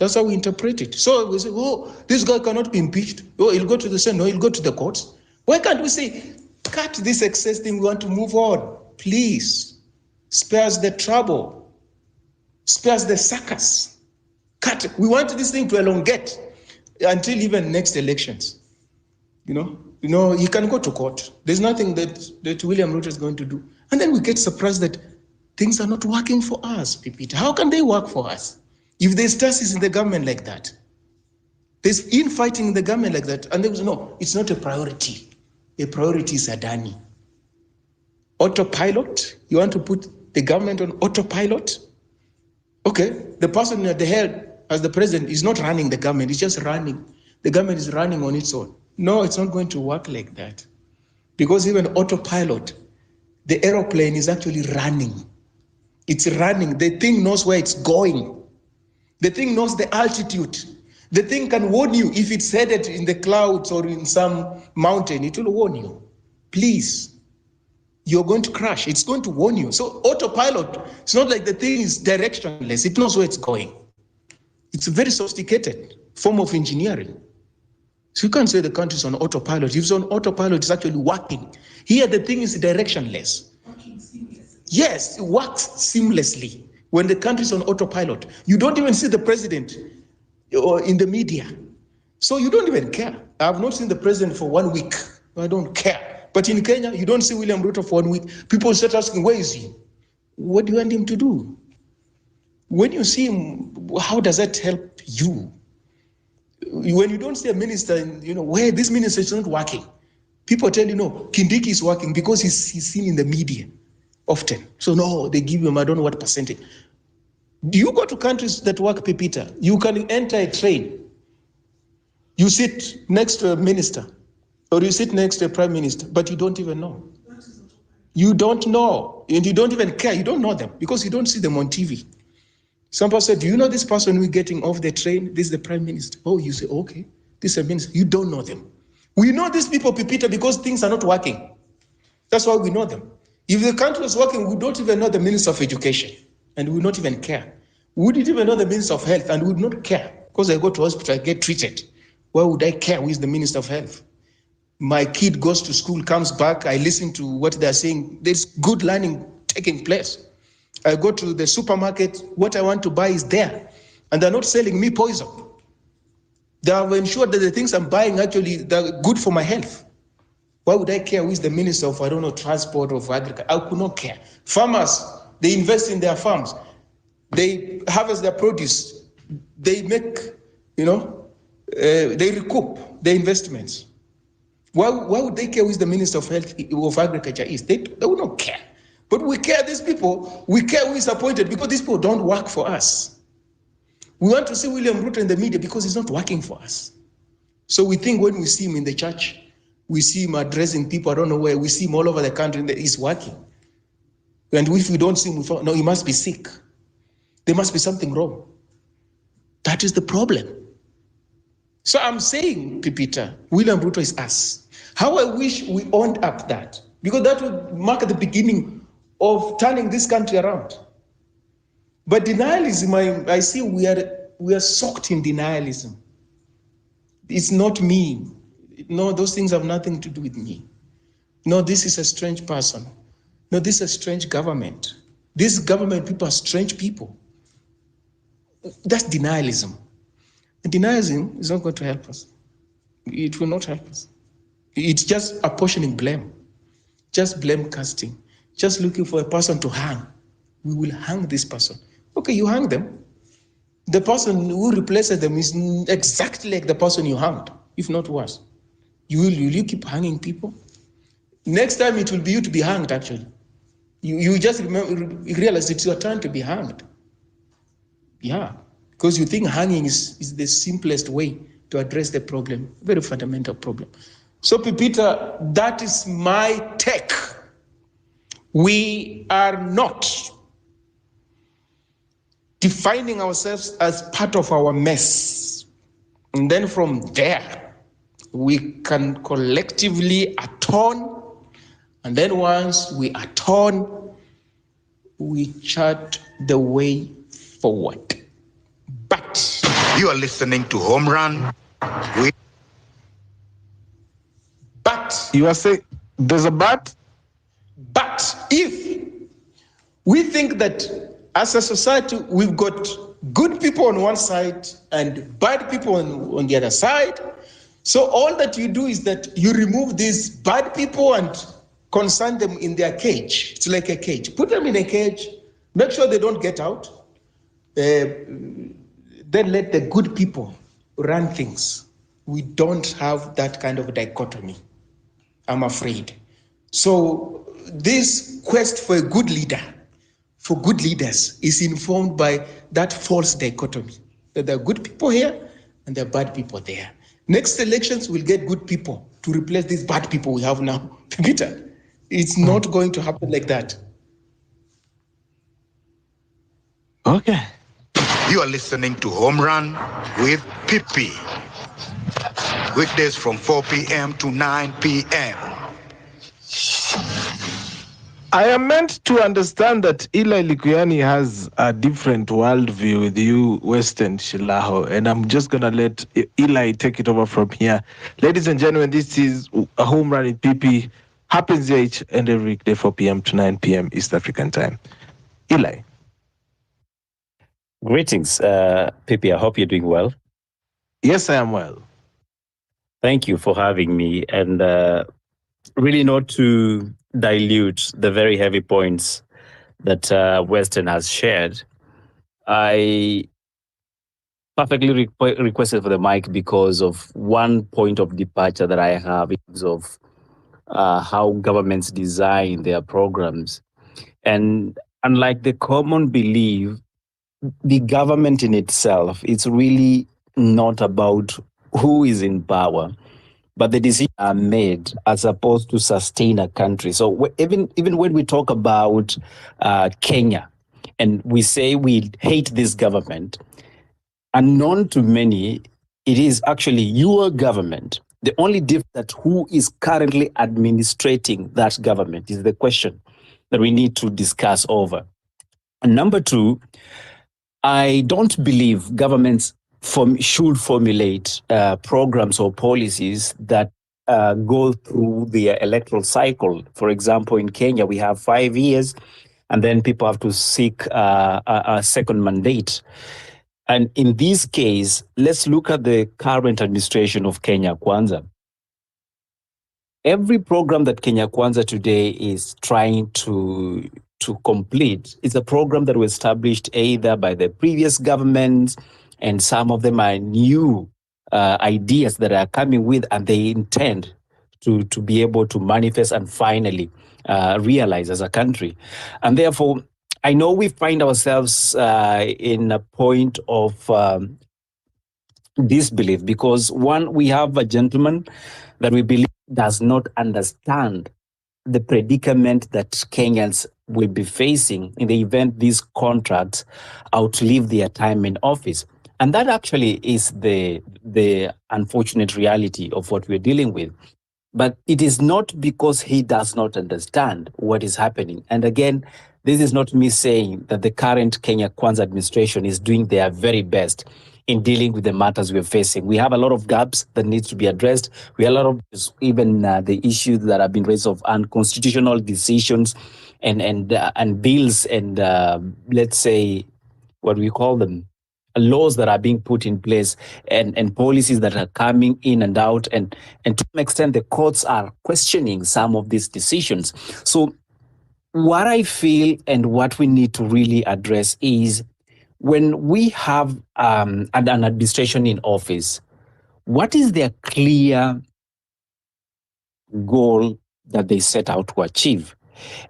That's how we interpret it. So we say, oh, this guy cannot be impeached. Oh, he'll go to the Senate. No, he'll go to the courts. Why can't we say, cut this excess thing, we want to move on, please. Spare us the trouble. Spare us the circus. Cut. We want this thing to elongate until even next elections. You know, he can go to court. There's nothing that William Ruto is going to do. And then we get surprised that things are not working for us, Pipita. How can they work for us? If there's stasis in the government like that, there's infighting in the government like that, and there was no, it's not a priority. A priority is Adani. Autopilot, you want to put the government on autopilot? Okay, the person at the head as the president is not running the government, it's just running. The government is running on its own. No, it's not going to work like that. Because even autopilot, the aeroplane is actually running. It's running. The thing knows where it's going. The thing knows the altitude. The thing can warn you if it's headed in the clouds or in some mountain, it will warn you. Please, you're going to crash. It's going to warn you. So autopilot, it's not like the thing is directionless. It knows where it's going. It's a very sophisticated form of engineering. So you can't say the country's on autopilot. If it's on autopilot, it's actually working. Here, the thing is directionless. Working seamlessly. Yes, it works seamlessly. When the country's on autopilot, you don't even see the president or in the media. So you don't even care. I've not seen the president for 1 week. I don't care. But in Kenya, you don't see William Ruto for 1 week. People start asking, where is he? What do you want him to do? When you see him, how does that help you? When you don't see a minister, where this minister is not working, people tell you, no, Kindiki is working because he's seen in the media often. So no, they give him, I don't know what percentage. Do you go to countries that work, Pepita? You can enter a train. You sit next to a minister or you sit next to a prime minister, but you don't even know. You don't know, and you don't even care. You don't know them because you don't see them on TV. Some person said, do you know this person we're getting off the train? This is the prime minister. Oh, you say, okay, this is a minister. You don't know them. We know these people, Pepita, because things are not working. That's why we know them. If the country was working, we don't even know the Minister of Education, and we would not even care. We wouldn't even know the Minister of Health, and we would not care. Because I go to hospital, I get treated. Why would I care who is the Minister of Health? My kid goes to school, comes back, I listen to what they're saying. There's good learning taking place. I go to the supermarket, what I want to buy is there. And they're not selling me poison. They have ensured that the things I'm buying actually, they're good for my health. Why would I care who is the minister of, I don't know, transport or agriculture? I could not care. Farmers, they invest in their farms. They harvest their produce. They make, they recoup their investments. Why would they care who is the minister of health, of agriculture is? They would not care. But we care these people, we care who is appointed because these people don't work for us. We want to see William Ruto in the media because he's not working for us. So we think when we see him in the church, we see him addressing people, I don't know where, we see him all over the country that he's working. And if we don't see him, we thought, no, he must be sick. There must be something wrong. That is the problem. So I'm saying, Pepita, William Ruto is us. How I wish we owned up that, because that would mark the beginning of turning this country around. But denialism, I see we are soaked in denialism. It's not me. No, those things have nothing to do with me. No, this is a strange person. No, this is a strange government. This government people are strange people. That's denialism. And denialism is not going to help us. It will not help us. It's just apportioning blame. Just blame casting. Just looking for a person to hang. We will hang this person. Okay, you hang them. The person who replaces them is exactly like the person you hanged, if not worse. Will you keep hanging people? Next time it will be you to be hanged, actually. You just realize it's your turn to be hanged. Yeah, because you think hanging is the simplest way to address the problem, very fundamental problem. So, Pepita, that is my take. We are not defining ourselves as part of our mess. And then from there, we can collectively atone. And then once we atone, we chart the way forward. But You are listening to Home Run with... But you are saying there's a but? But if we think that as a society we've got good people on one side and bad people on the other side, so all that you do is that you remove these bad people and consign them in their cage. It's like a cage. Put them in a cage, make sure they don't get out, then let the good people run things. We don't have that kind of dichotomy, I'm afraid. So this quest for a good leader, for good leaders, is informed by that false dichotomy, that there are good people here and there are bad people there. Next elections, we'll get good people to replace these bad people we have now. Peter, it's not going to happen like that. Okay. You are listening to Home Run with Pippi. Weekdays from 4 p.m. to 9 p.m. I am meant to understand that Eli Likuyani has a different worldview with you, Western Shilaho, and I'm just going to let Eli take it over from here. Ladies and gentlemen, this is a Home Run in PP. Happens here each and every weekday, 4 p.m. to 9 p.m. East African time. Eli. Greetings, Pippi. I hope you're doing well. Yes, I am well. Thank you for having me. And really not to dilute the very heavy points that Western has shared, I perfectly requested for the mic because of one point of departure that I have in terms of how governments design their programs. And unlike the common belief, the government in itself, it's really not about who is in power, but the decisions are made as opposed to sustain a country. So even when we talk about Kenya, and we say we hate this government, unknown to many, it is actually your government. The only difference that who is currently administrating that government is the question that we need to discuss over. And number two, I don't believe governments should formulate programs or policies that go through the electoral cycle. For example, in Kenya, we have 5 years, and then people have to seek a second mandate. And in this case, let's look at the current administration of Kenya Kwanza. Every program that Kenya Kwanza today is trying to complete is a program that was established either by the previous governments, and some of them are new ideas that are coming with, and they intend to be able to manifest and finally realize as a country. And therefore, I know we find ourselves in a point of disbelief because, one, we have a gentleman that we believe does not understand the predicament that Kenyans will be facing in the event these contracts outlive their time in office. And that actually is the unfortunate reality of what we're dealing with. But it is not because he does not understand what is happening. And again, this is not me saying that the current Kenya Kwanza administration is doing their very best in dealing with the matters we're facing. We have a lot of gaps that needs to be addressed. We have a lot of even the issues that have been raised of unconstitutional decisions and bills and let's say, what we call them, laws that are being put in place and policies that are coming in and out. And to some extent, the courts are questioning some of these decisions. So what I feel and what we need to really address is, when we have an administration in office, what is their clear goal that they set out to achieve?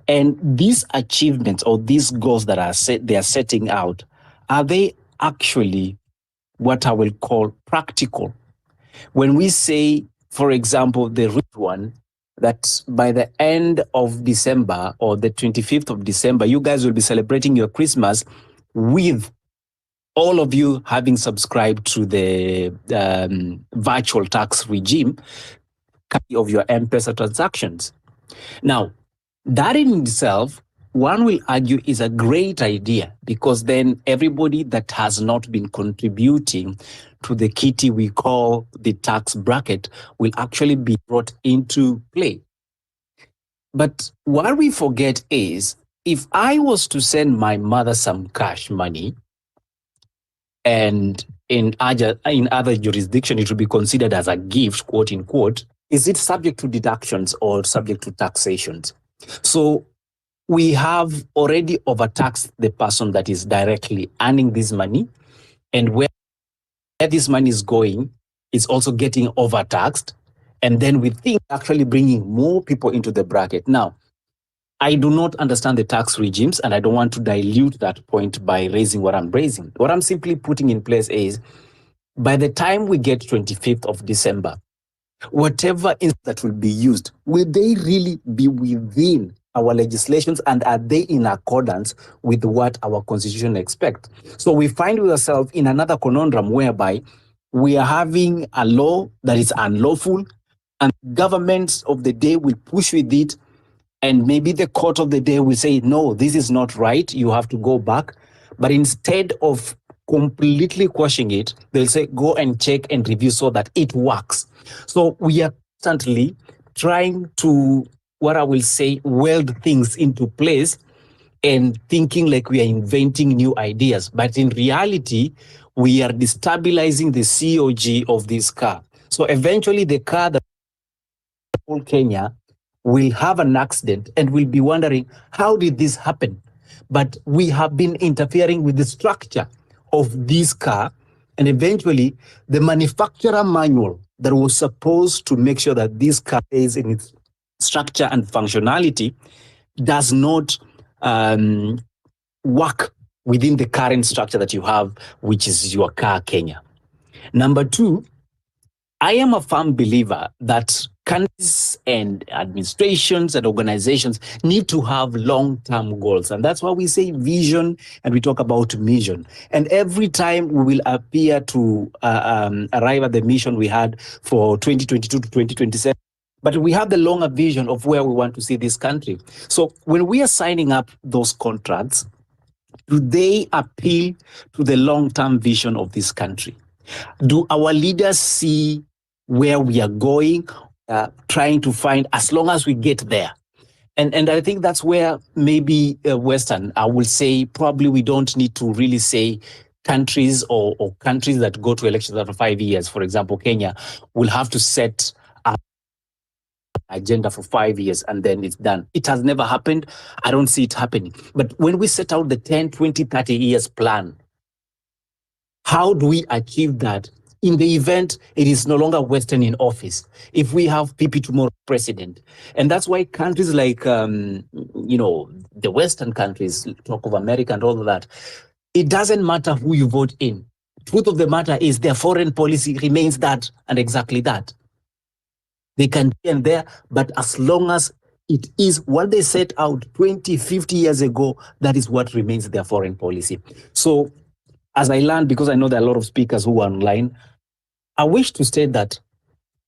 And these achievements or these goals that they are setting out, are they actually what I will call practical? When we say, for example, the rich one, that by the end of December or the 25th of December, you guys will be celebrating your Christmas with all of you having subscribed to the virtual tax regime of your M-Pesa transactions. Now, that in itself one will argue is a great idea, because then everybody that has not been contributing to the kitty we call the tax bracket will actually be brought into play. But what we forget is, if I was to send my mother some cash money, and in other jurisdiction it would be considered as a gift, quote unquote, is it subject to deductions or subject to taxations? So we have already overtaxed the person that is directly earning this money, and where this money is going is also getting overtaxed. And then we think actually bringing more people into the bracket. Now, I do not understand the tax regimes, and I don't want to dilute that point by raising what I'm raising. What I'm simply putting in place is, by the time we get 25th of December, whatever that will be used, will they really be within our legislations, and are they in accordance with what our constitution expects? So we find ourselves in another conundrum whereby we are having a law that is unlawful, and governments of the day will push with it, and maybe the court of the day will say, no, this is not right, you have to go back. But instead of completely quashing it, they'll say, go and check and review so that it works. So we are constantly trying to, what I will say, weld things into place and thinking like we are inventing new ideas. But in reality, we are destabilizing the COG of this car. So eventually the car that whole Kenya will have an accident and will be wondering, how did this happen? But we have been interfering with the structure of this car, and eventually the manufacturer manual that was supposed to make sure that this car is in its structure and functionality does not work within the current structure that you have, which is your car, Kenya. Number two, I am a firm believer that countries and administrations and organizations need to have long-term goals. And that's why we say vision and we talk about mission. And every time we will appear to arrive at the mission we had for 2022 to 2027, but we have the longer vision of where we want to see this country. So when we are signing up those contracts, do they appeal to the long-term vision of this country? Do our leaders see where we are going, trying to find, as long as we get there? And I think that's where maybe Western, I will say, probably we don't need to really say countries or countries that go to elections after 5 years. For example, Kenya will have to set an agenda for 5 years and then it's done. It has never happened. I don't see it happening. But when we set out the 10, 20, 30 years plan, how do we achieve that in the event it is no longer Western in office, if we have PP tomorrow president? And that's why countries like, the Western countries, talk of America and all of that, it doesn't matter who you vote in. Truth of the matter is their foreign policy remains that and exactly that. They can be in there, but as long as it is what they set out 20, 50 years ago, that is what remains their foreign policy. So as I learned, because I know there are a lot of speakers who are online, I wish to state that,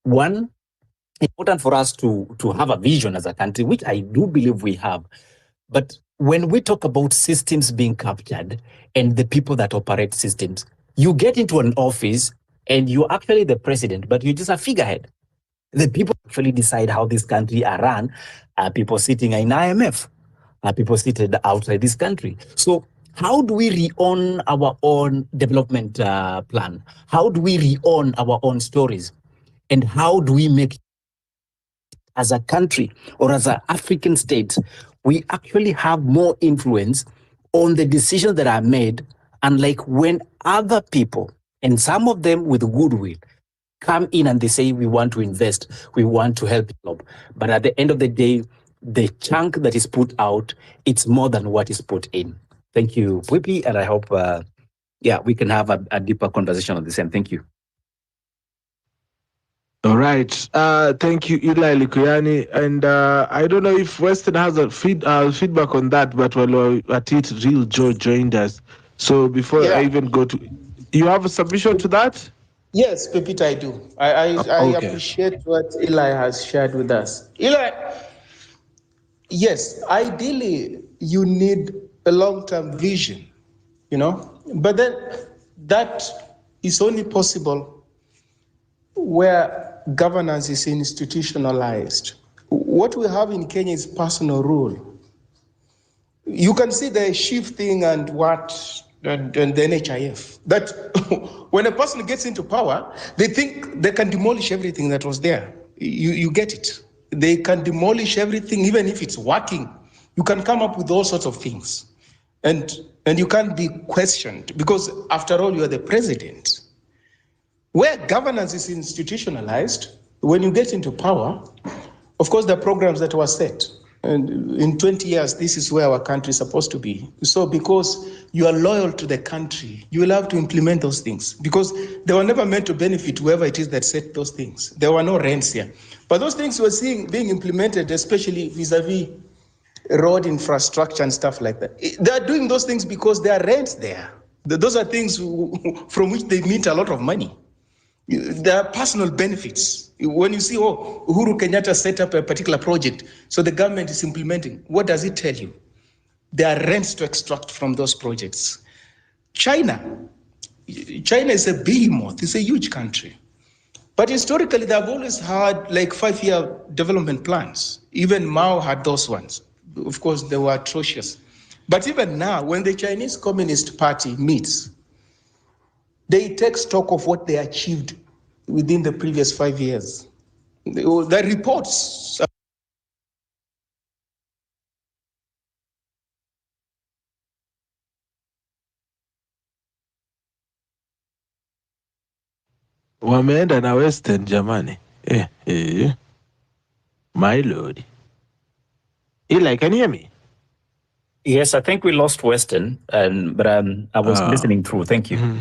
one, it's important for us to have a vision as a country, which I do believe we have. But when we talk about systems being captured and the people that operate systems, you get into an office and you're actually the president, but you're just a figurehead. The people actually decide how this country are run. People sitting in IMF, people seated outside this country. So how do we re-own our own development plan? How do we re-own our own stories? And how do we make, as a country or as an African state, we actually have more influence on the decisions that are made, unlike when other people, and some of them with goodwill, come in and they say, we want to invest, we want to help develop. But at the end of the day, the chunk that is put out, it's more than what is put in. Thank you, Whippy, and I hope, we can have a deeper conversation on the same. Thank you. All right. Thank you, Eli Likuyani. And I don't know if Western has a feedback on that, but while we're at it, Real Joe joined us. So before I even go to, you have a submission to that? Yes, Pepita, I do. I appreciate what Eli has shared with us. Eli, yes, ideally, you need a long-term vision, But then that is only possible where governance is institutionalized. What we have in Kenya is personal rule. You can see the shifting and the NHIF. That when a person gets into power, they think they can demolish everything that was there. You get it. They can demolish everything, even if it's working. You can come up with all sorts of things. And you can't be questioned because, after all, you are the president. Where governance is institutionalized, when you get into power, of course, there are programs that were set. And in 20 years, this is where our country is supposed to be. So because you are loyal to the country, you will have to implement those things because they were never meant to benefit whoever it is that set those things. There were no rents here. But those things we're seeing being implemented, especially vis-a-vis road infrastructure and stuff like that. They are doing those things because there are rents there. Those are things from which they meet a lot of money. There are personal benefits. When you see, Uhuru Kenyatta set up a particular project, so the government is implementing, what does it tell you? There are rents to extract from those projects. China is a behemoth, it's a huge country. But historically, they've always had like 5-year development plans. Even Mao had those ones. Of course, they were atrocious. But even now, when the Chinese Communist Party meets, they take stock of what they achieved within the previous 5 years. The reports. Wameenda na Western jamani. My lord. Eli, can you hear me? Yes, I think we lost Western, but I was listening through. Thank you. Mm-hmm.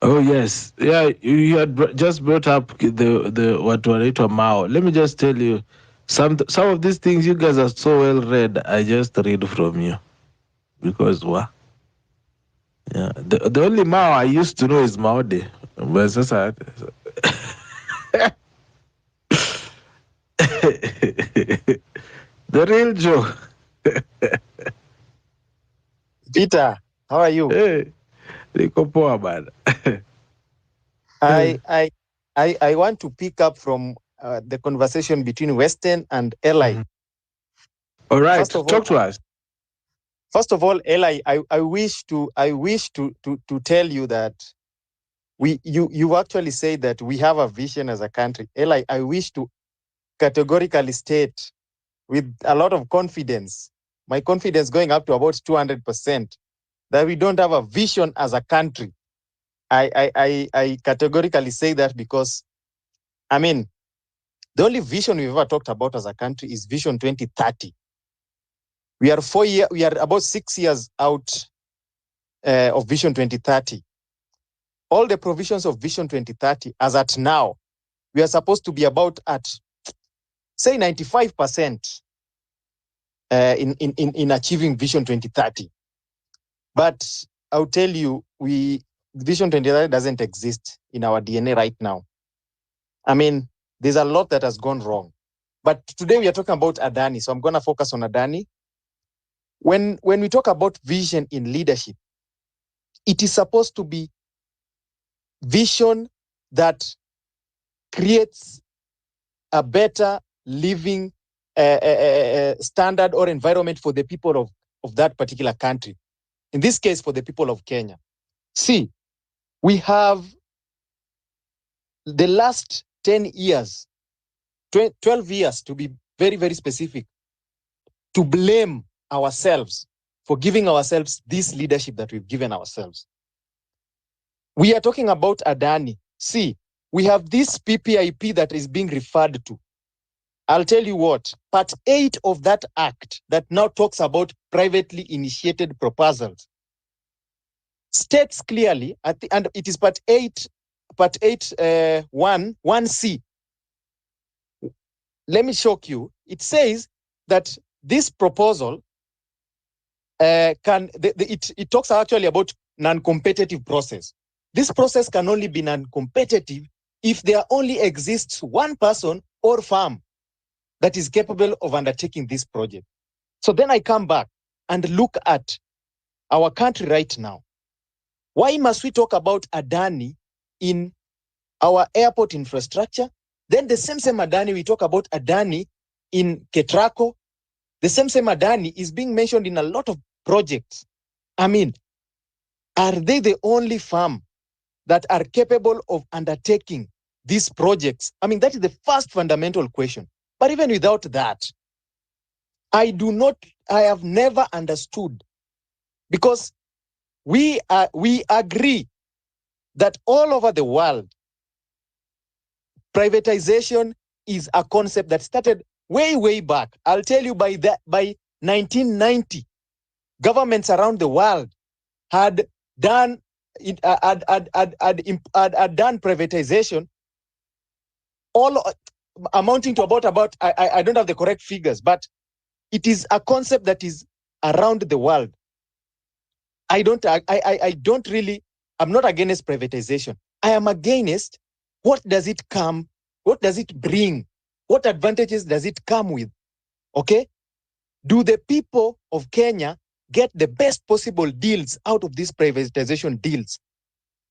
Oh yes, yeah. You had just brought up the what wanaitwa Mao. Let me just tell you, some of these things you guys are so well read. I just read from you, because what? Yeah, the only Mao I used to know is Mao De, but that's the real Joe. Peter, how are you? Hey, niko poa bana. I want to pick up from the conversation between Western and Eli. Mm-hmm. All right, talk to us. First of all, Eli, I wish to tell you that you actually say that we have a vision as a country. Eli, I wish to categorically state with a lot of confidence, my confidence going up to about 200%, that we don't have a vision as a country. I categorically say that because, I mean, the only vision we've ever talked about as a country is Vision 2030. We are about 6 years out of Vision 2030. All the provisions of Vision 2030, as at now, we are supposed to be about at, say, 95% in achieving Vision 2030. But I'll tell you, Vision 2030 doesn't exist in our DNA right now. I mean, there's a lot that has gone wrong. But today we are talking about Adani, so I'm going to focus on Adani. When we talk about vision in leadership, it is supposed to be vision that creates a better living standard or environment for the people of that particular country. In this case, for the people of Kenya. See, we have the last 10 years, 12 years to be very, very specific, to blame ourselves for giving ourselves this leadership that we've given ourselves. We are talking about Adani. See, we have this PPIP that is being referred to. I'll tell you what, part 8 of that act that now talks about privately initiated proposals states clearly, and it is part 8, 1C. Let me shock you. It says that this proposal it talks actually about non-competitive process. This process can only be non-competitive if there only exists one person or firm that is capable of undertaking this project. So then I come back and look at our country right now. Why must we talk about Adani in our airport infrastructure? Then the same Adani, we talk about Adani in KETRACO. The same Adani is being mentioned in a lot of projects. I mean, are they the only firm that are capable of undertaking these projects? I mean, that is the first fundamental question. But even without that, I have never understood, because we agree that all over the world, privatization is a concept that started way back. I'll tell you, by 1990, governments around the world had done privatization, all amounting to about I don't have the correct figures, but it is a concept that is around the world. I'm not against privatization. I am against, what does it bring? What advantages does it come with? Okay? Do the people of Kenya get the best possible deals out of these privatization deals?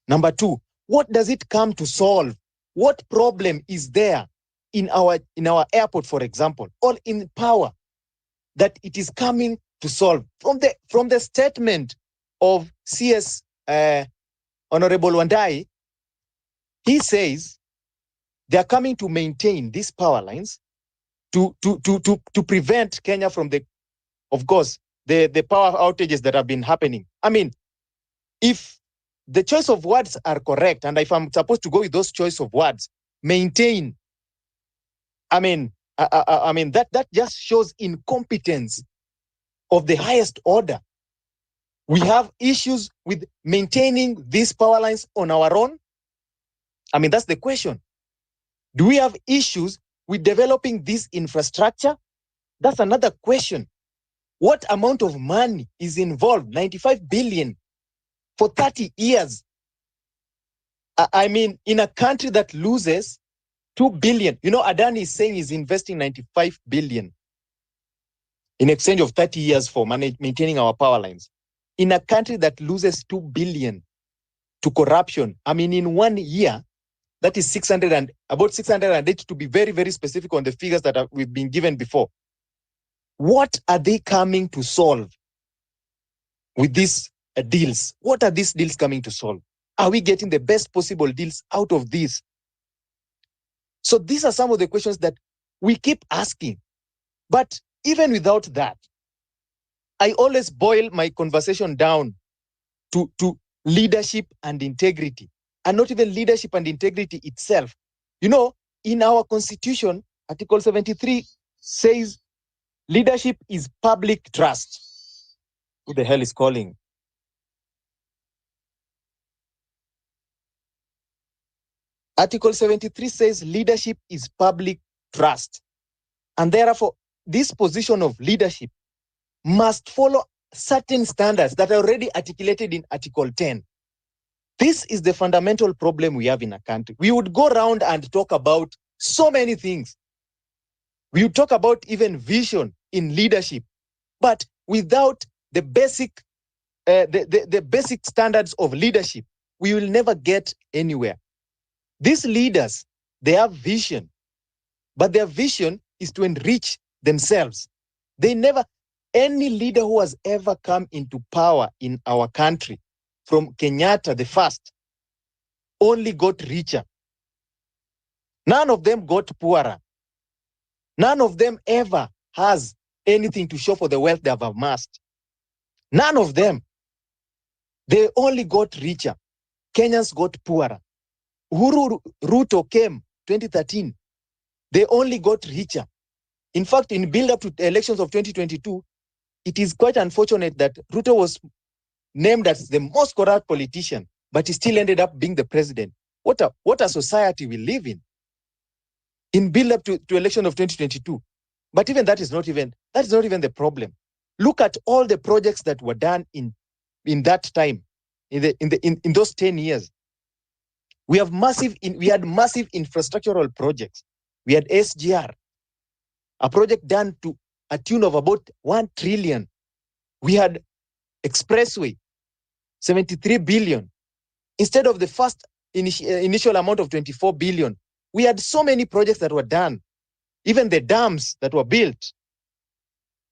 Number two, what does it come to solve? What problem is there in our airport, for example, or in power, that it is coming to solve? From the statement of CS Honorable Wandai, he says they are coming to maintain these power lines to prevent Kenya from the power outages that have been happening. I mean, if the choice of words are correct, and if I'm supposed to go with those choice of words, maintain, I mean that just shows incompetence of the highest order. We have issues with maintaining these power lines on our own. I mean, that's the question. Do we have issues with developing this infrastructure? That's another question. What amount of money is involved? 95 billion for 30 years. I mean, in a country that loses 2 billion, Adani is saying he's investing 95 billion in exchange of 30 years for maintaining our power lines. In a country that loses 2 billion to corruption, I mean, in 1 year, that is about 680, to be very, very specific on the figures that we've been given before. What are they coming to solve with these deals? What are these deals coming to solve? Are we getting the best possible deals out of this? So these are some of the questions that we keep asking. But even without that, I always boil my conversation down to leadership and integrity, and not even leadership and integrity itself. In our constitution, Article 73 says leadership is public trust. Who the hell is calling? Article 73 says leadership is public trust. And therefore, this position of leadership must follow certain standards that are already articulated in Article 10. This is the fundamental problem we have in a country. We would go around and talk about so many things. We would talk about even vision in leadership, but without the basic the basic standards of leadership, we will never get anywhere. These leaders, they have vision, but their vision is to enrich themselves. Any leader who has ever come into power in our country, from Kenyatta the first, only got richer. None of them got poorer. None of them ever has anything to show for the wealth they have amassed. None of them. They only got richer. Kenyans got poorer. Uhuru Ruto came 2013. They only got richer. In fact, in build-up to the elections of 2022, it is quite unfortunate that Ruto was named as the most corrupt politician, but he still ended up being the president. What a society we live in build-up to election of 2022. But even that is not even the problem. Look at all the projects that were done in that time, in those 10 years. We had massive infrastructural projects. We had SGR, a project done to a tune of about 1 trillion. We had expressway, 73 billion. Instead of the first initial amount of 24 billion, we had so many projects that were done, even the dams that were built.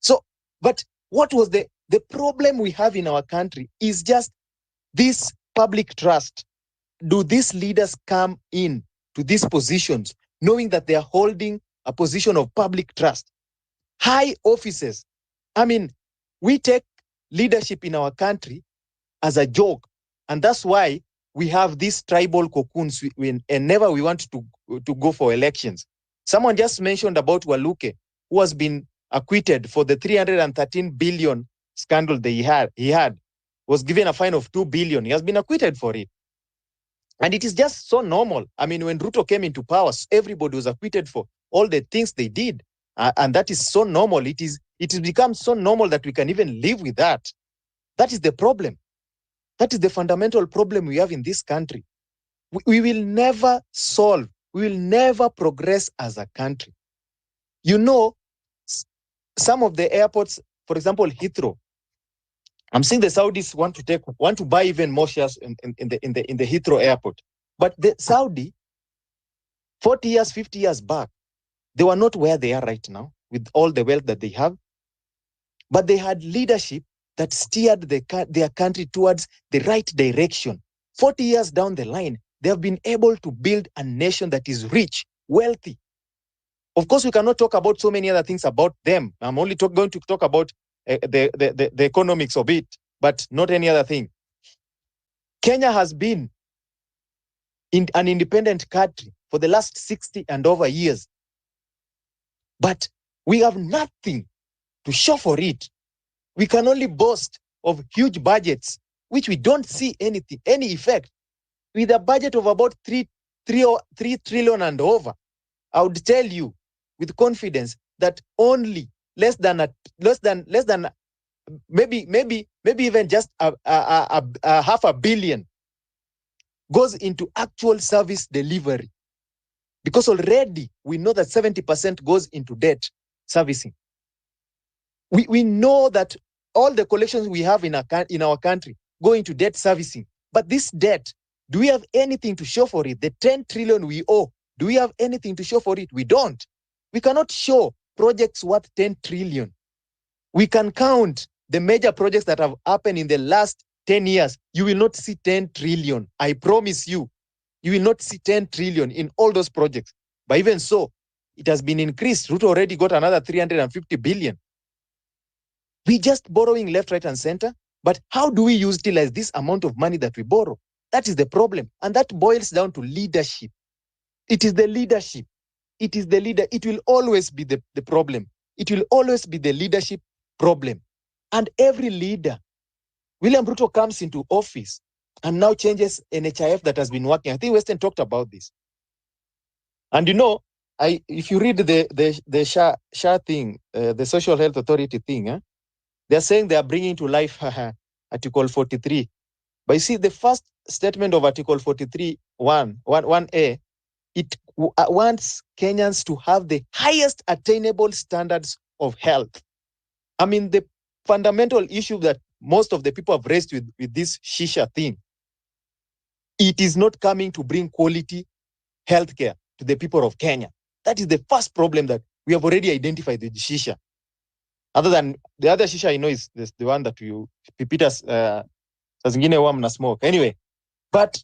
So, but what was the problem we have in our country is just this public trust. Do these leaders come in to these positions knowing that they are holding a position of public trust? High offices. I mean, we take leadership in our country as a joke. And that's why we have these tribal cocoons whenever we want to go for elections. Someone just mentioned about Waluke, who has been acquitted for the 313 billion scandal that he had, was given a fine of 2 billion. He has been acquitted for it. And it is just so normal. I mean, when Ruto came into power, everybody was acquitted for all the things they did. And that is so normal. It has become so normal that we can even live with that. That is the problem. That is the fundamental problem we have in this country. We will never solve, we will never progress as a country. You know, some of the airports, for example, Heathrow, I'm seeing the Saudis want to buy even more shares in the Heathrow airport. But the Saudi, 40 years, 50 years back, they were not where they are right now with all the wealth that they have. But they had leadership that steered their country towards the right direction. 40 years down the line, they have been able to build a nation that is rich, wealthy. Of course, we cannot talk about so many other things about them. I'm only going to talk about the economics of it, but not any other thing. Kenya has been an independent country for the last 60 and over years. But we have nothing to show for it. We can only boast of huge budgets, which we don't see any effect. With a budget of about 3 trillion and over, I would tell you with confidence that only less than maybe even just a $500 million goes into actual service delivery. Because already we know that 70% goes into debt servicing. We know that all the collections we have in our country go into debt servicing. But this debt, do we have anything to show for it? The 10 trillion we owe, do we have anything to show for it? We don't. We cannot show projects worth 10 trillion. We can count the major projects that have happened in the last 10 years. You will not see 10 trillion. I promise you, you will not see 10 trillion in all those projects. But even so, it has been increased. Ruto already got another 350 billion. We just borrowing left, right, and center. But how do we utilize this amount of money that we borrow? That is the problem. And that boils down to leadership. It is the leadership. It is the leader. It will always be the problem. It will always be the leadership problem. And every leader, William Ruto comes into office and now changes NHIF that has been working. I think Western talked about this. And you know, if you read the SHA thing, the Social Health Authority thing, they're saying they are bringing to life Article 43. But you see, the first statement of Article 43, 1A, it wants Kenyans to have the highest attainable standards of health. I mean, the fundamental issue that most of the people have raised with this shisha thing, it is not coming to bring quality healthcare to the people of Kenya. That is the first problem that we have already identified with the shisha. Other than the other shisha, I know is the one that you pipitas sazingine wa mna smoke. Anyway, but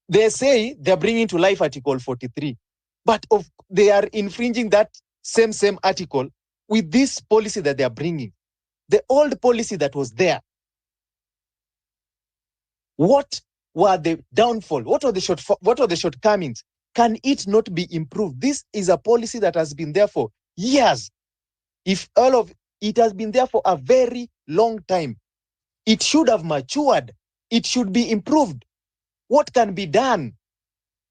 they say they're bringing to life Article 43, but they are infringing that same article with this policy that they are bringing. The old policy that was there. What were the downfall? What are the shortcomings? Can it not be improved? This is a policy that has been there for years. If all of it has been there for a very long time, it should have matured. It should be improved. What can be done?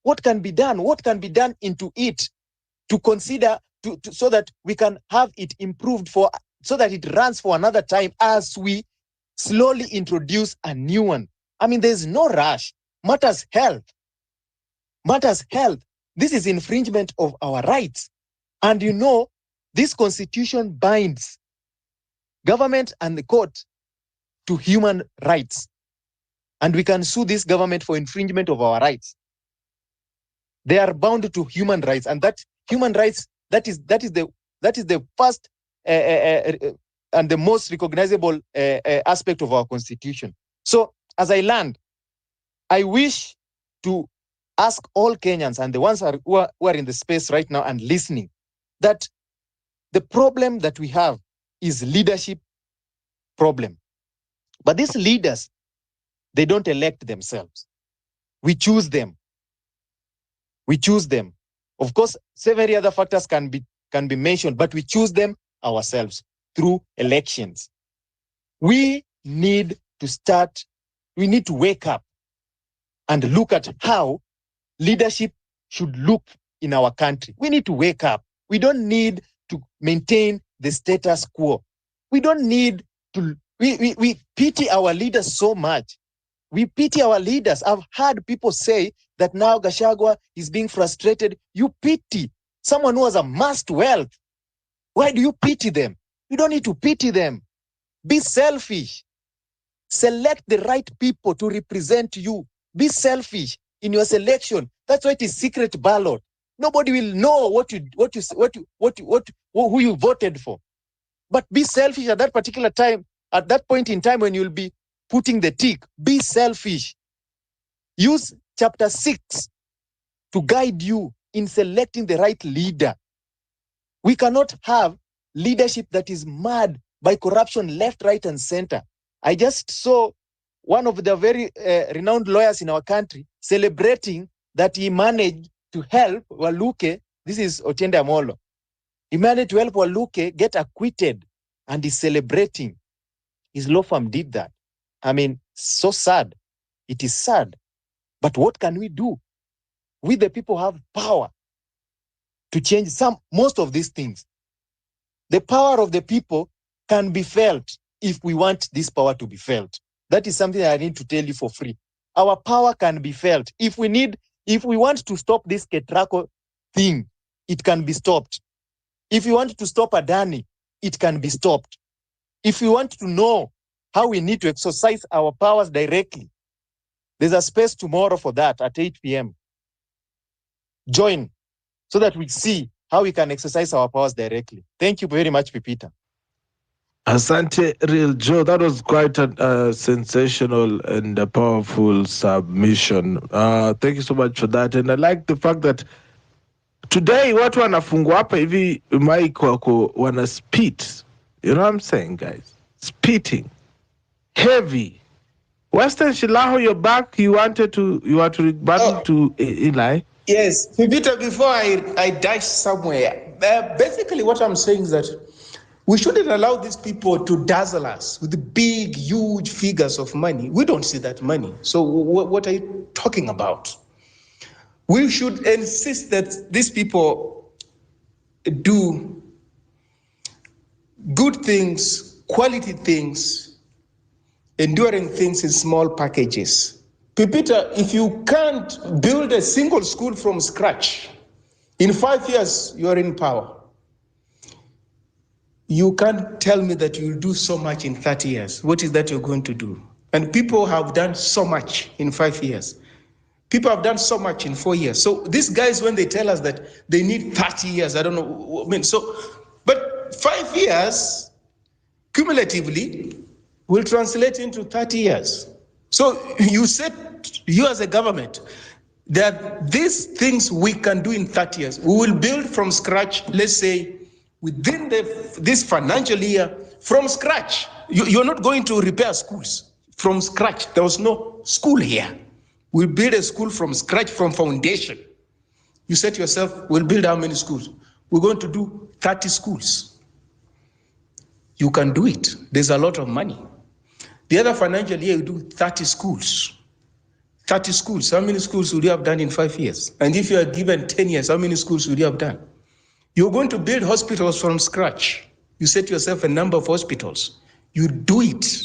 What can be done? What can be done into it to consider so that we can have it improved so that it runs for another time as we slowly introduce a new one? I mean, there's no rush. Matters health. Matters health. This is infringement of our rights. And you know, this constitution binds government and the court to human rights. And we can sue this government for infringement of our rights. They are bound to human rights, and that human rights, that is the first and the most recognizable aspect of our constitution. So as I land, I wish to ask all Kenyans and the ones who are in the space right now and listening, that the problem that we have is leadership problem. But these leaders, they don't elect themselves. We choose them. We choose them. Of course, several other factors can be mentioned, but we choose them ourselves through elections. We need to wake up and look at how leadership should look in our country. We need to wake up. We don't need to maintain the status quo. We don't need to, we pity our leaders so much. We pity our leaders. I've heard people say that now Gachagua is being frustrated. You pity someone who has amassed wealth. Why do you pity them? You don't need to pity them. Be selfish. Select the right people to represent you. Be selfish in your selection. That's why it is secret ballot. Nobody will know who you voted for. But be selfish at that particular time, at that point in time when you'll be putting the tick. Be selfish. Use chapter 6 to guide you in selecting the right leader. We cannot have leadership that is marred by corruption left, right, and center. I just saw one of the very renowned lawyers in our country celebrating that he managed to help Waluke. This is Otiende Amolo. He managed to help Waluke get acquitted, and he's celebrating. His law firm did that. I mean, so sad. It is sad. But what can we do? We, the people, have power to change most of these things. The power of the people can be felt if we want this power to be felt. That is something I need to tell you for free. Our power can be felt. If we want to stop this KETRACO thing, it can be stopped. If we want to stop Adani, it can be stopped. If we want to know how we need to exercise our powers directly, there's a space tomorrow for that at 8 p.m. Join so that we see how we can exercise our powers directly. Thank you very much, Pipita. Asante, Real Joe. That was quite a sensational and a powerful submission. Thank you so much for that. And I like the fact that today watu wanafungwa hapa hivi mic wako wana spit. You know what I'm saying, guys? Spitting. Heavy. Western Shilaho, you're back. You want to rebuttal to Eli? Yes, Peter, before I dash somewhere, basically what I'm saying is that we shouldn't allow these people to dazzle us with the big, huge figures of money. We don't see that money. So what are you talking about? We should insist that these people do good things, quality things, enduring things in small packages. Pipita, if you can't build a single school from scratch, in 5 years, you're in power. You can't tell me that you'll do so much in 30 years. What is that you're going to do? And people have done so much in 5 years. People have done so much in 4 years. So these guys, when they tell us that they need 30 years, I don't know, I mean, so, but 5 years, cumulatively, will translate into 30 years. So you said, you as a government, that these things we can do in 30 years. We will build from scratch, let's say, within this financial year, from scratch. You're not going to repair schools from scratch. There was no school here. We'll build a school from scratch, from foundation. You said to yourself, we'll build how many schools? We're going to do 30 schools. You can do it. There's a lot of money. The other financial year, you do 30 schools. 30 schools. How many schools would you have done in 5 years? And if you are given 10 years, how many schools would you have done? You're going to build hospitals from scratch. You set yourself a number of hospitals. You do it.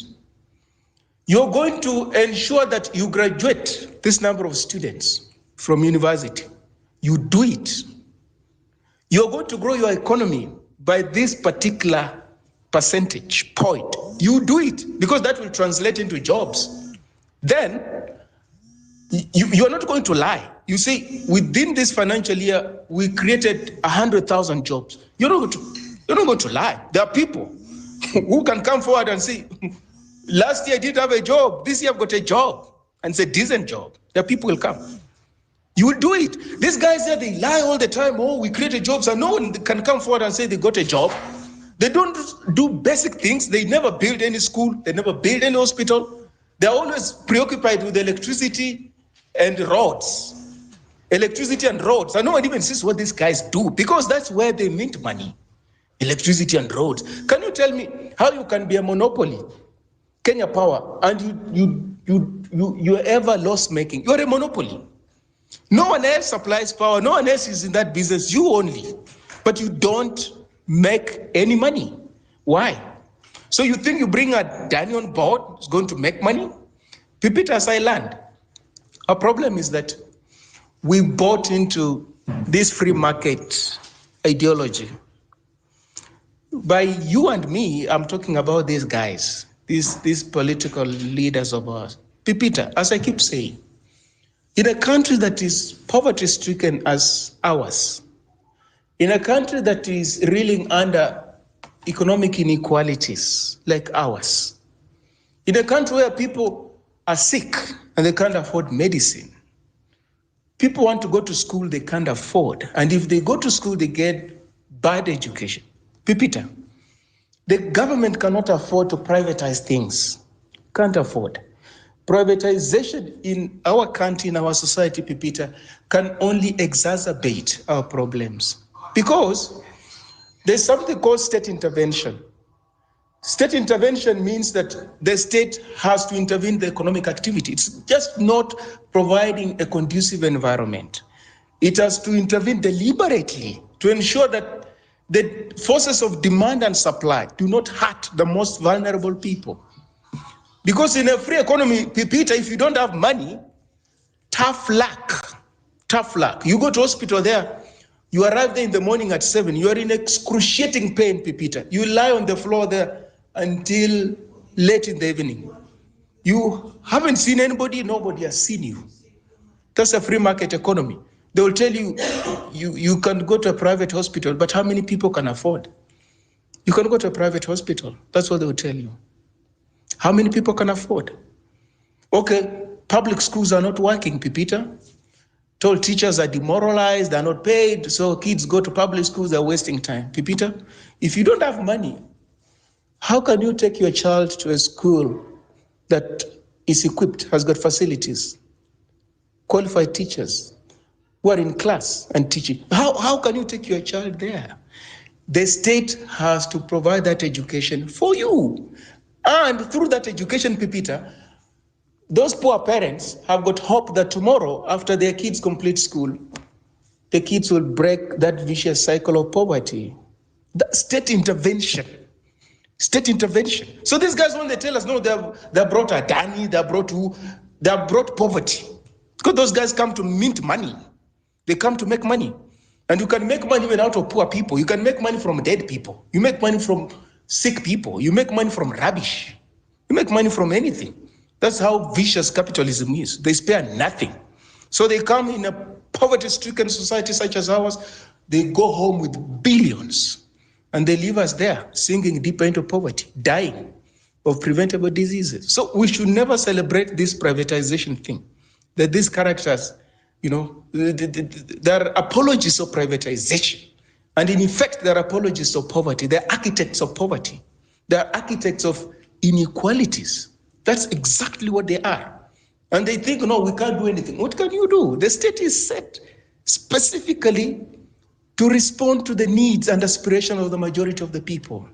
You're going to ensure that you graduate this number of students from university. You do it. You're going to grow your economy by this particular percentage point, you do it because that will translate into jobs. Then you are not going to lie. You say within this financial year we created 100,000 jobs. You're not going to lie. There are people who can come forward and say, last year I didn't have a job. This year I've got a job, and it's a decent job. There are people who will come. You will do it. These guys here, they lie all the time. Oh, we created jobs, and no one can come forward and say they got a job. They don't do basic things. They never build any school. They never build any hospital. They're always preoccupied with electricity and roads. Electricity and roads. And no one even sees what these guys do because that's where they mint money. Electricity and roads. Can you tell me how you can be a monopoly, Kenya Power, and you're ever loss making? You're a monopoly. No one else supplies power. No one else is in that business. You only. But you don't make any money. Why? So you think you bring Adani on board, is going to make money? Pipita, as I learned, our problem is that we bought into this free market ideology. By you and me, I'm talking about these guys, these political leaders of ours. Pipita, as I keep saying, in a country that is poverty-stricken as ours, in a country that is reeling under economic inequalities like ours, in a country where people are sick and they can't afford medicine, people want to go to school they can't afford, and if they go to school, they get bad education. Pipita, the government cannot afford to privatize things, can't afford. Privatization in our country, in our society, Pipita, can only exacerbate our problems because there's something called state intervention. State intervention means that the state has to intervene in the economic activity. It's just not providing a conducive environment. It has to intervene deliberately to ensure that the forces of demand and supply do not hurt the most vulnerable people. Because in a free economy, Pipita, if you don't have money, tough luck. You go to hospital there, you arrive there in the morning at 7, you are in excruciating pain, Pipita. You lie on the floor there until late in the evening. You haven't seen anybody, nobody has seen you. That's a free market economy. They will tell you, you can go to a private hospital, but how many people can afford? You can go to a private hospital. That's what they will tell you. How many people can afford? Okay, public schools are not working, Pipita. Told teachers are demoralized, they're not paid, so kids go to public schools, they're wasting time. Pipita, if you don't have money, how can you take your child to a school that is equipped, has got facilities, qualified teachers who are in class and teaching? How can you take your child there? The state has to provide that education for you. And through that education, Pipita, those poor parents have got hope that tomorrow, after their kids complete school, the kids will break that vicious cycle of poverty. The state intervention. So these guys, when they tell us, no, they brought Adani, they brought poverty. Because those guys come to mint money. They come to make money. And you can make money even out of poor people. You can make money from dead people. You make money from sick people. You make money from rubbish. You make money from anything. That's how vicious capitalism is. They spare nothing. So they come in a poverty-stricken society such as ours, they go home with billions, and they leave us there, sinking deeper into poverty, dying of preventable diseases. So we should never celebrate this privatization thing, that these characters, they're apologists of privatization. And in effect, they're apologists of poverty. They're architects of poverty. They're architects of inequalities. That's exactly what they are. And they think, no, we can't do anything. What can you do? The state is set specifically to respond to the needs and aspirations of the majority of the people,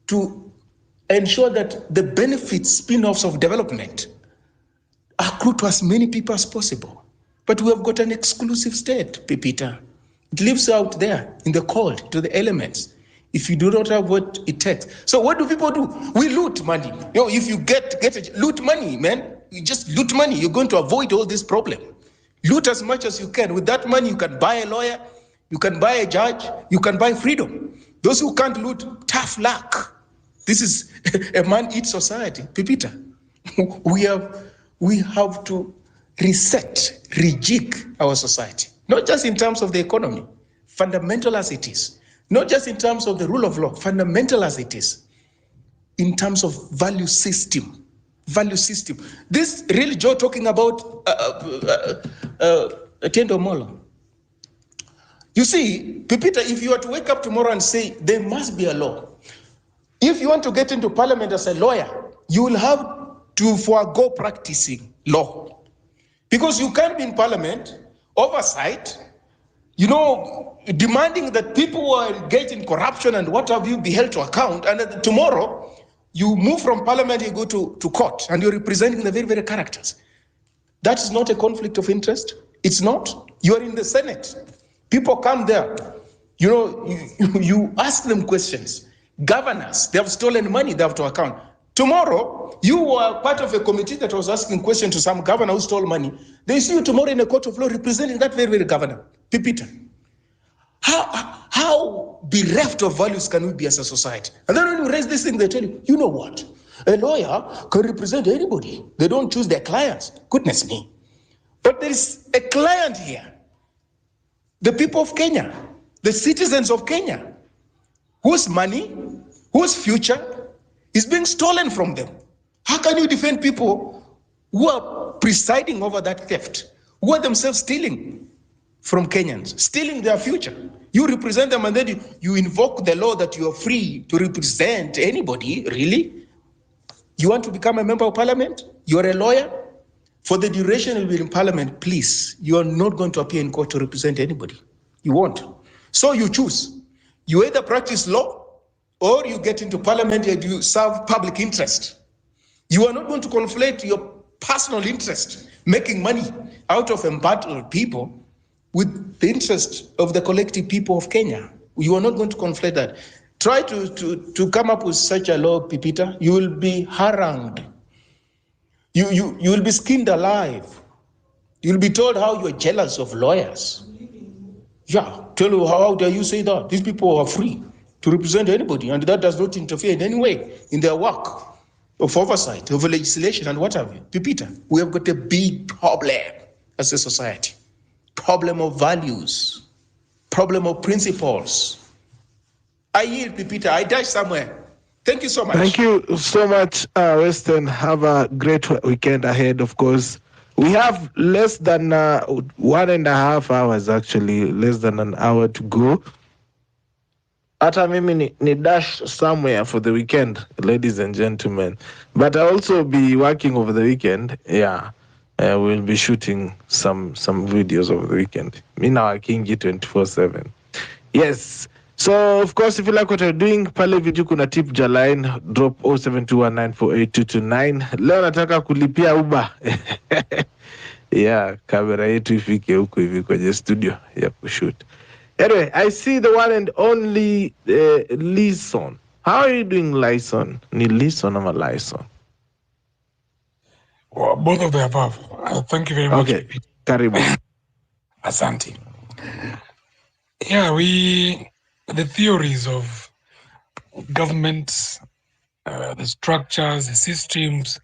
to ensure that the benefits, spin-offs of development accrue to as many people as possible. But we have got an exclusive state, Pipita. It lives out there in the cold, to the elements, if you do not have what it takes. So what do people do? We loot money. If you loot money, man. You just loot money. You're going to avoid all this problem. Loot as much as you can. With that money, you can buy a lawyer, you can buy a judge, you can buy freedom. Those who can't loot, tough luck. This is a man-eat society. Pipita, we have to reset, rejig our society, not just in terms of the economy, fundamental as it is, not just in terms of the rule of law, fundamental as it is, in terms of value system. This really, Joe, talking about Tendo Molo. You see, Pipita, if you were to wake up tomorrow and say there must be a law, if you want to get into parliament as a lawyer, you will have to forego practicing law. Because you can't be in parliament, oversight, demanding that people who are engaged in corruption and what have you be held to account, and then tomorrow you move from parliament, you go to court, and you're representing the very, very characters. That is not a conflict of interest. It's not. You are in the Senate. People come there. You ask them questions. Governors, they have stolen money, they have to account. Tomorrow, you were part of a committee that was asking questions to some governor who stole money. They see you tomorrow in a court of law representing that very, very governor. Pipita. How bereft of values can we be as a society? And then when you raise this thing, they tell you, you know what? A lawyer can represent anybody. They don't choose their clients. Goodness me. But there is a client here. The people of Kenya, the citizens of Kenya, whose money, whose future is being stolen from them. How can you defend people who are presiding over that theft, who are themselves stealing from Kenyans, stealing their future? You represent them, and then you invoke the law that you are free to represent anybody. Really? You want to become a member of parliament? You are a lawyer? For the duration you'll be in parliament, please, you are not going to appear in court to represent anybody. You won't. So you choose. You either practice law or you get into parliament and you serve public interest. You are not going to conflate your personal interest, making money out of embattled people, with the interest of the collective people of Kenya. You are not going to conflate that. Try to come up with such a law, Pipita. You will be harangued. You will be skinned alive. You'll be told how you're jealous of lawyers. Yeah, tell you, how dare you say that? These people are free to represent anybody, and that does not interfere in any way in their work of oversight, of legislation, and what have you. Pipita, we have got a big problem as a society. Problem of values, problem of principles. I yield, Pipita. I die somewhere. Thank you so much. Thank you so much, Weston. Have a great weekend ahead, of course. We have less than 1.5 hours, actually, less than an hour to go. Hata mimi ni dash somewhere for the weekend, ladies and gentlemen. But I'll also be working over the weekend. Yeah. We'll be shooting some videos over the weekend. Me now Kingi 24/7. Yes. So of course, if you like what you're doing, pale video kuna tip jaline, drop 0721948229. Leo nataka kulipia Uber. Yeah, kamera yetu ifike huko hivi kwenye studio ya kushoot. Anyway, I see the one and only Lison. How are you doing, Lison? Ni Lison ama Lison? Well, both of the above. Thank you very much. Okay, karibu. Asante. Yeah, the theories of governments, the structures, the systems,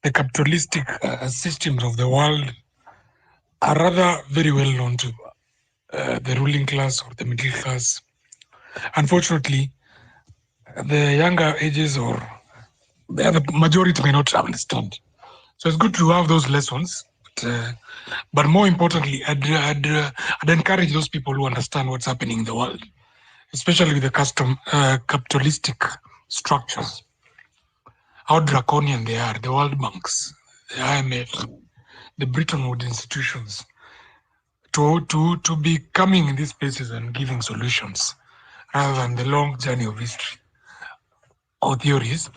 the capitalistic systems of the world are rather very well known to the ruling class or the middle class. Unfortunately, the younger ages or the other majority may not understand. So it's good to have those lessons, but more importantly, I'd encourage those people who understand what's happening in the world, especially with the capitalistic structures, how draconian they are, the World Banks, the IMF, the Bretton Woods institutions, to be coming in these places and giving solutions rather than the long journey of history or theories,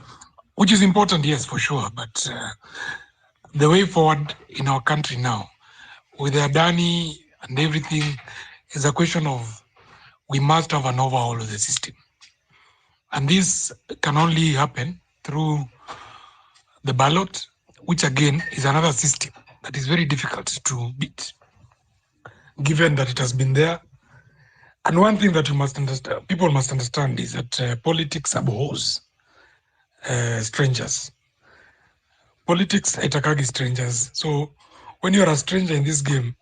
which is important, yes, for sure, but the way forward in our country now, with the Adani and everything, is a question of we must have an overhaul of the system. And this can only happen through the ballot, which again is another system that is very difficult to beat, given that it has been there. And one thing that people must understand is that politics abhors strangers. Politics haitakagi strangers. So when you're a stranger in this game,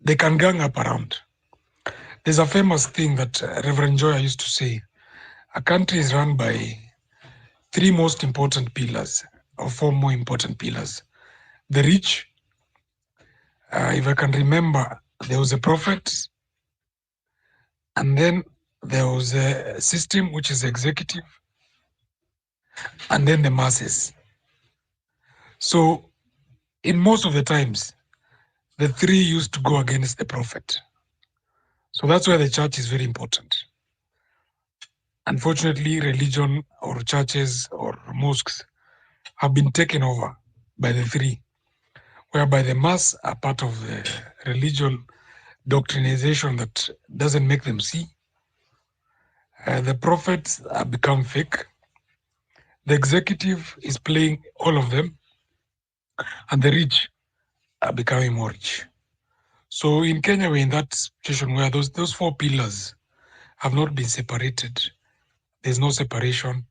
they can gang up around. There's a famous thing that Reverend Joya used to say. A country is run by three most important pillars, or four more important pillars. The rich, if I can remember, there was a prophet, and then there was a system, which is executive, and then the masses. So in most of the times, the three used to go against the prophet. So that's why the church is very important. Unfortunately, religion or churches or mosques have been taken over by the three, whereby the mass are part of the religion doctrinization that doesn't make them see. The prophets have become fake. The executive is playing all of them, and the rich are becoming more rich. So in Kenya, we're in that situation where those four pillars have not been separated. There's no separation.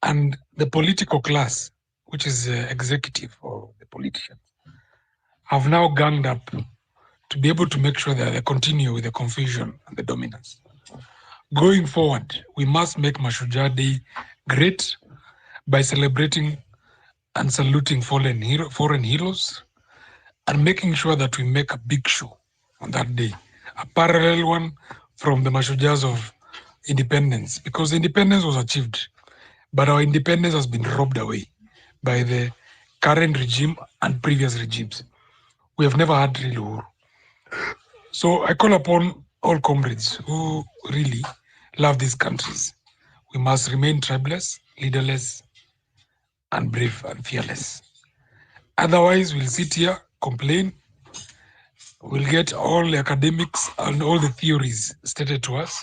And the political class, which is executive or the politicians, have now ganged up to be able to make sure that they continue with the confusion and the dominance. Going forward, we must make Mashujaa Day great by celebrating and saluting foreign heroes and making sure that we make a big show on that day, a parallel one from the Mashujaas of independence, because independence was achieved, but our independence has been robbed away by the current regime and previous regimes. We have never had real war. So I call upon all comrades who really love these countries. We must remain tribeless, leaderless, and brave and fearless. Otherwise, we'll sit here, complain, we'll get all the academics and all the theories stated to us,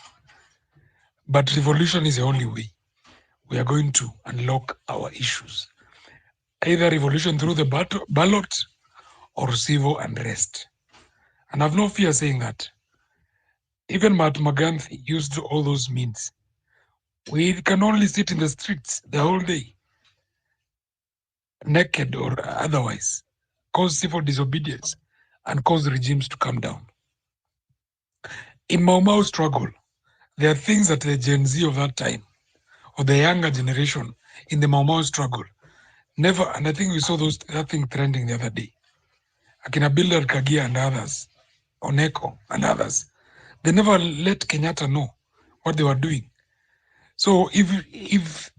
but revolution is the only way we are going to unlock our issues. Either revolution through the ballot or civil unrest. And I've no fear saying that. Even Mahatma Gandhi used all those means. We can only sit in the streets the whole day, naked or otherwise, cause civil disobedience and cause regimes to come down. In Mau Mau struggle, there are things that the Gen Z of that time, or the younger generation in the Mau Mau struggle, never, and I think we saw that thing trending the other day. Akina Bildad Kagia and others, Oneko and others, they never let Kenyatta know what they were doing. So if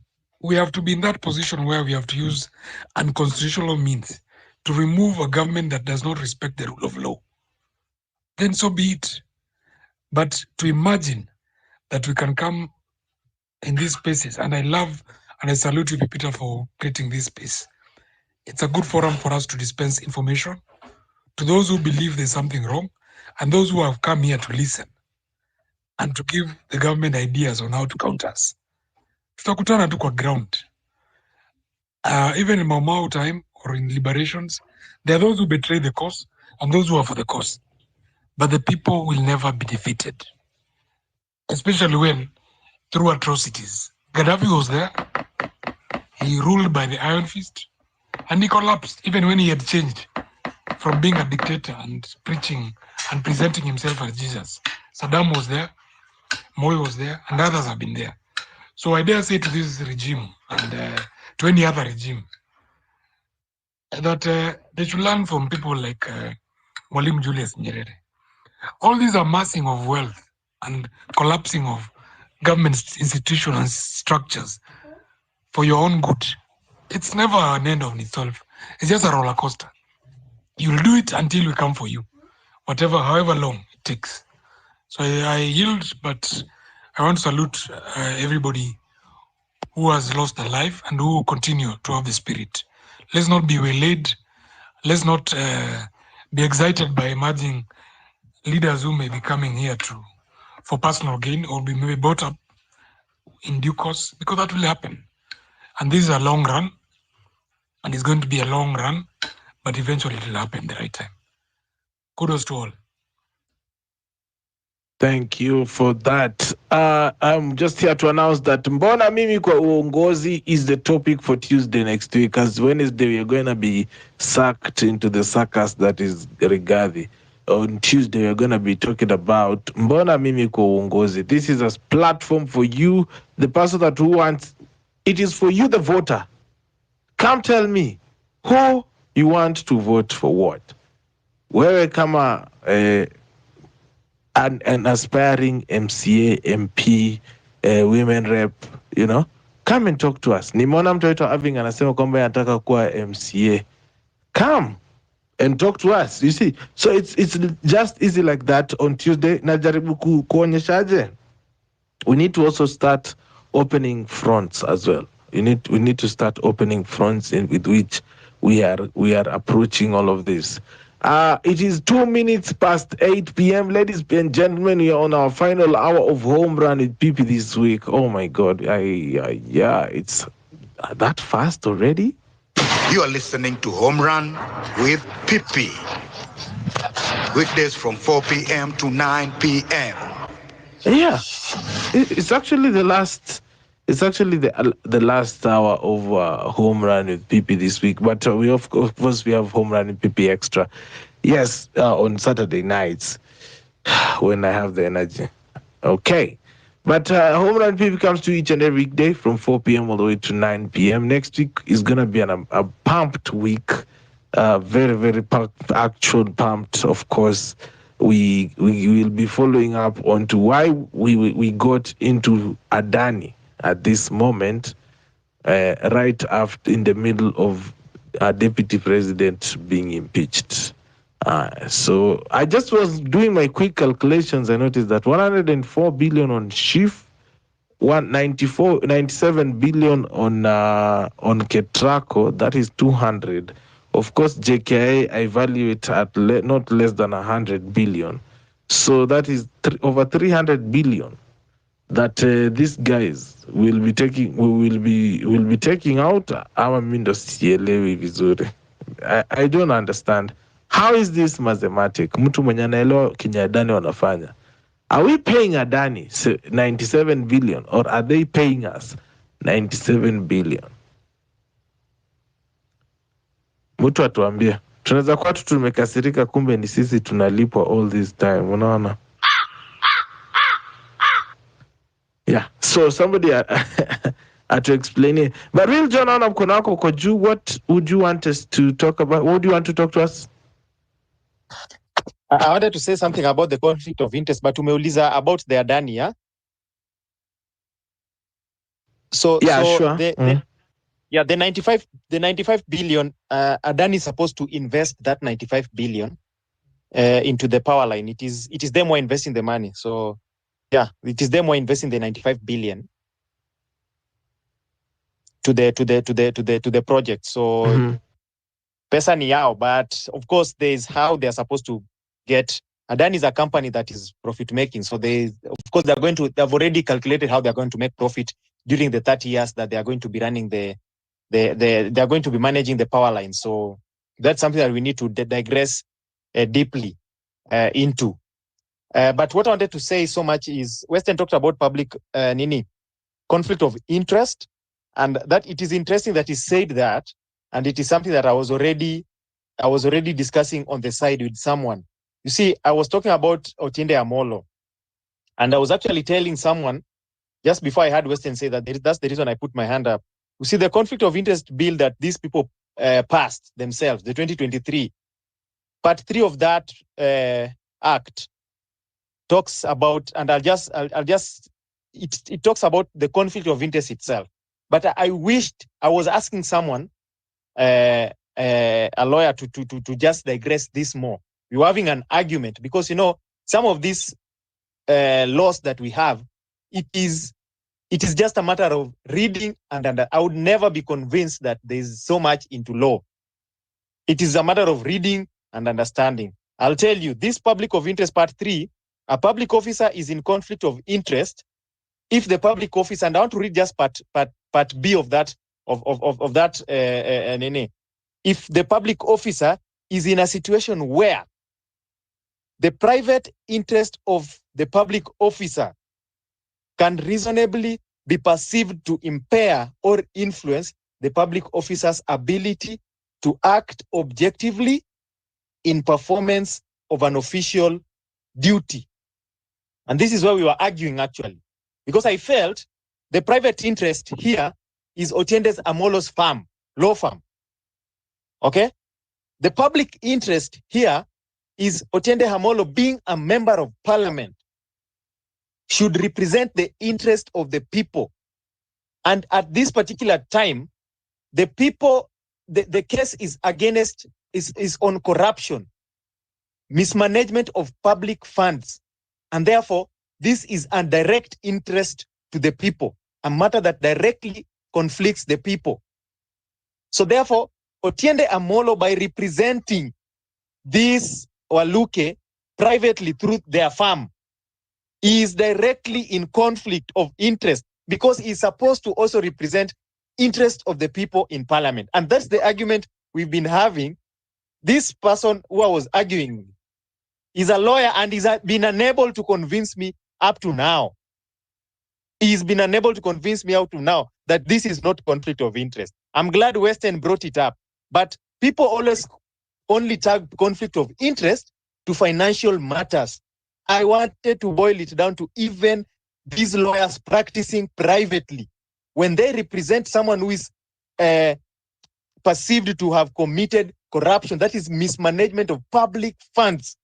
we have to be in that position where we have to use unconstitutional means to remove a government that does not respect the rule of law, then so be it. But to imagine that we can come in these spaces, and I love and I salute you, Peter, for creating this space. It's a good forum for us to dispense information to those who believe there's something wrong and those who have come here to listen and to give the government ideas on how to counter us. Tutakutana tu kwa ground. Even in Mau Mau time or in liberations, there are those who betray the cause and those who are for the cause. But the people will never be defeated, especially when through atrocities. Gaddafi was there. He ruled by the iron fist and he collapsed even when he had changed from being a dictator and preaching and presenting himself as Jesus. Saddam was there, Moi was there, and others have been there. So I dare say to this regime and to any other regime that they should learn from people like Mwalimu Julius Nyerere. All these amassing of wealth and collapsing of government institutions and structures for your own good, it's never an end of itself. It's just a roller coaster. You'll do it until we come for you, however long it takes. So I yield, but I want to salute everybody who has lost their life and who continue to have the spirit. Let's not be waylaid. Let's not be excited by emerging leaders who may be coming here for personal gain or be maybe brought up in due course, because that will happen. And this is a long run, and it's going to be a long run, but eventually it will happen the right time. Kudos to all. Thank you for that. I'm just here to announce that Mbona Mimi kwa uongozi is the topic for Tuesday next week. As Wednesday, we're going to be sucked into the circus that is Rigathi. On Tuesday, we're going to be talking about Mbona Mimi kwa uongozi. This is a platform for you, the person that who wants. It is for you, the voter. Come tell me who you want to vote for what. Wewe kama an aspiring MCA, MP, women rep, you know, come and talk to us. Nimeona mtu wetu Irving anasema kwamba anataka kuwa MCA. Come and talk to us. You see, so it's just easy like that. On Tuesday, najaribu kuonyeshaje. We need to also start opening fronts as well. We need to start opening fronts with which we are approaching all of this. It is 2 minutes past 8 p.m. Ladies and gentlemen, we are on our final hour of Home Run with PP this week. Oh my God. Yeah, it's that fast already? You are listening to Home Run with PP. Weekdays from 4 p.m. to 9 p.m. Yeah, it's actually the last. It's actually the last hour of Home Run with PP this week. But we of course we have Home Run with PP Extra. Yes, on Saturday nights when I have the energy. Okay. But Home Run PP comes to each and every day from 4 p.m. all the way to 9 p.m. Next week is going to be a pumped week. Very, very pumped, action pumped, of course. We will be following up on to why we got into Adani at this moment, right after in the middle of a deputy president being impeached. So I just was doing my quick calculations. I noticed that 104 billion on SHIF, 97 billion on KETRACO, that is 200. Of course, JKI I value it at not less than 100 billion. So that is over 300 billion that these guys will be taking out. I don't understand. How is this mathematic? Mtu mwenye anaelewa Kenya Adani wanafanya. Are we paying Adani 97 billion or are they paying us 97 billion? Mtu atuambie. Tunaweza kuwa tu tumekasirika kumbe ni sisi tunalipwa all this time. Unaona? Yeah. So somebody had to explain it. But real John on mkono wako kwa juu, what would you want us to talk about? What do you want to talk to us? I wanted to say something about the conflict of interest, but umeuliza about the Adani, yeah? So Yeah, so sure. the 95 billion, Adani is supposed to invest that 95 billion into the power line. It is them who are investing the money. So yeah, it is them who are investing the 95 billion to the project. So pesa ni yao, but of course there is how they are supposed to get. Adani is a company that is profit making. So they've already calculated how they're going to make profit during the 30 years that they are going to be running they are going to be managing the power line. So that's something that we need to digress deeply into. But what I wanted to say so much is Western talked about public conflict of interest, and that it is interesting that he said that, and it is something that I was already discussing on the side with someone. You see, I was talking about Otiende Amolo, and I was actually telling someone just before I heard Western say that that's the reason I put my hand up. You see, the conflict of interest bill that these people passed themselves, the 2023, part 3 of that act talks about, and it talks about the conflict of interest itself. But I wished I was asking someone, a lawyer, to just digress this more. We were having an argument because, some of these laws that we have, it is just a matter of reading, and I would never be convinced that there is so much into law. It is a matter of reading and understanding. I'll tell you, this public of interest part 3, a public officer is in conflict of interest if the public officer, and I want to read just part B of that, of that, if the public officer is in a situation where the private interest of the public officer can reasonably be perceived to impair or influence the public officer's ability to act objectively in performance of an official duty. And this is where we were arguing actually, because I felt the private interest here is Otiende's Amolo's firm, law firm. Okay? The public interest here is Otiende Amolo being a member of parliament, should represent the interest of the people. And at this particular time, the people, the case is against, is on corruption, mismanagement of public funds. And therefore, this is a direct interest to the people, a matter that directly conflicts the people. So therefore, Otiende Amolo, by representing this Waluke privately through their firm, is directly in conflict of interest because he's supposed to also represent interest of the people in parliament. And that's the argument we've been having. This person who I was arguing is a lawyer and he's been unable to convince me up to now. He's been unable to convince me up to now that this is not conflict of interest. I'm glad Western brought it up, but people always only tag conflict of interest to financial matters. I wanted to boil it down to even these lawyers practicing privately. When they represent someone who is perceived to have committed corruption, that is mismanagement of public funds,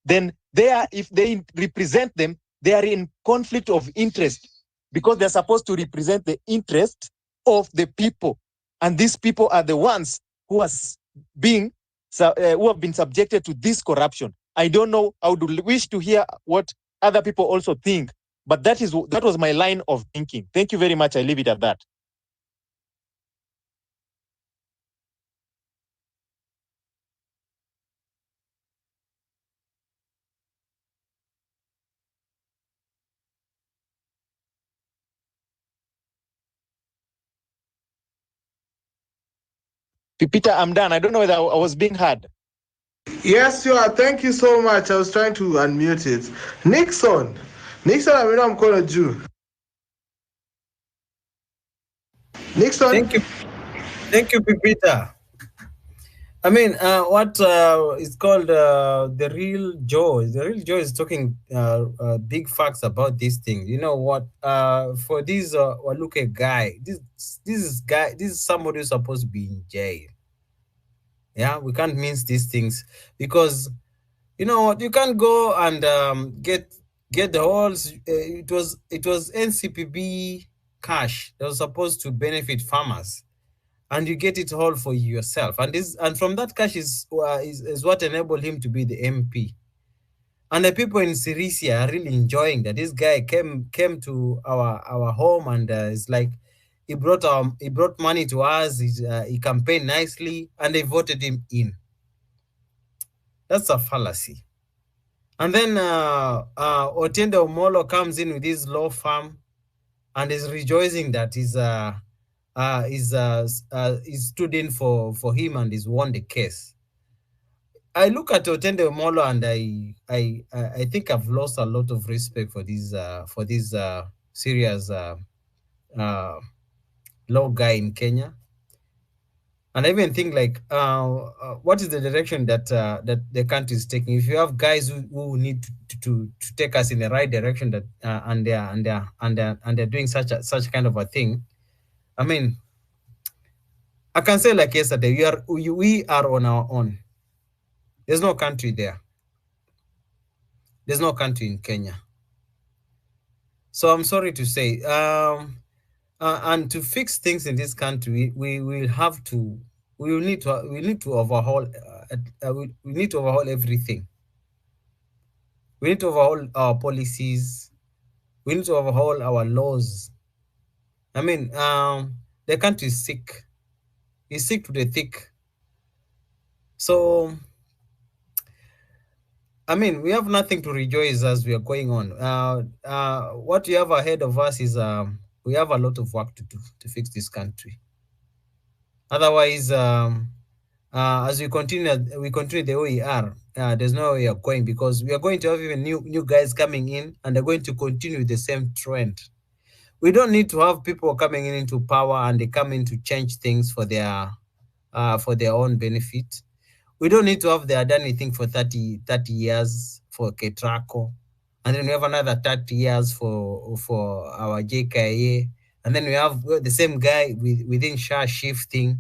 then they are, if they represent them, they are in conflict of interest because they're supposed to represent the interest of the people. And these people are the ones who are being who have been subjected to this corruption. I don't know. I would wish to hear what other people also think, but that was my line of thinking. Thank you very much. I leave it at that. Peter, I'm done. I don't know whether I was being heard. Yes, you are. Thank you so much. I was trying to unmute it. Nixon, I mean, I'm calling you. Nixon. Thank you, Peter. I mean, what is called the real Joe. The real Joe is talking big facts about this thing. You know what? For this Waluke guy, this is somebody who's supposed to be in jail. Yeah, we can't mince these things because you know you can't go and get the whole. It was NCPB cash that was supposed to benefit farmers, and you get it all for yourself. And from that cash is what enabled him to be the MP. And the people in Sirisia are really enjoying that. This guy came to our home and it's like he brought money to us. He campaigned nicely and they voted him in. That's a fallacy. And then Otiende Omolo comes in with his law firm and is rejoicing that he stood in for him and he's won the case. I look at Otiende Omolo and I think I've lost a lot of respect for this serious law guy in Kenya. And I even think like, what is the direction that the country is taking? If you have guys who need to take us in the right direction, that and they're doing such kind of a thing, I mean, I can say like yesterday, we are on our own. There's no country there. There's no country in Kenya. So I'm sorry to say, and to fix things in this country, we will need to overhaul. We need to overhaul everything. We need to overhaul our policies. We need to overhaul our laws. I mean, the country is sick. It's sick to the thick. So, I mean, we have nothing to rejoice as we are going on. What we have ahead of us is we have a lot of work to do to fix this country. Otherwise, as we continue the way we are, there's no way we are going, because we are going to have even new guys coming in, and they're going to continue the same trend. We don't need to have people coming in into power and they come in to change things for their own benefit. We don't need to have the Adani thing for 30 years for KETRACO, and then we have another 30 years for our JKA, and then we have the same guy within Shah shifting,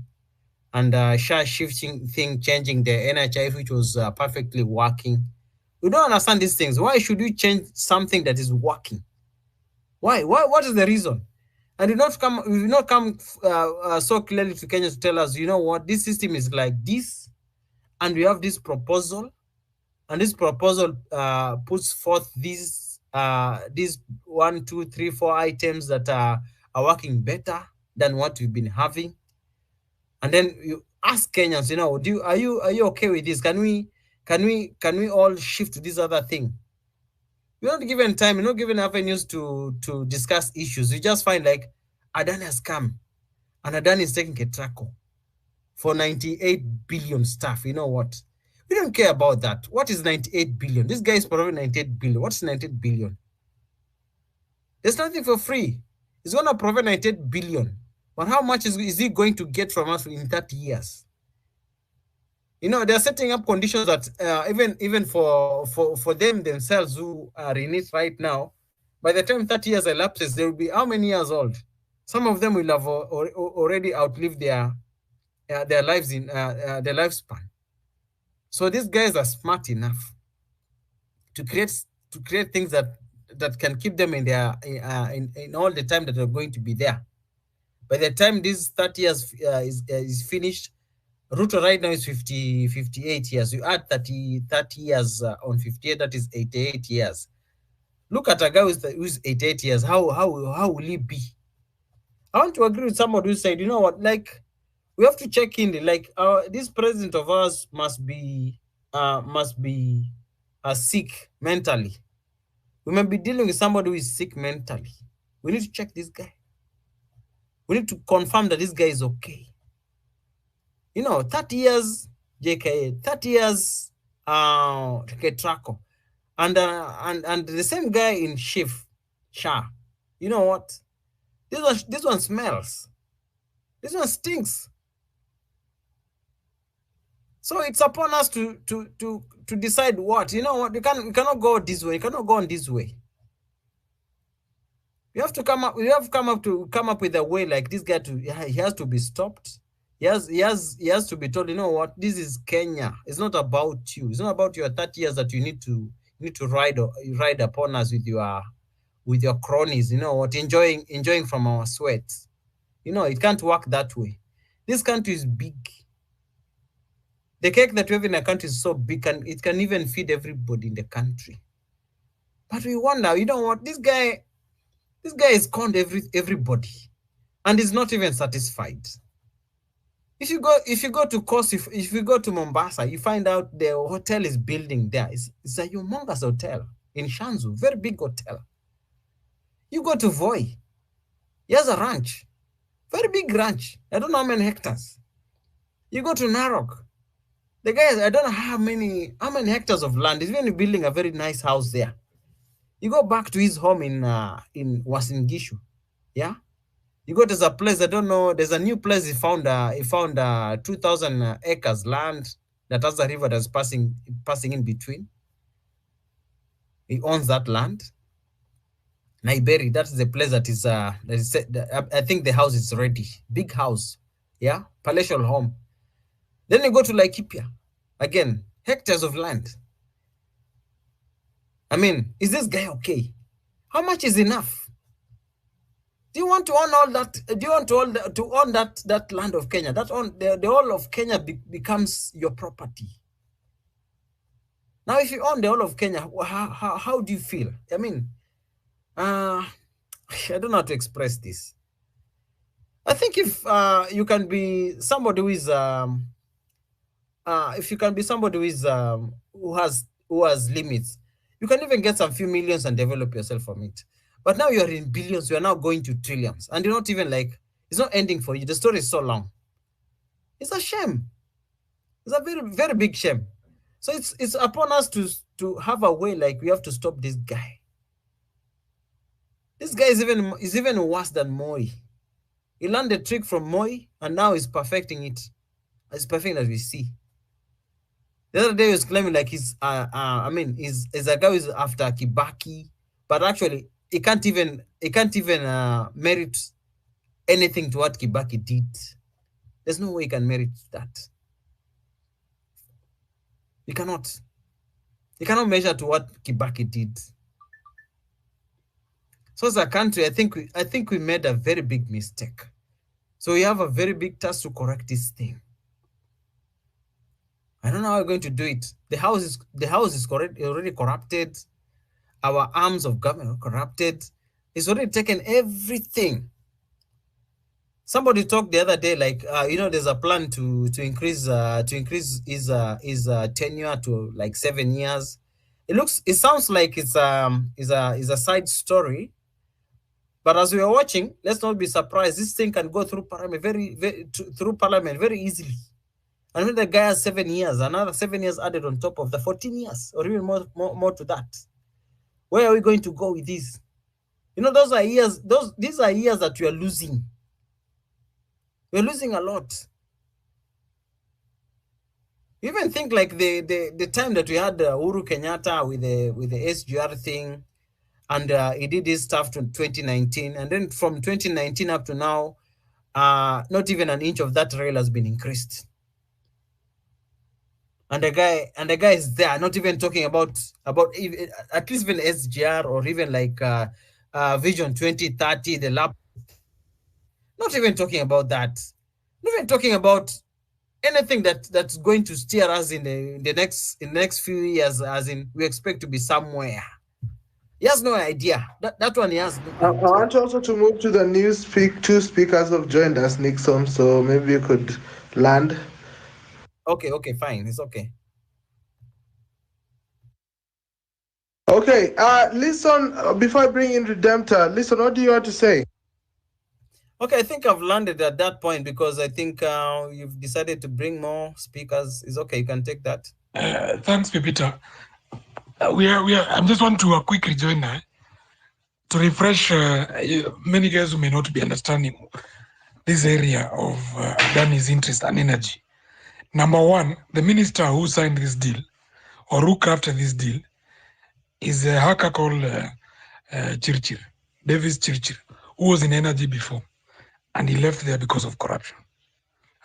and Shah shifting thing changing the NHIF, which was perfectly working. We don't understand these things. Why should we change something that is working? Why? What is the reason? And we not come so clearly to Kenya to tell us, you know what, this system is like this, and we have this proposal, and this proposal puts forth these 1, 2, 3, 4 items that are working better than what we've been having. And then you ask Kenyans, you know, are you okay with this? Can we all shift to this other thing? We're not given time, we're not given avenues to discuss issues. We just find like Adani has come and Adani is taking KETRACO for 98 billion stuff. You know what? We don't care about that. What is 98 billion? This guy is providing 98 billion. What's 98 billion? There's nothing for free. He's going to provide 98 billion. But how much is he going to get from us in 30 years? You know, they're setting up conditions that even for them themselves who are in it right now, by the time 30 years elapses, they will be how many years old? Some of them will have already outlived their lives in their lifespan. So these guys are smart enough to create things that can keep them in their in all the time that they're going to be there. By the time this 30 years is finished, Ruto right now is 58 years. You add 30 years on 58, that is 88 years. Look at a guy who's 88 years. How will he be? I want to agree with somebody who said, you know what, like, we have to check in. Like, this president of ours must be sick mentally. We may be dealing with somebody who is sick mentally. We need to check this guy. We need to confirm that this guy is okay. You know, 30 years JKA, 30 years KETRACO, and the same guy in Shah. You know what? This one smells. This one stinks. So it's upon us to decide what. You know what? We cannot go this way. You cannot go on this way. We have to come up with a way, like this guy he has to be stopped. He has to be told, you know what, this is Kenya. It's not about you. It's not about your 30 years that you need to ride upon us with your cronies, you know what, enjoying from our sweat. You know, it can't work that way. This country is big. The cake that we have in a country is so big, and it can even feed everybody in the country. But we wonder, you know what, this guy has conned everybody, and is not even satisfied. If you go to Coast, if you go to Mombasa, you find out the hotel is building there. It's a humongous hotel in Shanzu, very big hotel. You go to Voi, he has a ranch, very big ranch. I don't know how many hectares. You go to Narok, the guy, I don't know how many hectares of land. He's even building a very nice house there. You go back to his home in Uasin Gishu, yeah. You go to a place, I don't know, there's a new place he found 2,000 acres land that has a river that's passing in between. He owns that land. Naiberi, that's the place that is I think the house is ready. Big house, yeah, palatial home. Then you go to Laikipia, again, hectares of land. I mean, is this guy okay? How much is enough? Do you want to own all that? Do you want to own that land of Kenya? That the whole of Kenya becomes your property. Now, if you own the whole of Kenya, how do you feel? I mean, I don't know how to express this. I think if you can be somebody who is who has limits, you can even get some few millions and develop yourself from it. But now you are in billions, you are now going to trillions, and you're not even like, it's not ending for you. The story is so long. It's a shame. It's a very, very big shame. So it's upon us to have a way, like we have to stop this guy. This guy is even worse than Moi. He learned the trick from Moi, and now he's perfecting it. It's perfect as we see. The other day he was claiming like he's he's a guy who's after Kibaki, but actually he can't even merit anything to what Kibaki did. There's no way he can merit that. He cannot. He cannot measure to what Kibaki did. So as a country, I think we made a very big mistake. So we have a very big task to correct this thing. I don't know how we're going to do it. The house is already corrupted. Our arms of government are corrupted. It's already taken everything. Somebody talked the other day, like there's a plan to increase his tenure to like 7 years. It sounds like it's a side story. But as we are watching, let's not be surprised. This thing can go through parliament through parliament very easily. And when the guy has 7 years, another 7 years added on top of the 14 years, or even more to that. Where are we going to go with this? Those are years. These are years that we are losing. We're losing a lot. You even think like the time that we had Uhuru Kenyatta with the SGR thing, and he did his stuff to 2019, and then from 2019 up to now, not even an inch of that rail has been increased. And the guy is there, not even talking about at least even SGR or even like Vision 2030, the lab. Not even talking about that. Not even talking about anything that's going to steer us in the next few years, as in we expect to be somewhere. He has no idea. That one he has. I want also to move to the news. Two speakers have joined us, Nixon, so maybe you could land. Okay, fine. It's okay. Okay, listen, before I bring in Redemptor, listen, what do you want to say? Okay, I think I've landed at that point because I think you've decided to bring more speakers. It's okay, you can take that. Thanks, Pepita. I just want to do a quick rejoinder to refresh many guys who may not be understanding this area of Adani's interest and energy. Number one, the minister who signed this deal or who crafted this deal is a hacker called Chirchir, Davis Chirchir, who was in energy before, and he left there because of corruption.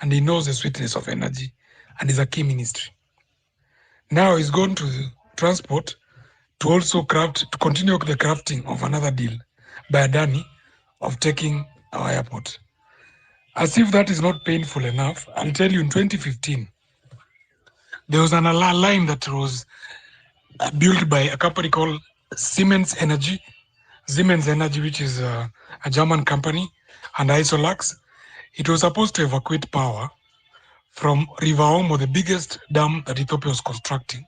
And he knows the sweetness of energy, and is a key ministry. Now he's gone to transport to also continue the crafting of another deal by Adani of taking our airport. As if that is not painful enough, I'll tell you in 2015, there was an line that was built by a company called Siemens Energy, which is a German company, and Isolax. It was supposed to evacuate power from River Omo, the biggest dam that Ethiopia was constructing,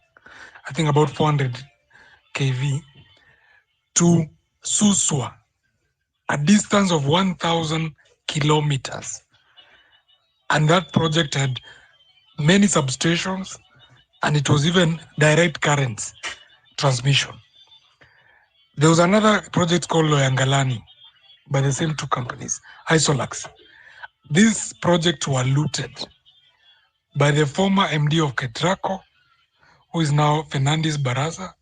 I think about 400 kV, to Suswa, a distance of 1,000 kilometers. And that project had many substations, and it was even direct current transmission. There was another project called Loyangalani by the same two companies, Isolax. These projects were looted by the former MD of KETRACO, who is now Fernandes Baraza,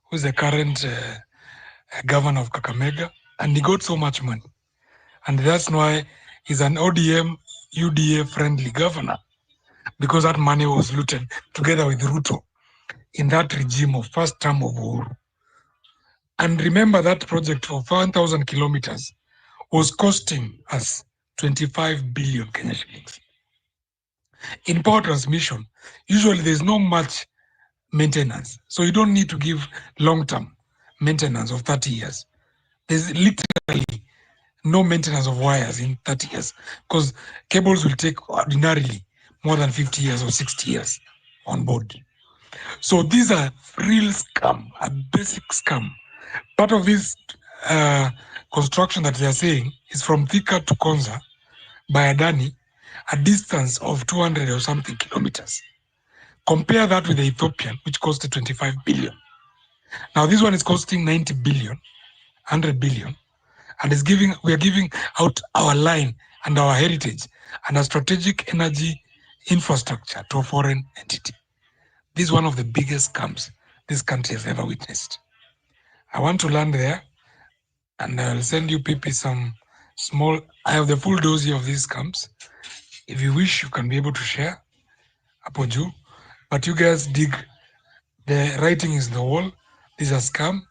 who is the current governor of Kakamega, and he got so much money. And that's why he's an ODM, UDA-friendly governor, because that money was looted together with Ruto in that regime of first term of Uhuru. And remember that project of 1,000 kilometers was costing us 25 billion Kenya shillings. In power transmission, usually there's not much maintenance. So you don't need to give long-term maintenance of 30 years. There's literally no maintenance of wires in 30 years because cables will take ordinarily more than 50 years or 60 years on board. So these are real scam, a basic scam. Part of this construction that they are saying is from Thika to Konza by Adani, a distance of 200 or something kilometers. Compare that with the Ethiopian, which costed 25 billion. Now this one is costing 90 billion, 100 billion, and we are giving out our line and our heritage and our strategic energy infrastructure to a foreign entity. This is one of the biggest scams this country has ever witnessed. I want to land there, and I'll send you people some small. I have the full dossier of these scams. If you wish, you can be able to share. Apoju, but you guys dig. The writing is the wall. This is a scam.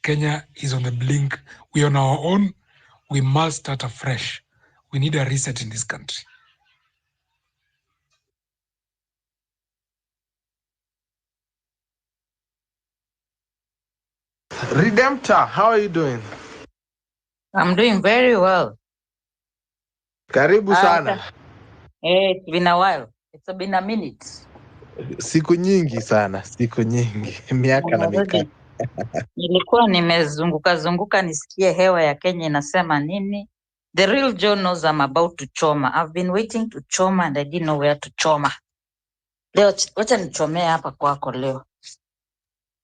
Kenya is on the blink. We are on our own. We must start afresh. We need a reset in this country. Redemptor, how are you doing? I'm doing very well. Karibu sana. It's been a while. It's been a minute. Siku nyingi sana, siku nyingi. Miaka na mikaka. Nilikuwa nimezunguka nisikie hewa ya Kenya inasema nini. The real Joe knows I'm about to choma. I've been waiting to choma and I didn't know where to choma. Leo wacha nichomea hapa kwako leo.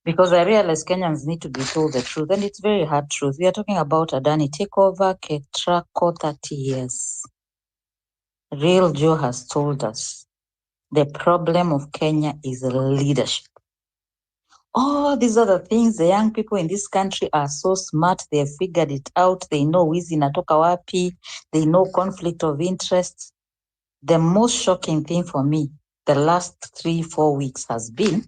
Because I realize Kenyans need to be told the truth, and it's very hard truth. We are talking about Adani takeover, KETRACO 30 years. Real Joe has told us the problem of Kenya is leadership. Oh, these are the things the young people in this country are so smart. They have figured it out. They know wizi natoka wapi. They know conflict of interest. The most shocking thing for me, the last 3-4 weeks has been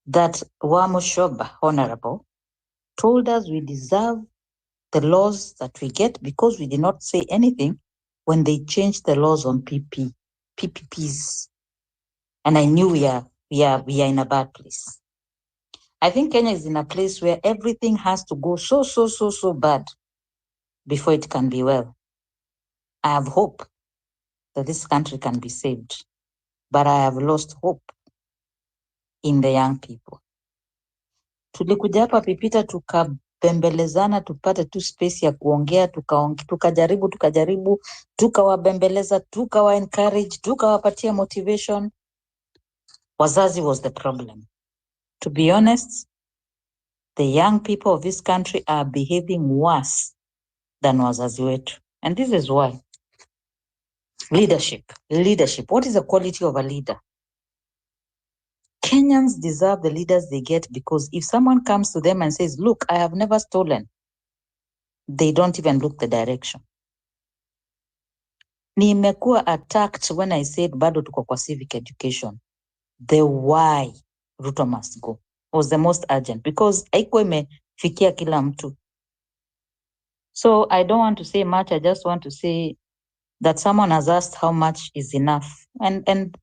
that Wamushoba, Honorable, told us we deserve the laws that we get because we did not say anything when they changed the laws on PPPs. And I knew we are in a bad place. I think Kenya is in a place where everything has to go so bad before it can be well. I have hope that this country can be saved, but I have lost hope in the young people. Tulikuja hapa Pipita tukabembelezana tupate tu space ya kuongea, tukajaribu tukawabembeleza, tukawa encourage, tukawapatia motivation. Wazazi was the problem. To be honest, the young people of this country are behaving worse than wazazi wetu. And this is why. Leadership. What is the quality of a leader? Kenyans deserve the leaders they get because if someone comes to them and says, look, I have never stolen, they don't even look the direction. Nimekuwa attacked when I said bado tuko kwa civic education. The why Ruto must go was the most urgent because haikuwa imefikia kila mtu. So I don't want to say much. I just want to say that someone has asked how much is enough. And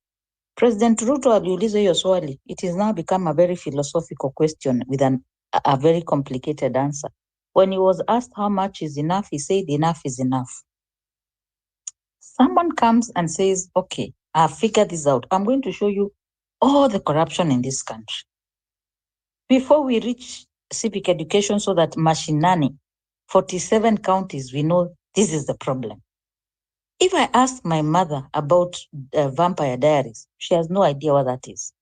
President Ruto aliuliza hiyo swali. It has now become a very philosophical question with a very complicated answer. When he was asked how much is enough, he said enough is enough. Someone comes and says, okay, I've figured this out. I'm going to show you all the corruption in this country. Before we reach civic education so that mashinani, 47 counties, we know this is the problem. If I ask my mother about Vampire Diaries, she has no idea what that is.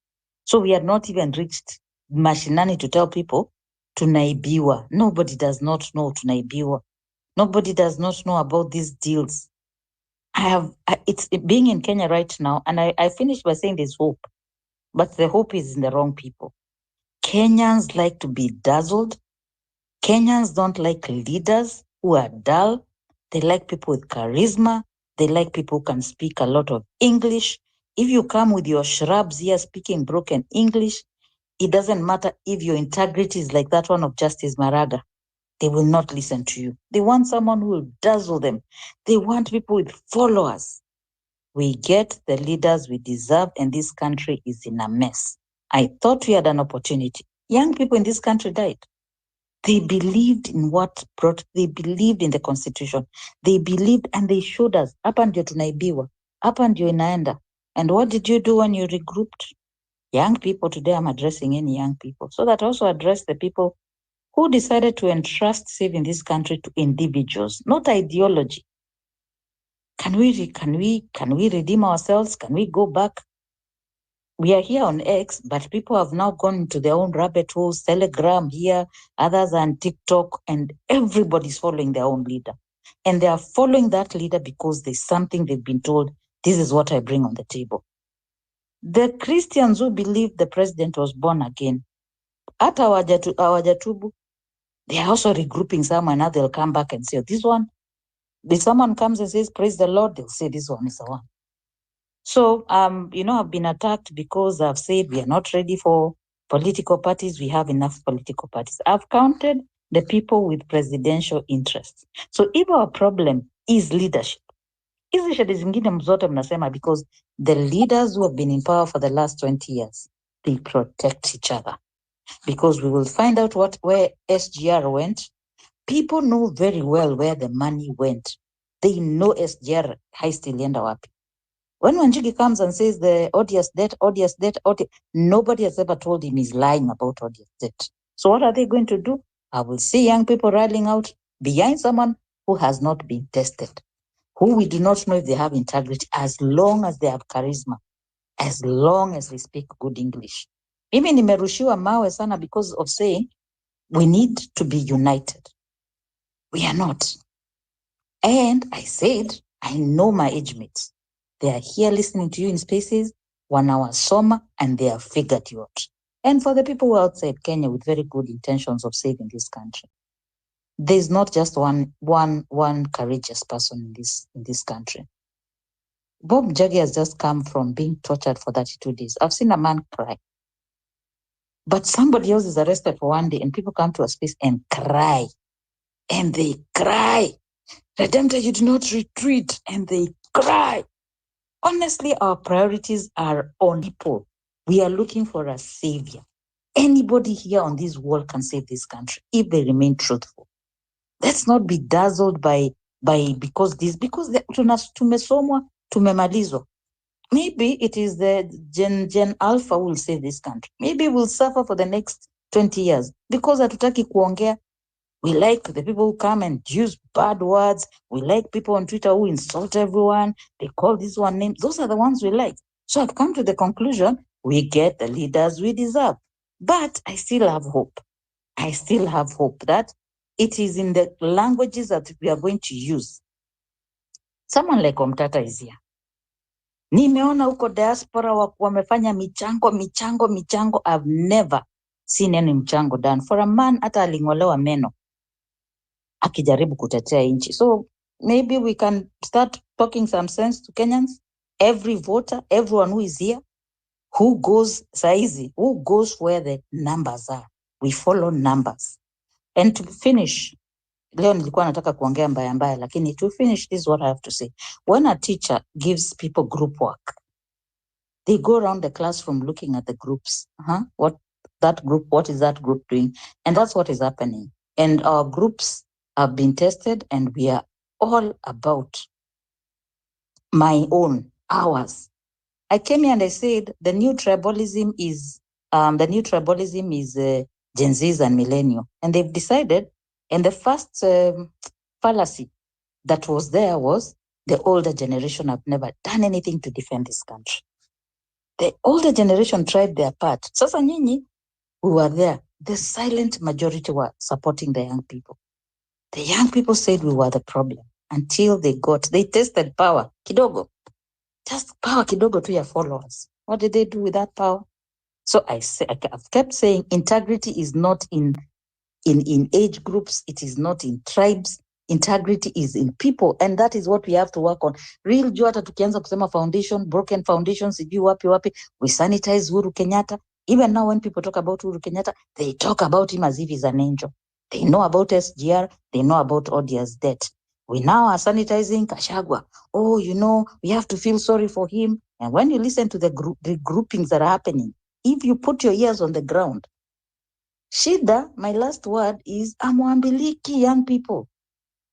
So we had not even reached mashinani to tell people tunaibiwa. Nobody does not know tunaibiwa. Nobody does not know about these deals. It's being in Kenya right now, and I finished by saying there's hope, but the hope is in the wrong people. Kenyans like to be dazzled. Kenyans don't like leaders who are dull. They like people with charisma. They like people who can speak a lot of English. If you come with your shrubs here speaking broken English, it doesn't matter if your integrity is like that one of Justice Maraga. They will not listen to you. They want someone who will dazzle them. They want people with followers. We get the leaders we deserve, and this country is in a mess. I thought we had an opportunity. Young people in this country died. They believed in they believed in the Constitution. They believed and they showed us, hapa ndio tunaibiwa, hapa ndio inaenda. And what did you do when you regrouped? Young people, today I'm addressing any young people, so that also address the people who decided to entrust saving this country to individuals, not ideology. Can we redeem ourselves? Can we go back we are here on X, but people have now gone into their own rabbit holes, Telegram here, others on TikTok, and everybody's following their own leader. And they are following that leader because there's something they've been told, this is what I bring on the table. The Christians who believe the president was born again, at Awajatubu, they are also regrouping some, and now they'll come back and say, this one, if someone comes and says, praise the Lord, they'll say this one is the one. So, I've been attacked because I've said we are not ready for political parties. We have enough political parties. I've counted the people with presidential interests. So if our problem is leadership, hizi shida zingine mzote mnasema because the leaders who have been in power for the last 20 years, they protect each other. Because we will find out where SGR went. People know very well where the money went. They know SGR heist ilienda wapi. When Wanjigi comes and says the odious debt, nobody has ever told him he's lying about odious debt. So what are they going to do? I will see young people rallying out behind someone who has not been tested, who we do not know if they have integrity, as long as they have charisma, as long as they speak good English. Mimi nimerushiwa mawe sana because of saying we need to be united. We are not. And I said, I know my age mates. They are here listening to you in spaces, wanawasoma, and they have figured you out. And for the people outside Kenya with very good intentions of saving this country, there's not just one courageous person in this country. Bob Jagi has just come from being tortured for 32 days. I've seen a man cry. But somebody else is arrested for one day and people come to a space and cry. And they cry. Redemptor, you do not retreat. And they cry. Honestly, our priorities are on people. We are looking for a savior. Anybody here on this world can save this country if they remain truthful. Let's not be dazzled by because tumesomwa, tumemalizwa. Maybe it is the Gen Alpha will save this country. Maybe we'll suffer for the next 20 years because hatutaki kuongea. We like the people who come and use bad words. We like people on Twitter who insult everyone. They call this one names. Those are the ones we like. So I've come to the conclusion, we get the leaders we deserve. But I still have hope. I still have hope that it is in the languages that we are going to use. Someone like Omtata is here. Nimeona huko diaspora wamefanya michango. I've never seen any mchango done. For a man hata alingolewa meno akijaribu kutetea nchi. So maybe we can start talking some sense to Kenyans. Every voter, everyone who is here, who goes saizi, who goes where the numbers are. We follow numbers. And to finish, leo nilikuwa nataka kuongea mbaya, lakini to finish, this is what I have to say. When a teacher gives people group work, they go around the classroom looking at the groups. What is that group doing? And that's what is happening. And our groups have been tested, and we are all about ours. I came here and I said the new tribalism is Gen Zs and millennial, and they've decided. And the first fallacy that was there was the older generation have never done anything to defend this country. The older generation tried their part. Sasa nyinyi, we were there. The silent majority were supporting the young people. The young people said we were the problem until they tested power kidogo. Just power kidogo to your followers. What did they do with that power? So I've kept saying integrity is not in age groups. It is not in tribes. Integrity is in people, and that is what we have to work on. Real juu hata tukianza kusema foundation, broken foundations, sijui wapi, we sanitize Uhuru Kenyatta. Even now when people talk about Uhuru Kenyatta, they talk about him as if he's an angel. They know about SGR, they know about odious debt. We now are sanitizing Kashagwa. Oh, we have to feel sorry for him. And when you listen to the groupings that are happening, if you put your ears on the ground, shida, my last word is amwambiliki young people.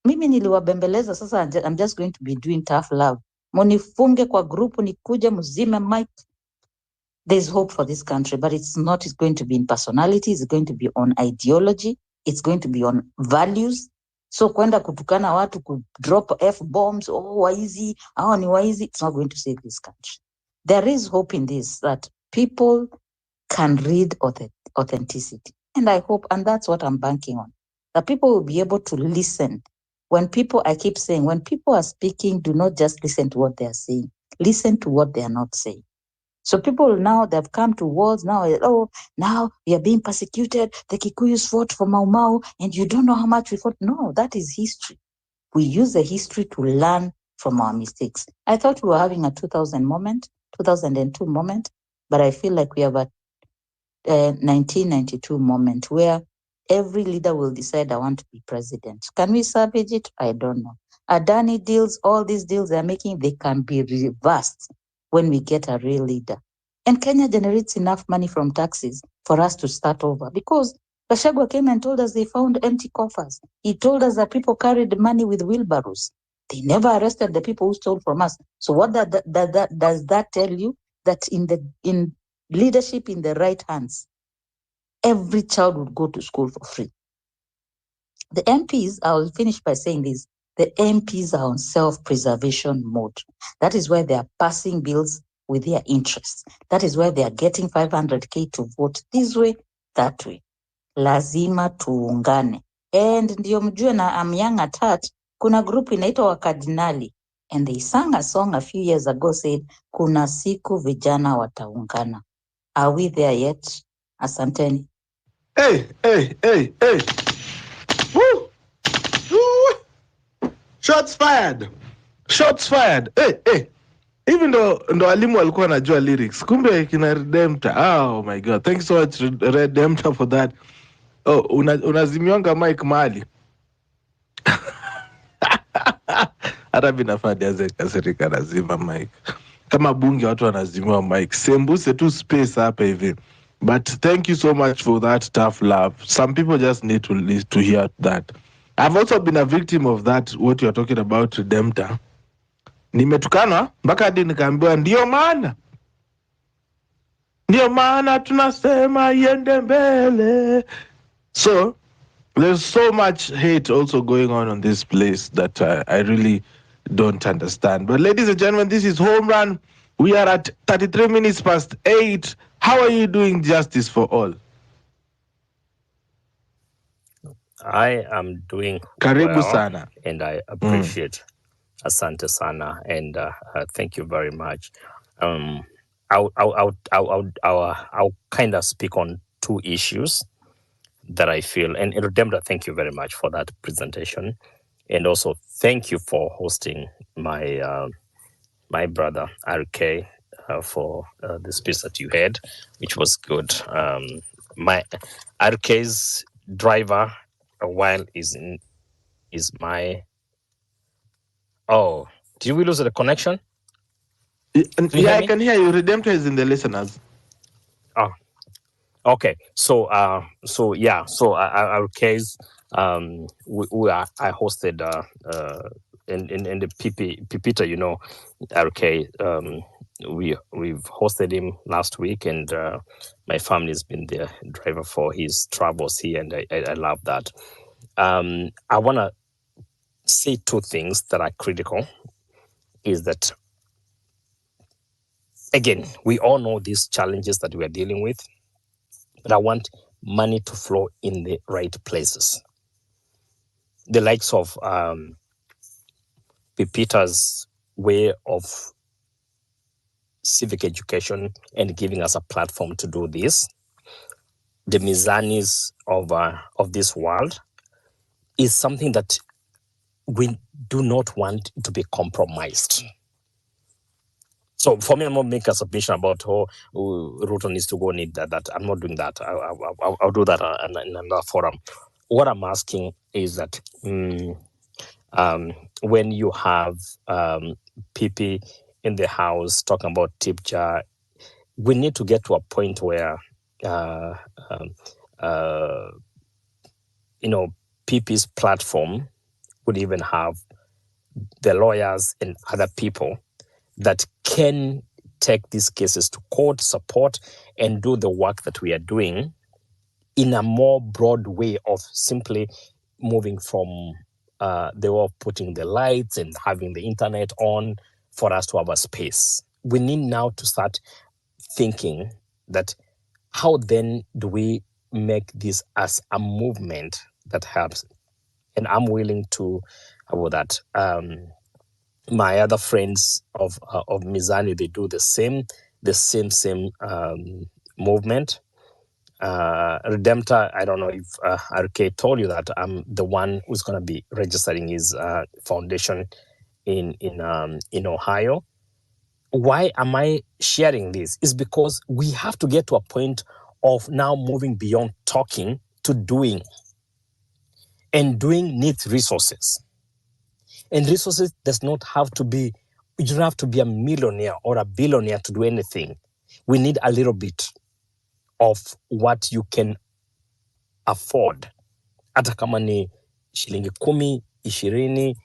Mimi niliwabembeleza, sasa I'm just going to be doing tough love. Monifunge kwa grupu nikuje mzime mic. There's hope for this country, but it's going to be in personality. It's going to be on ideology. It's going to be on values. So kwenda kutukana watu, drop F-bombs, waizi, ni waizi, it's not going to save this country. There is hope in this, that people can read authenticity. And I hope, and that's what I'm banking on, that people will be able to listen. When people, I keep saying, when people are speaking, do not just listen to what they are saying. Listen to what they are not saying. So people now, they've come to words now, oh, now we are being persecuted. The Kikuyus fought for Mau Mau, and you don't know how much we fought. No, that is history. We use the history to learn from our mistakes. I thought we were having a 2002 moment, but I feel like we have a 1992 moment where every leader will decide, I want to be president. Can we salvage it? I don't know. Adani deals, all these deals they're making, they can be reversed when we get a real leader. And Kenya generates enough money from taxes for us to start over, because Gachagua came and told us they found empty coffers. He told us that people carried money with wheelbarrows. They never arrested the people who stole from us. So what does that tell you? That in leadership in the right hands, every child would go to school for free. The MPs, I will finish by saying this, the MPs are on self-preservation mode. That is why they are passing bills with their interests. That is why they are getting 500K to vote this way, that way. Lazima tuungane. And ndio mjue na I'm young at heart, kuna group inaitwa Wakardinali, and they sang a song a few years ago said, kuna siku vijana wataungana. Are we there yet? Asanteni. Hey. Woo! Woo! Shots fired. Hey. Even though ndo walimu walikuwa wanajua lyrics, kumbe kina Redemptor. Oh my God. Thanks so much Redemptor for that. Oh, unazimionga mic mahali. Hata binafadi aze kasirika nazima mic. Kama bunge watu wanazimiwa mic. Sembuse tu space hapa hivi. But thank you so much for that tough love. Some people just need to hear that. I've also been a victim of that, what you're talking about, Redemptor. Nimetukanwa mpaka hadi nikaambiwa ndio maana tunasema iende mbele. So there's so much hate also going on this place that I really don't understand. But ladies and gentlemen, this is Home Run. We are at 33 minutes past 8. How are you doing justice for all? I am doing Karibu well, sana. and I appreciate Asante Sana, and thank you very much. I'll kind of speak on two issues that I feel, and Redemptor, thank you very much for that presentation, and also thank you for hosting my my brother RK for the speech that you had, which was good. My RK's driver, while is my. Oh, did we lose the connection? Yeah, I can hear you. Redemptor is in the listeners. Oh, okay. So our case, I hosted in the Pipita, you know, RK. We've hosted him last week, and my family's been the driver for his travels here, and I love that. I want to say two things that are critical. Is that, again, we all know these challenges that we are dealing with, but I want money to flow in the right places. The likes of Pipita's way of civic education and giving us a platform to do this, the Mizanis of this world, is something that we do not want to be compromised. So for me, I'm not making a submission about Ruto needs to go need that. I'm not doing that. I'll do that in another forum. What I'm asking is that when you have PP in the house talking about tip jar, we need to get to a point where PP's platform would even have the lawyers and other people that can take these cases to court, support, and do the work that we are doing in a more broad way of simply moving from the way of putting the lights and having the internet on for us to have a space. We need now to start thinking that how then do we make this as a movement that helps? And I'm willing to about that. My other friends of Mizani, they do the same movement. Redemptor, I don't know if RK told you that I'm the one who's going to be registering his foundation in Ohio. Why am I sharing this? Is because we have to get to a point of now moving beyond talking to doing. And doing needs resources. And resources does not have to be, you don't have to be a millionaire or a billionaire to do anything. We need a little bit of what you can afford. Hata kama ni shilingi 10, 20,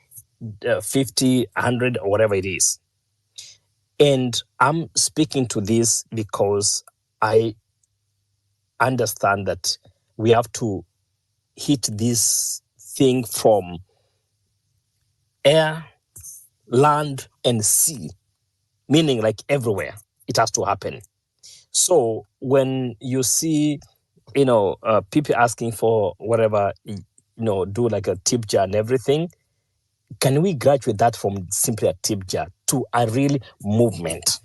50, 100, or whatever it is. And I'm speaking to this because I understand that we have to hit this thing from air, land, and sea, meaning like everywhere it has to happen. So when you see, people asking for whatever, do like a tip jar and everything, can we graduate that from simply a tip jar to a real movement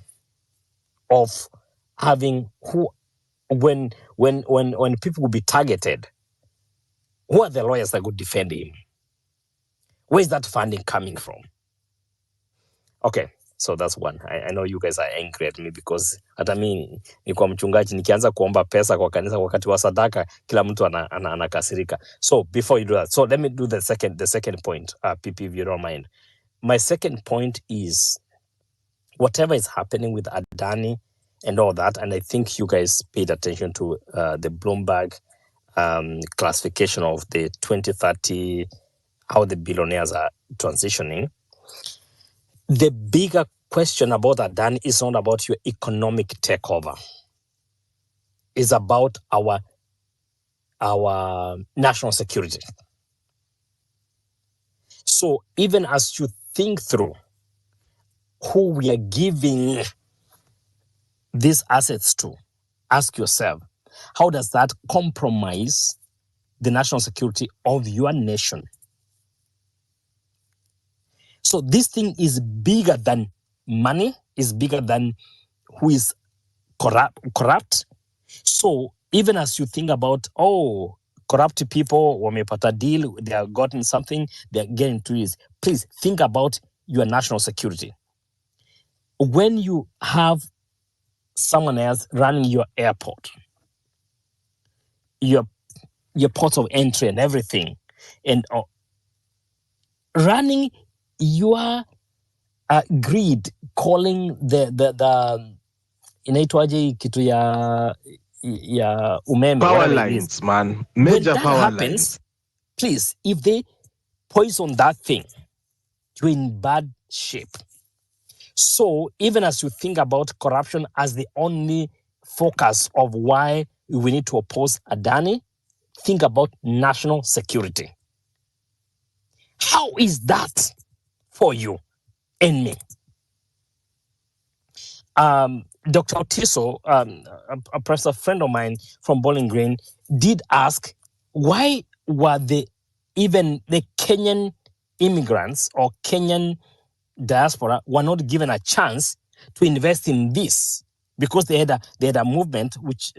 of having when people will be targeted, who are the lawyers that could defend him? Where is that funding coming from? Okay, so that's one. I know you guys are angry at me because hata mimi nilikuwa mchungaji nikianza kuomba pesa kwa kanisa wakati wa sadaka kila mtu anakasirika. So before you do that, so let me do the second point, PP, if you don't mind. My second point is whatever is happening with Adani and all that, and I think you guys paid attention to the Bloomberg classification of the 2030, how the billionaires are transitioning. The bigger question about Adani is not about your economic takeover. It's about our national security. So even as you think through who we are giving these assets to, ask yourself, how does that compromise the national security of your nation? So this thing is bigger than money, is bigger than who is corrupt. So even as you think about, corrupt people, wamepata deal, they have gotten something, they're getting to this, please think about your national security. When you have someone else running your airport, your port of entry and everything, and running your grid, calling the inaitwaje kitu ya umeme, power lines, man, major power lines. Please, if they poison that thing, you're in bad shape. So even as you think about corruption as the only focus of why we need to oppose Adani, think about national security. How is that for you and me? Dr. Otiso, a professor friend of mine from Bowling Green, did ask why were the Kenyan immigrants or Kenyan diaspora were not given a chance to invest in this, because they had a movement which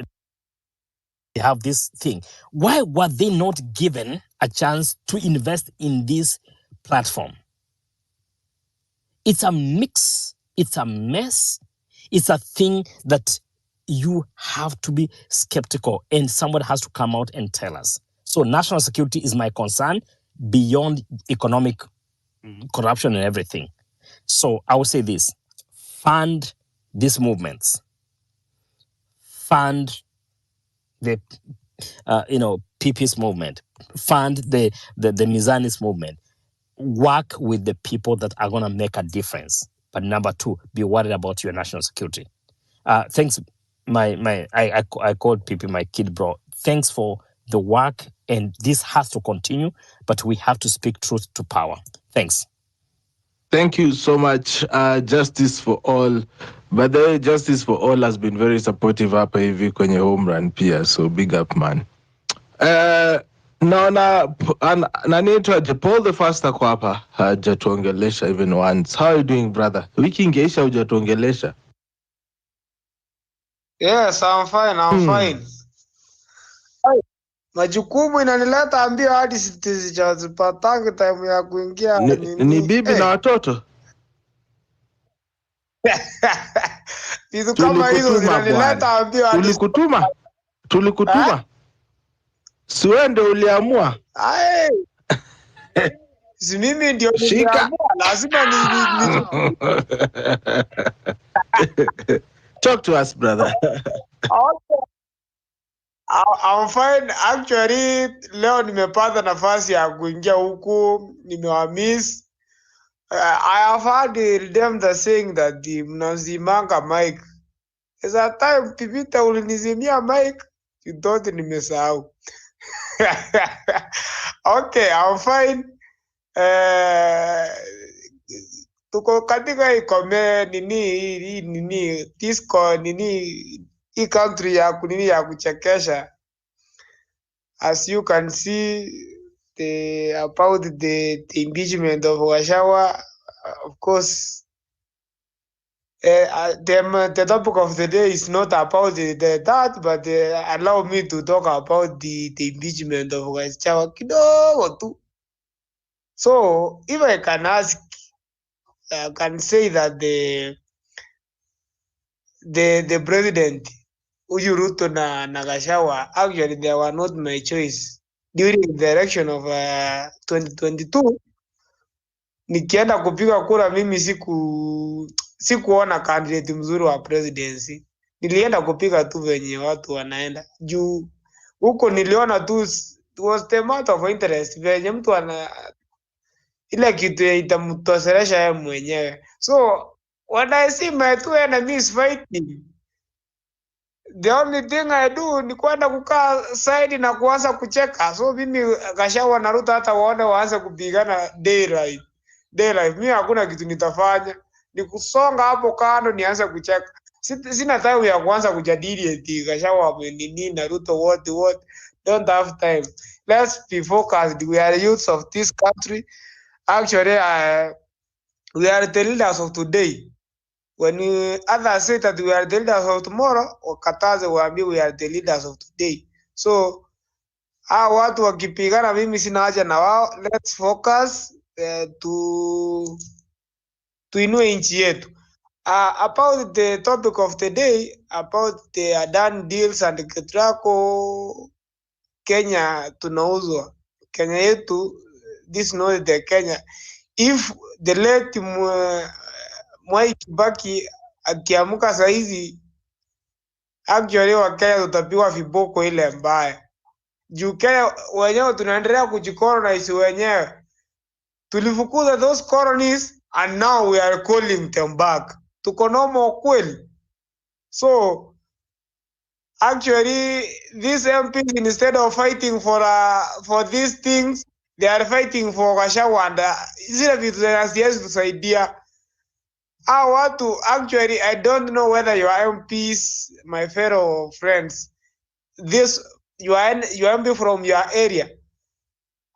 they have this thing. Why were they not given a chance to invest in this platform? It's a mix, it's a mess, it's a thing that you have to be skeptical, and somebody has to come out and tell us. So national security is my concern beyond economic corruption and everything. So I would say this: fund these movements, fund the PP's movement, fund the Mizanis movement, work with the people that are going to make a difference. But number two, be worried about your national security. Thanks, I called PP my kid bro. Thanks for the work, and this has to continue, but we have to speak truth to power. Thanks. Thank you so much. Justice for all. But the Justice for All has been very supportive hapa hivi kwenye home run pia, so big up man. Naona nanaitwaje Paul the Faster kwa hapa hajatuongelesha even once. How are you doing brother? Wiki ingeisha hujatuongelesha. Yes, I'm fine, I'm fine. Majukumu inanileta ambio hadi sijazipatangi time ya kuingia ni bibi na watoto. Vitu kama hizo zinanileta ambio hadi Tulikutuma. Si wewe ndio uliamua? Si mimi ndio niliamua, lazima ni Talk to us brother. Okay. I'm fine. Actually, leo nimepata nafasi ya kuingia huku, nimewamiss. I have heard them that saying that mnazimanga mic. There's a time Pipita ulinizimia mic, you thought nimesahau. Okay, I'm fine. Tuko katika hii country ya kuchekesha. As you can see, about the impeachment of Washawa, of course, the topic of the day is not about that, but allow me to talk about the impeachment of Washawa kidogo tu. So, if I can ask, I can say that the president, Uju Ruto na Gachagua, actually they were not my choice during the election of 2022. Nikienda kupiga kura mimi sikuona candidate mzuri wa presidency. Nilienda kupiga tu venye watu wanaenda. Juu huko niliona tu was the matter of interest venye mtu ile kitu itamtoshelesha yeye mwenyewe. So when I see my two enemies fighting, the only thing I do ni kwenda kukaa side na kuanza kucheka. So mimi Gachagua na Ruto hata waanze kupigana daylight. Mimi hakuna kitu nitafanya. Ni kusonga hapo kando nianze kucheka. Sina time ya kuanza kujadili eti Gachagua nini na Ruto what. Don't have time. Let's be focused. We are youths of this country. Actually, we are the leaders of today. When others say that we are the leaders of tomorrow, wakataze waambie we are the leaders of today. So, watu wakipigana mimi sina haja na wao. Let's focus tuinue nchi yetu. About the topic of the day, about the Adani deals and KETRACO, Kenya tunauzwa. Kenya yetu, this not the Kenya. If the late Mwai Kibaki akiamuka saizi, actually Wakenya tutapigwa viboko ile mbaya. Juu Kenya wenyewe tunaendelea kujicolonize wenyewe. Tulifukuza those colonies and now we are calling them back. Tuko nomo kweli. So actually these MPs, instead of fighting for these things, they are fighting for Gachagua and zile vitu zinasiasi kusaidia. Watu, actually, I don't know whether you are MPs, my fellow friends. You are MP from your area.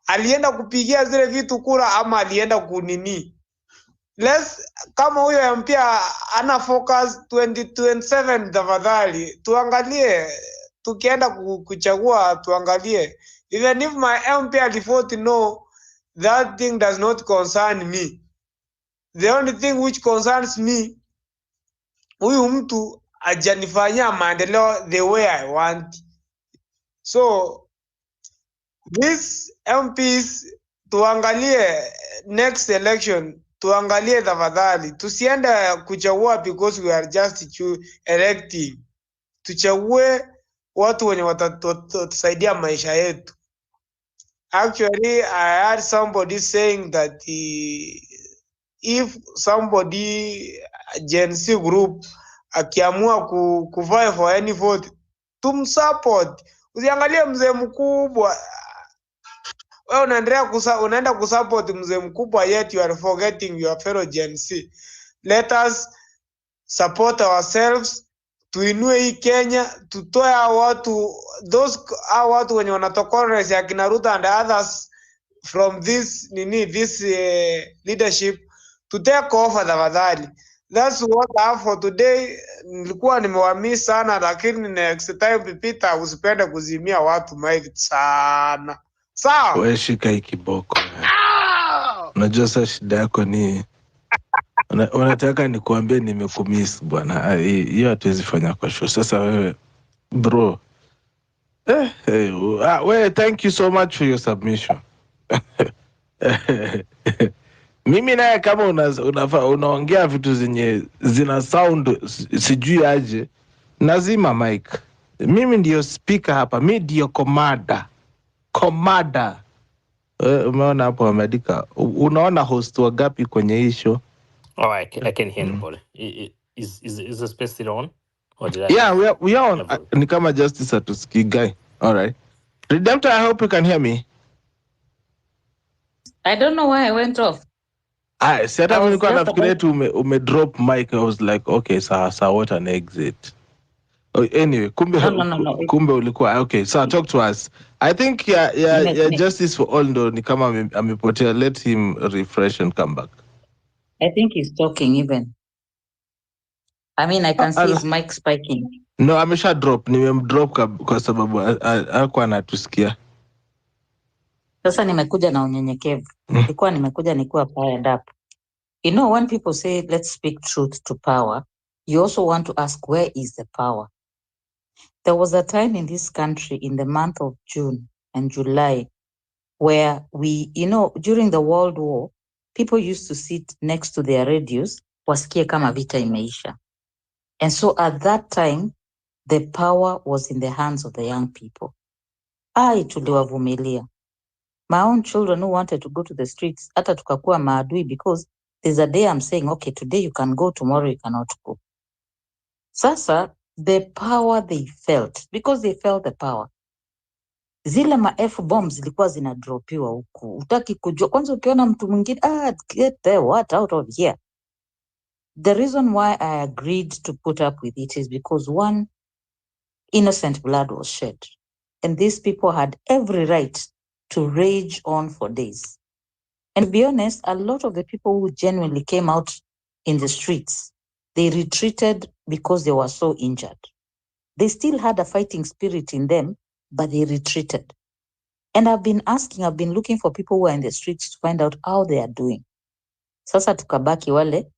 Alienda kupigia zile vitu kura ama alienda kunini? Kama huyo MP ana focus 2027 tafadhali, tuangalie, tukienda kuchagua tuangalie. Even if my MP alifought, no, that thing does not concern me. The only thing which concerns me, huyu mtu ajanifanyia maendeleo the way I want. So, these MPs, tuangalie next election, tuangalie tafadhali. Tusiende kuchagua because we are just electing. Tuchague watu wenye watatusaidia maisha yetu. Actually, I heard somebody saying that if somebody Gen Z group akiamua kuvai for any vote, tumsupport. Usiangalie mzee mkubwa. Wewe unaenda kusupport mzee mkubwa yet you are forgetting your fellow Gen Z. Let us support ourselves, tuinue hii Kenya, tutoe hao watu wenye wanatokoresi akina Ruto and others from this leadership to take over tafadhali. That's what I have for today. Nilikuwa nimewamiss sana, lakini next time Pipita usipende kuzimia watu mic sana. Sawa? Wewe shika hii kiboko. Unajua sasa shida yako ni unataka nikuambie nimekumiss bwana. Hiyo hatuwezi fanya kwa show. Sasa wewe bro. Wewe thank you so much for your submission. Mimi naye kama unaongea vitu zenye zina sound sijui aje, nazima mic. Mimi ndio speaker hapa, mimi ndio komada. Umeona hapo ameandika, unaona host wagapi kwenye hii show? Oh, I can hear anybody. Is the space still on? Or did I? Yeah, we are on. Ni kama Justice atuski guy. All right. Redemptor, I hope you can hear me. I don't know why I went off. Si hata nilikuwa nafikiria tu ume-drop mic. I was like, okay, so what an exit. Oh, anyway, kumbe ulikuwa okay. So talk to us. I think Justice for All ndo ni kama amepotea. Let him refresh and come back. I think he's talking even. I mean, I can see his mic spiking. No, amesha drop. Nimemdrop kwa sababu hakuwa anatusikia. Sasa nimekuja na unyenyekevu. Nilikuwa nimekuja nikiwa fired up. You know, when people say, let's speak truth to power, you also want to ask, where is the power? There was a time in this country in the month of June and July where during the World War, people used to sit next to their radios, wasikie kama vita imeisha. And so at that time, the power was in the hands of the young people. Tuliwavumilia. My own children who wanted to go to the streets, hata tukakuwa maadui, because there's a day I'm saying, okay, today you can go, tomorrow you cannot go. Sasa, the power they felt, because they felt the power. Zile ma-F-bombs zilikuwa zinadropiwa huku. Utaki kujua. Kwanza ukiona mtu mwingine, get the what out of here. The reason why I agreed to put up with it is because one, innocent blood was shed. And these people had every right to rage on for days. And to be honest, a lot of the people who genuinely came out in the streets, they retreated because they were so injured. They still had a fighting spirit in them, but they retreated. And I've been looking for people who are in the streets to find out how they are doing. Sasa tukabaki wale,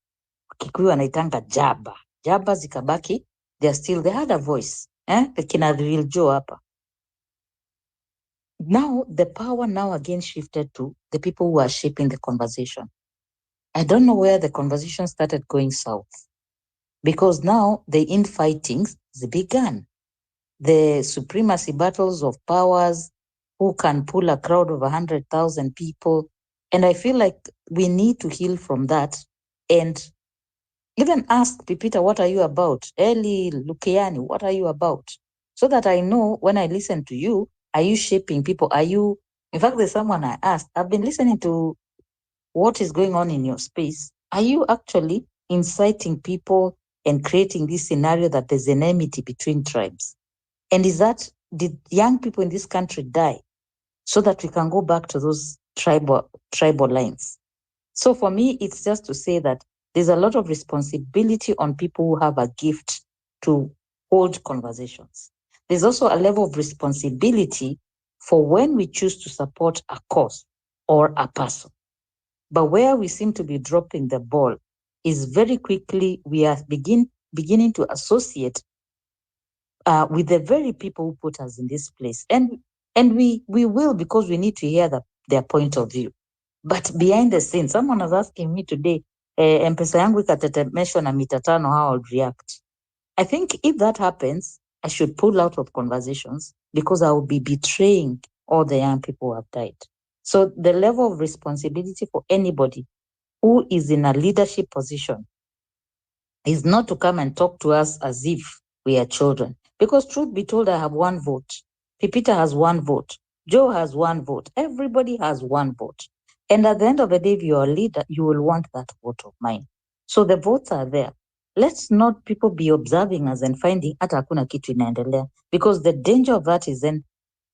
Kikuyu wanaitanga jaba. Jaba zikabaki, they had a voice. The kina real Joe hapa. Now, the power again shifted to the people who are shaping the conversation. I don't know where the conversation started going south. Because now the infightings began. The supremacy battles of powers, who can pull a crowd of 100,000 people. And I feel like we need to heal from that and even ask Pipita, what are you about? Eli Lukiani, what are you about? So that I know when I listen to you, are you shaping people? In fact, there's someone I asked, I've been listening to what is going on in your space. Are you actually inciting people and creating this scenario that there's an enmity between tribes? And did young people in this country die so that we can go back to those tribal lines? So for me, it's just to say that there's a lot of responsibility on people who have a gift to hold conversations. There's also a level of responsibility for when we choose to support a cause or a person. But where we seem to be dropping the ball is very quickly we are beginning to associate with the very people who put us in this place. And we will, because we need to hear their point of view. But behind the scenes, someone was asking me today, M-Pesa yangu ikatetemeshwa na mita tano, how I would react. I think if that happens, I should pull out of conversations because I will be betraying all the young people who have died. So the level of responsibility for anybody who is in a leadership position is not to come and talk to us as if we are children. Because truth be told, I have one vote. Pipita has one vote. Joe has one vote. Everybody has one vote. And at the end of the day, if you're a leader, you will want that vote of mine. So the votes are there. let's not people be observing us and finding hata hakuna kitu inaendelea, because the danger of that is then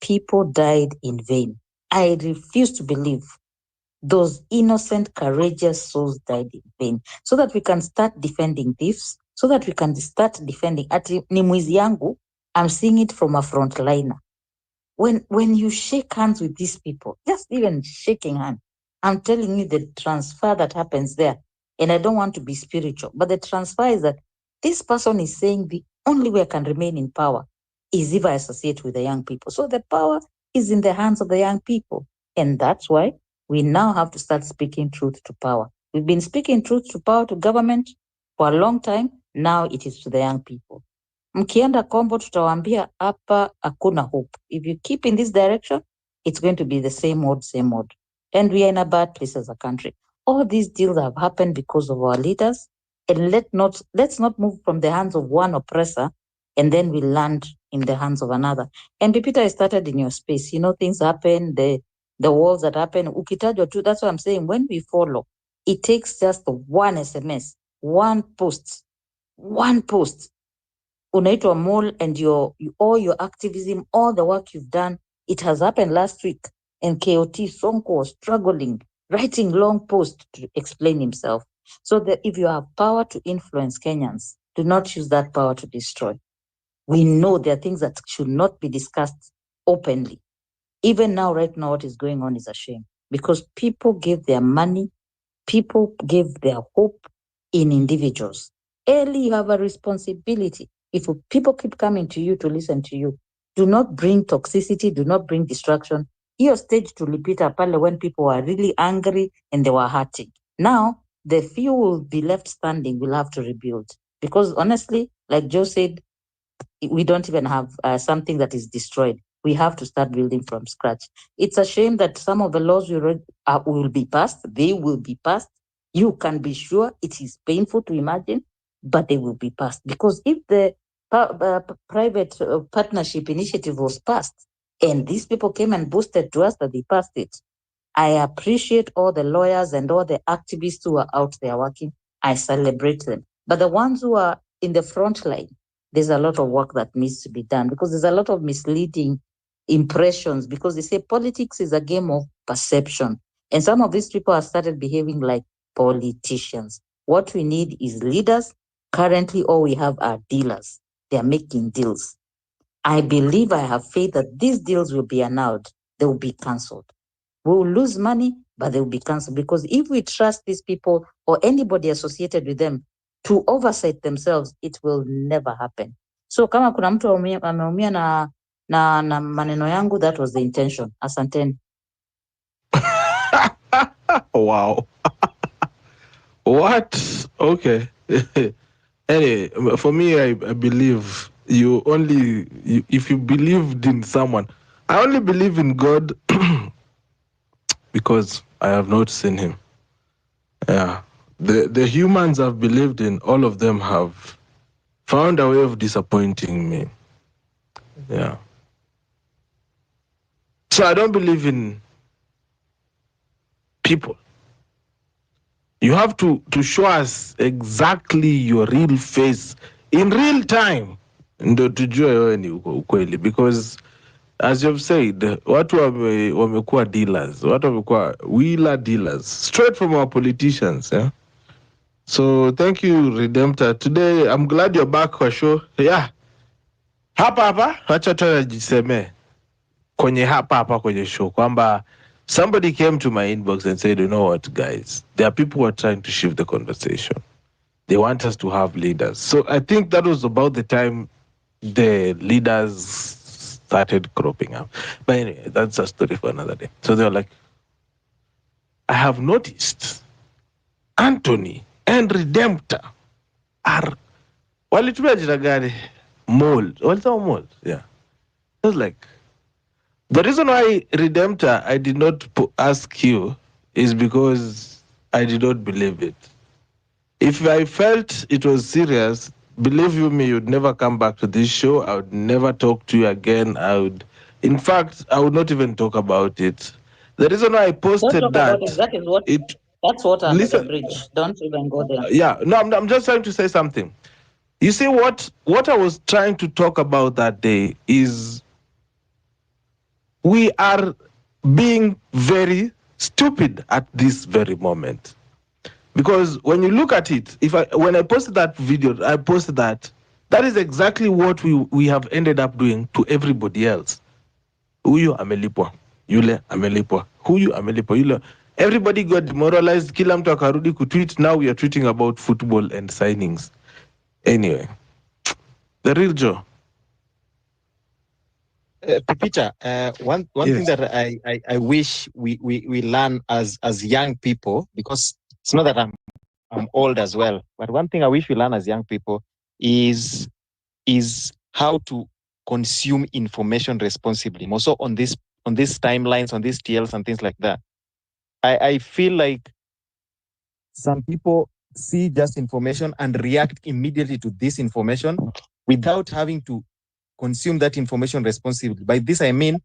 people died in vain. I refuse to believe those innocent, courageous souls died in vain, so that we can start defending thieves, so that we can start defending. Ati ni mwizi yangu, I'm seeing it from a frontliner. When you shake hands with these people, just even shaking hand, I'm telling you the transfer that happens there. And I don't want to be spiritual, but the transfer is that this person is saying the only way I can remain in power is if I associate with the young people. So the power is in the hands of the young people. And that's why we now have to start speaking truth to power. We've been speaking truth to power to government for a long time. Now it is to the young people. Mkienda Kombo tutawaambia hapa hakuna hope. If you keep in this direction, it's going to be the same old, same old. And we are in a bad place as a country. All these deals have happened because of our leaders. And let's not move from the hands of one oppressor and then we land in the hands of another. And Pipita, I started in your space. You know, things happen, the wars that happen. Ukitajwa too, that's what I'm saying. When we follow, it takes just one SMS, one post, unaitwa mall, and all your activism, all the work you've done. It has happened last week, and KOT Sonko was struggling, writing long posts to explain himself. So that if you have power to influence Kenyans, do not use that power to destroy. We know there are things that should not be discussed openly. Even now, right now, what is going on is a shame, because people give their money, people give their hope in individuals. Early, you have a responsibility. If people keep coming to you to listen to you, do not bring toxicity, do not bring distraction. Your stage to tulipita pale when people were really angry and they were hurting. Now, the few will be left standing, will have to rebuild. Because honestly, like Joe said, we don't even have something that is destroyed. We have to start building from scratch. It's a shame that some of the laws will be passed. They will be passed. You can be sure it is painful to imagine, but they will be passed. Because if the private partnership initiative was passed and these people came and boasted to us that they passed it, I appreciate all the lawyers and all the activists who are out there working. I celebrate them. But the ones who are in the front line, there's a lot of work that needs to be done, because there's a lot of misleading impressions, because they say politics is a game of perception. And some of these people have started behaving like politicians. What we need is leaders. Currently, all we have are dealers. They are making deals. I believe, I have faith that these deals will be annulled. They will be cancelled. We will lose money, but they will be cancelled, because if we trust these people or anybody associated with them to oversight themselves, it will never happen. So kama kuna mtu ameumia na maneno yangu, that was the intention. Asanteni. Wow. What? Okay. Anyway, for me, I believe if you believed in someone, I only believe in God because I have not seen him. Yeah. The humans I've believed in, all of them have found a way of disappointing me. Yeah. So I don't believe in people. You have to show us exactly your real face in real time, ndo tujue wewe ni ukweli, because as you've said, watu wamekuwa dealers, watu wamekuwa wheeler dealers straight from our politicians. Yeah. So thank you, Redemptor. Today I'm glad you're back kwa show. Yeah. Hapa acha tunajisemee kwenye hapa kwenye show kwamba somebody came to my inbox and said, you know what, guys, there are people who are trying to shift the conversation. They want us to have leaders. So I think that was about the time the leaders started cropping up. But anyway, that's a story for another day. So they were like, I have noticed Anthony and Redemptor are walitumia jina gani? Mold. Walisema mold. Yeah. I was like, the reason why Redemptor I did not ask you is because I did not believe it. If I felt it was serious, believe you me, you'd never come back to this show. I would never talk to you again. In fact, I would not even talk about it. The reason why I posted Don't talk that, about it. That is what That's water under the listen, bridge. Don't even go there. yeah, no, I'm just trying to say something. You see, what I was trying to talk about that day is we are being very stupid at this very moment. Because when you look at it, when I posted that video, I posted that is exactly what we have ended up doing to everybody else. Huyu amelipwa, yule amelipwa, huyu amelipwa, yule. Everybody got demoralized, kila mtu akarudi kutweet. Now we are tweeting about football and signings. Anyway, the real Joe. Peter, one Yes. thing that I wish we learn as young people, because it's not that I'm old as well, but one thing I wish we learn as young people is how to consume information responsibly. Also on these timelines, on these TLs and things like that. I feel like some people see just information and react immediately to this information without having to consume that information responsibly. By this, I mean,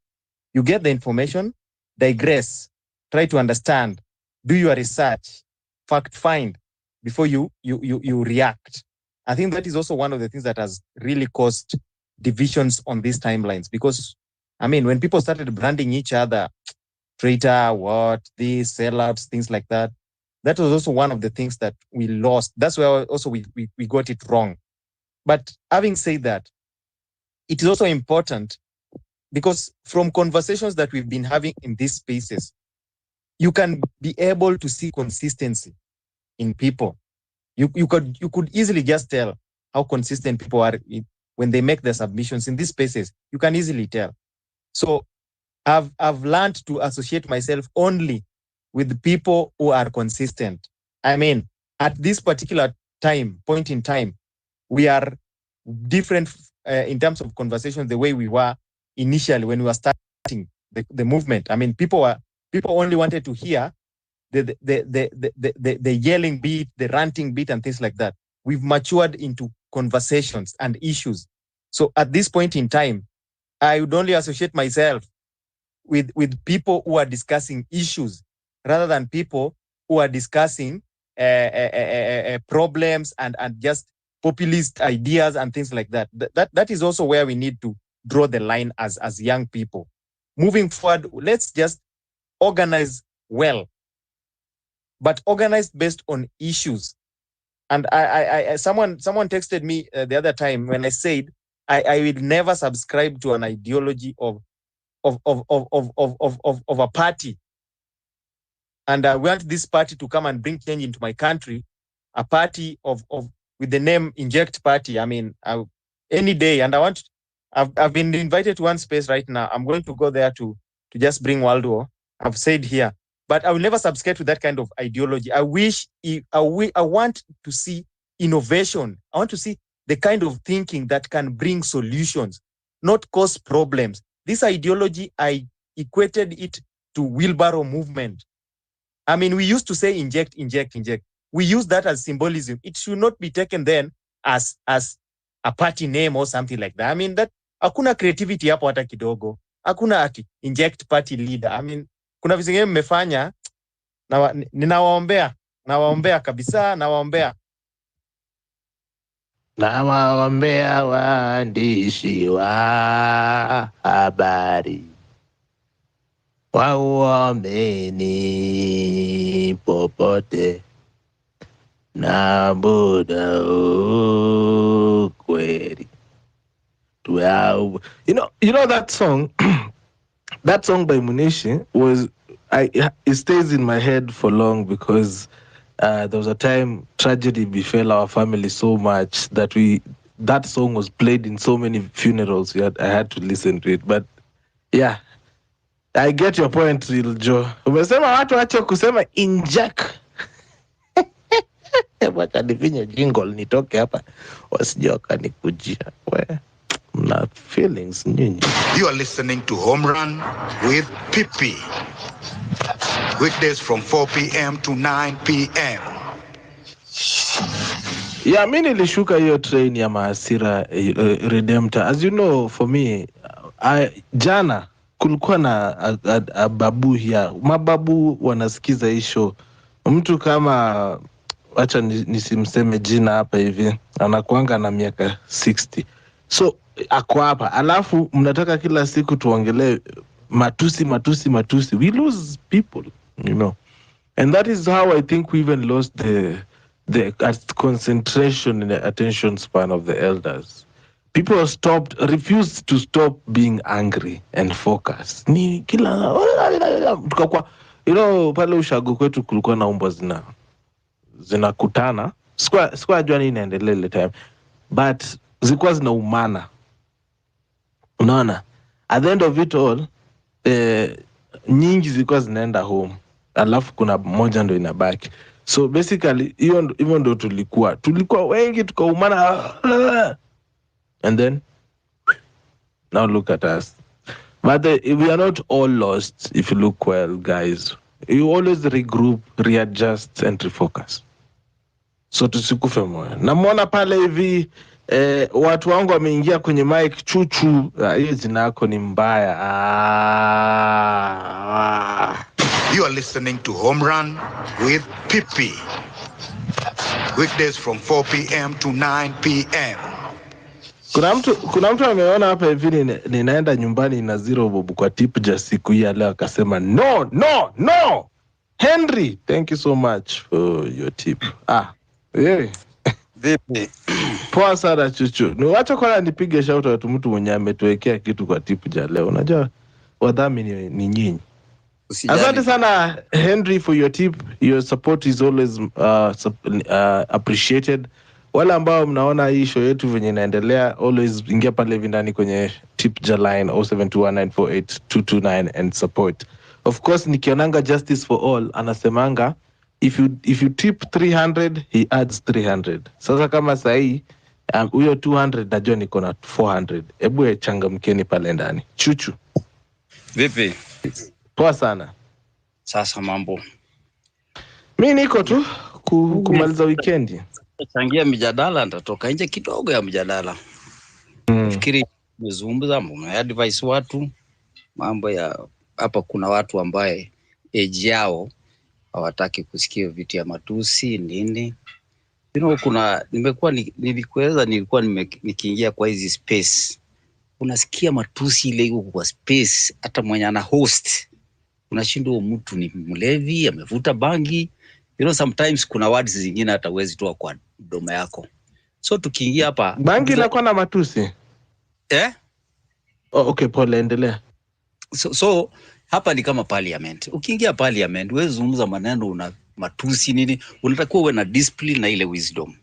you get the information, digress, try to understand, do your research, fact find before you react. I think that is also one of the things that has really caused divisions on these timelines. Because, I mean, when people started branding each other, traitor, what, this, sellouts, things like that, that was also one of the things that we lost. That's where also we got it wrong. But having said that, it is also important because from conversations that we've been having in these spaces, you can be able to see consistency in people. You could easily just tell how consistent people are when they make their submissions in these spaces. You can easily tell. So I've learned to associate myself only with people who are consistent. I mean, at this particular point in time, we are different in terms of conversations the way we were initially when we were starting the movement. I mean, people only wanted to hear the yelling beat, the ranting beat, and things like that. We've matured into conversations and issues. So at this point in time, I would only associate myself with people who are discussing issues rather than people who are discussing problems and just populist ideas and things like that. That is also where we need to draw the line as young people. Moving forward, let's just organize well, but organize based on issues. And I someone texted me the other time when I said I will never subscribe to an ideology of a party, and I want this party to come and bring change into my country. A party with the name Inject Party. I mean, any day, and I've been invited to one space right now. I'm going to go there to just bring world war. I've said here, but I will never subscribe to that kind of ideology. I want to see innovation. I want to see the kind of thinking that can bring solutions, not cause problems. This ideology, I equated it to wheelbarrow movement. I mean, we used to say inject, inject, inject. We use that as symbolism. It should not be taken then as a party name or something like that. I mean, that hakuna creativity hapo hata kidogo. Hakuna ati inject party leader. I mean, kuna vitu vingine mmefanya na nawaombea kabisa, nawaombea. Nawaombea waandishi wa habari, wauomeni popote na muda ukweli. You know that song that song by Munishi it stays in my head for long because there was a time tragedy befell our family so much that that song was played in so many funerals. I had to listen to it. But yeah, I get your point, Real Joe. Umesema watu wache kusema inject. Wacha nifinye jingle nitoke hapa wasije wakanikujia. Not feelings nyinyi. You are listening to Home Run with Pipi. Weekdays from 4 p.m. to 9 p.m. Yeah, mimi nilishuka hiyo train ya Maasira Redemptor. As you know, for me, jana kulikuwa na a babu here. Mababu wanasikiza hii show. mtu kama acha nisimseme jina hapa hivi anakuanga na miaka 60, so ako hapa, alafu mnataka kila siku tuongelee matusi. We lose people, you know, and that is how I think we even lost the concentration and the attention span of the elders. People refused to stop being angry and focus. Ni kila tukakuwa, you know, pale ushago kwetu kulikuwa na umbwa zinakutana, sikuwa jua nini inaendelea ile time, but zilikuwa zinaumana, unaona. At the end of it all, nyingi zilikuwa zinaenda home, alafu kuna moja ndo inabaki. So basically hivyo ndo tulikuwa wengi tukaumana, and then now look at us. But we are not all lost if you look well, guys. You always regroup, readjust and refocus. So tusikufe moyo. Namuona pale hivi watu wangu wameingia kwenye mic. Chuchu, hiyo jina yako ni mbaya. You are listening to Home Run with Pipi. Weekdays from 4 p.m. to 9 p.m. Kuna mtu ameona hapa hivi ninaenda nyumbani na 0 bob kwa tip ja siku hii leo, akasema no. Henry, thank you so much for your tip. Yeah. Vipi? Poa sana Chuchu. Niwacha kwa nipige shout out mtu mwenye ametuwekea kitu kwa tip ja leo. Unajua wadhamini ni nyinyi. Asante sana Henry for your tip. Your support is always appreciated. Wale ambao mnaona hii show yetu venye inaendelea, always ingia pale ndani kwenye tip ja line 0721948229 and support. Of course nikionanga Justice for All anasemanga if you tip 300 he adds 300. Sasa kama sahi huyo 200 najua niko na 400. Hebu changamkeni pale ndani. Chuchu. Vipi? Poa sana. Sasa mambo. Mimi niko tu kumaliza weekend. Changia mjadala, nitatoka nje kidogo ya mjadala. Nafikiri mzungumza advice watu mambo ya hapa. Kuna watu ambaye age yao hawataki kusikia vitu ya matusi nini. You know, nilikuwa nikiingia kwa hizi space, unasikia matusi ile iko kwa space, hata mwenye ana host unashindwa mtu ni mlevi amevuta bangi. You know, sometimes kuna words zingine hata uwezi toa kwa mdomo yako. So tukiingia hapa bangi inakuwa na matusi. Okay, pole, endelea. So hapa ni kama parliament. Ukiingia parliament wewe zungumza maneno una matusi nini, unatakiwa uwe na discipline na ile wisdom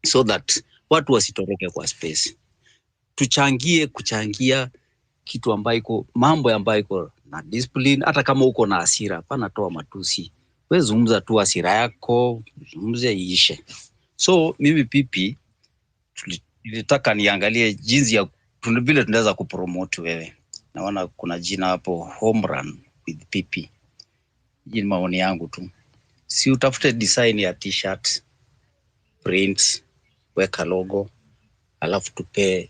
so that watu wasitoroke kwa space. Kuchangia kitu ambayo iko mambo ambayo iko na discipline. Hata kama uko na hasira, hapana toa matusi. Wewe zungumza tu hasira yako, zungumze iishe. So mimi Pipi nilitaka niangalie jinsi ya vile tunaweza kupromote wewe. Naona kuna jina hapo Home Run with Pipi. Hii ni maoni yangu tu. Si utafute design ya t-shirt, print, weka logo, alafu tupe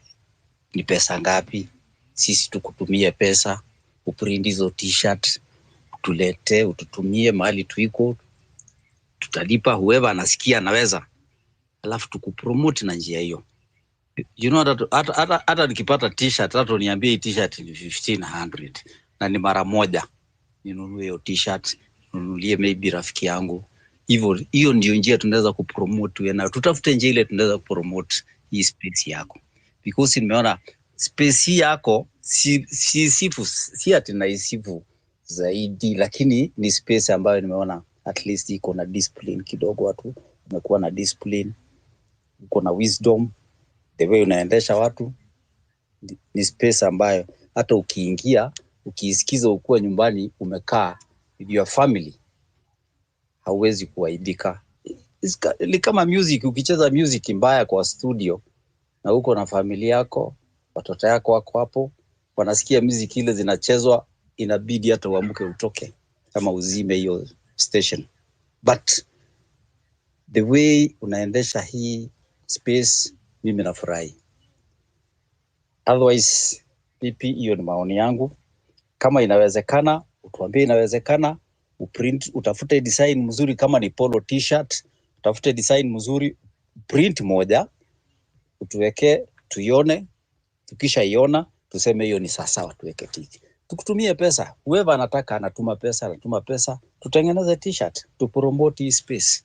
ni pesa ngapi, sisi tukutumie pesa, uprint hizo t-shirt, tulete, ututumie mahali tuiko, tutalipa whoever anasikia anaweza, alafu tukupromote na njia hiyo. You know that hata nikipata t-shirt, hata niambie hii t-shirt ni 1500 na ni mara moja, ninunue hiyo t-shirt, nunulie maybe rafiki yangu. Hiyo ndio njia tunaweza kupromote na tutafute njia ile tunaweza kupromote hii space yako. Because nimeona space yako si ati naisifu zaidi, lakini ni space ambayo nimeona at least iko na discipline kidogo. Watu wamekuwa na discipline, uko na wisdom, the way unaendesha watu. Ni space ambayo hata ukiingia, ukiisikiza ukuwa nyumbani umekaa with your family, hauwezi kuaibika. Ni kama music, ukicheza music mbaya kwa studio na uko na familia yako, watoto yako wako hapo, wanasikia music ile zinachezwa, inabidi hata uamke utoke kama uzime hiyo station. But the way unaendesha hii space, mimi nafurahi. Otherwise, Pipi, hiyo ni maoni yangu. Kama inawezekana, utuambie inawezekana, print, utafute design mzuri, kama ni polo t-shirt, utafute design mzuri, print moja, utuweke tuione, tukishaiona tuseme hiyo ni sawa, tuweke tiki. Tukutumie pesa, whoever anataka anatuma pesa, tutengeneze t-shirt, tupromote hii space.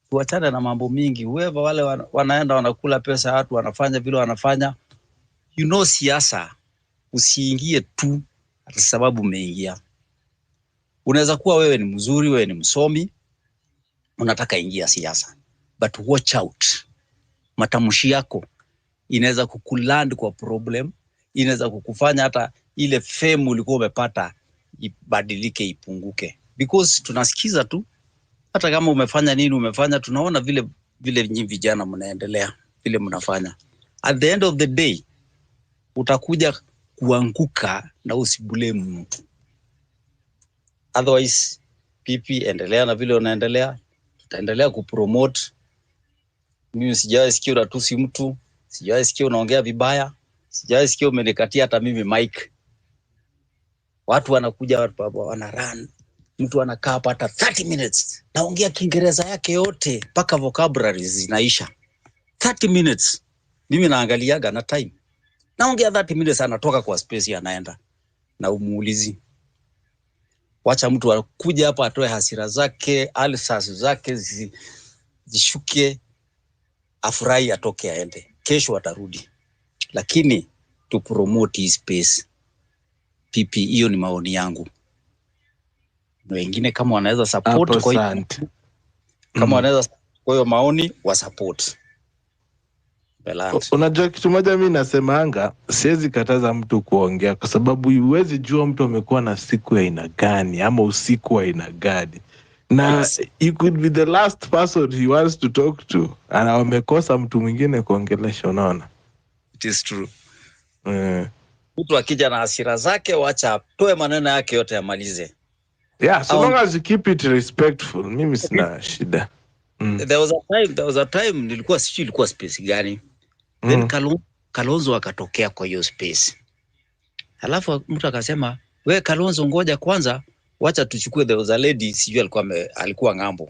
Tuachane na mambo mingi, whoever wale wanaenda wanakula pesa watu, wanafanya vile wanafanya. You know, siasa usiingie tu kwa sababu umeingia. Unaweza kuwa wewe ni mzuri, wewe ni msomi, unataka ingia siasa, but watch out. Matamshi yako inaweza kukuland kwa problem, inaweza kukufanya hata ile fame ulikuwa umepata ibadilike, ipunguke, because tunasikiza tu, hata kama umefanya nini umefanya, tunaona vile nyinyi vijana mnaendelea, vile mnafanya. At the end of the day utakuja kuanguka na usiblame mtu. Otherwise, pipi, endelea na vile unaendelea, tutaendelea kupromote. Mimi sijawahi sikia unatusi mtu, sijawahi sikia unaongea vibaya, sijawahi sikia umenikatia hata mimi mic. Watu wanakuja, watu wana run, mtu anakaa hapa hata 30 minutes, naongea Kiingereza yake yote mpaka vocabularies zinaisha. 30 minutes. Mimi naangaliaga na time. Naongea 30 minutes, anatoka kwa space anaenda. Na umuulizi. Wacha mtu akuja hapa atoe hasira zake, alsas zake zishuke, afurahi, atoke aende. Kesho atarudi. Lakini to promote his space. Pipi, hiyo ni maoni yangu. Na wengine kama wanaweza support kwa hiyo, kama wanaweza kwa hiyo maoni wa support. Unajua kitu moja mimi nasemanga, siwezi kataza mtu kuongea kwa sababu huwezi jua mtu amekuwa na siku ya aina gani ama usiku wa aina gani. Na you could be the last person he wants to talk to, ana amekosa mtu mwingine kuongelesha, unaona? It is true. Mtu akija na hasira zake, wacha atoe maneno yake yote amalize. Yeah, so long as you keep it respectful, mimi sina shida. There was a time nilikuwa sijui ilikuwa space gani. Then Kalonzo akatokea kwa hiyo space. Halafu mtu akasema, "We Kalonzo, ngoja kwanza, wacha tuchukue." There was a lady, sijui alikuwa ngambo.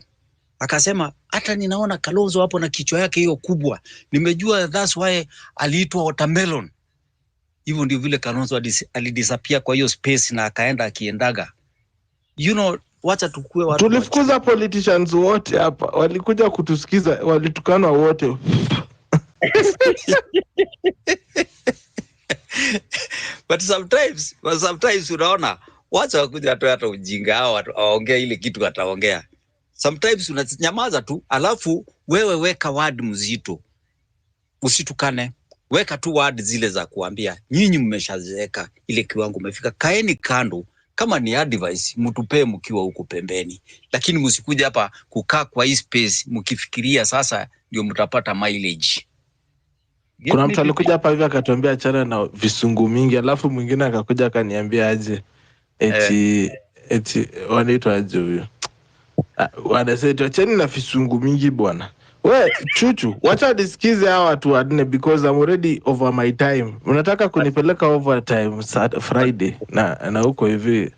Akasema, "Hata ninaona Kalonzo hapo na kichwa yake hiyo kubwa. Nimejua that's why aliitwa watermelon." Hivyo ndio vile Kalonzo alidisappear kwa hiyo space na akaenda akiendaga. You know, wacha tukue watu. Tulifukuza politicians wote hapa. Walikuja kutusikiza, walitukana wote. But sometimes unaona, wacha wakuja watu hata ujinga hao, waongea ile kitu wataongea. Sometimes unanyamaza tu, alafu wewe weka word mzito. Usitukane. Weka tu word zile za kuambia, nyinyi mmeshazeeka, ile kiwango umefika, kaeni kando. Kama ni advice, mtupe mkiwa huko pembeni. Lakini msikuja hapa kukaa kwa hii space mkifikiria sasa ndio mtapata mileage. Kuna mtu alikuja hapa hivi akatuambia achana na visungu mingi, alafu mwingine akakuja akaniambia aje eti wanaitwa aje huyo, wanasema acheni na visungu mingi bwana. We Chuchu, wacha nisikize hawa watu wanne because I'm already over my time. Unataka kunipeleka overtime Friday na huko hivi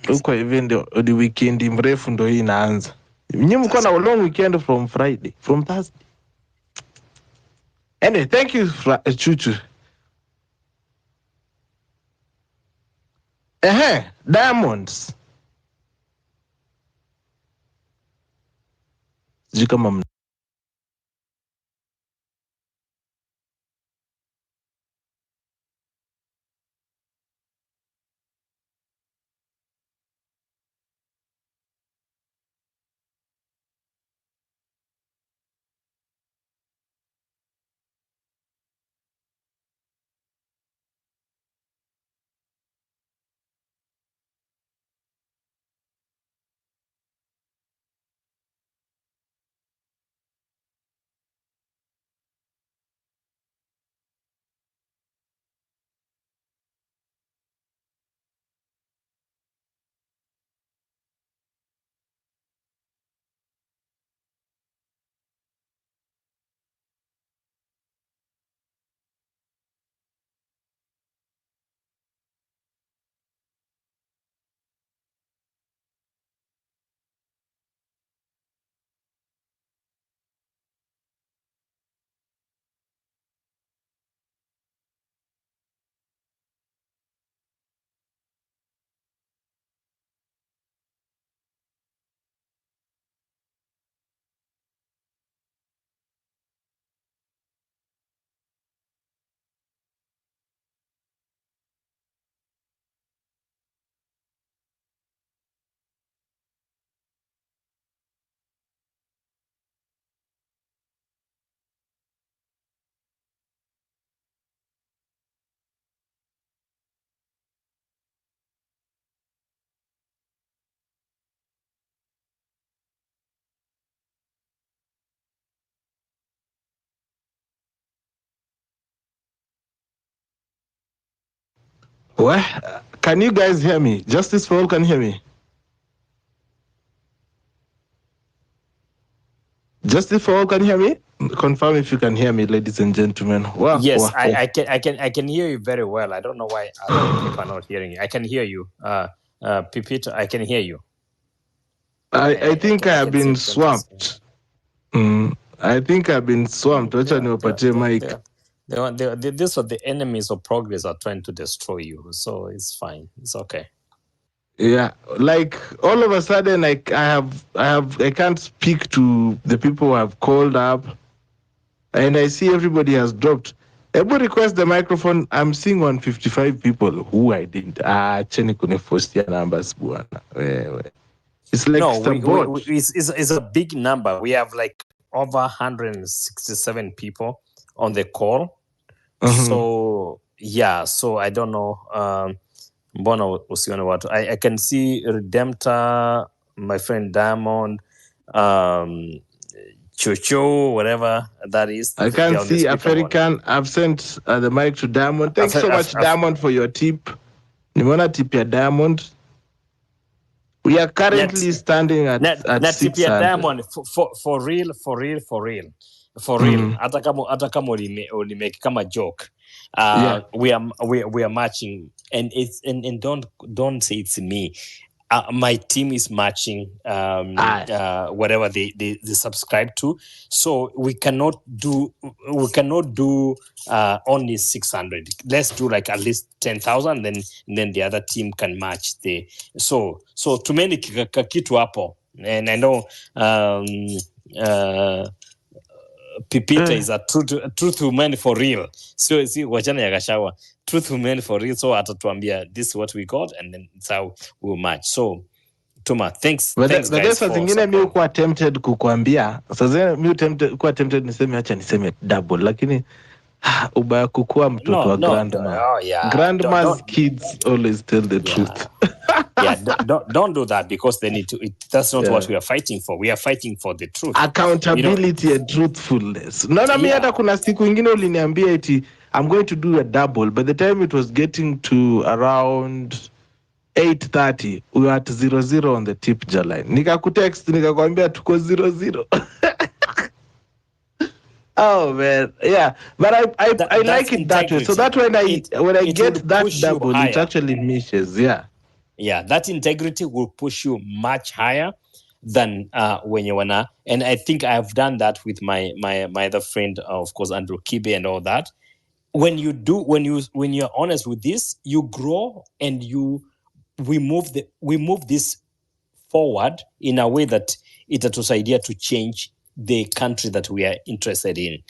huko hivi ndio the weekend mrefu ndio hii inaanza. Nyinyi mko na long weekend from Friday, from Thursday. Anyway, thank you, Chuchu. Diamonds. Sijui kama Well, can you guys hear me? Justice for All can hear me? Justice for All can hear me? Confirm if you can hear me, ladies and gentlemen. Wow, Yes, wow. I can hear you very well. I don't know why other people are not hearing you. I can hear you. Pipita, I can hear you. I think I have been swamped. I think I've been swamped. This are the enemies of progress are trying to destroy you. So it's fine. It's okay. Yeah, like all of a sudden, I can't speak to the people who have called up, and I see everybody has dropped. Everybody request the microphone. I'm seeing 155 people who I didn't. Cheni kune first-year numbers, buana. It's like it's a big number. We have like over 167 people on the call. So yeah, so I don't know. I can see Redemptor, my friend Diamond, Chocho, whatever that is. I can see African. I've sent the mic to Diamond. Thanks so much, Diamond, for your tip. Nimona tip ya Diamond. We are currently standing at 600. Diamond for real. Hata kama ulimake kama joke. We are matching, and don't say it's me. My team is matching whatever they subscribe to, so we cannot do only 600. Let's do like at least 10,000, then the other team can match the so too many kitu hapo. And I know Pipita is a truth man for real. So see wachana ya Gashawa, truth man for real. So atatuambia this is what we got, and then it's how we'll match. So Tuma, thanks guys. Sasa zingine mimi uko tempted kukuambia. Sasa mimi tempted niseme acha niseme double, lakini ubaya kukua mtoto wa grandma. Grandma's kids always tell the truth. Don't do that, because they need to. That's not what we are fighting for. We are fighting for the truth, accountability, and truthfulness. Mimi hata kuna siku ingine uliniambia eti I'm going to do a double. By the time it was getting to around 8:30, we were at 0-0 on the tip line. Nikakutext nikakwambia tuko 0-0. Oh man, yeah, but I like it that way. So that when I get that double, it actually meshes. Yeah, that integrity will push you much higher than when you wanna. And I think I've done that with my other friend, of course, Andrew Kibe and all that. When you're honest with this, you grow, and we move this forward in a way that itatusaidia to change the country that we are interested in.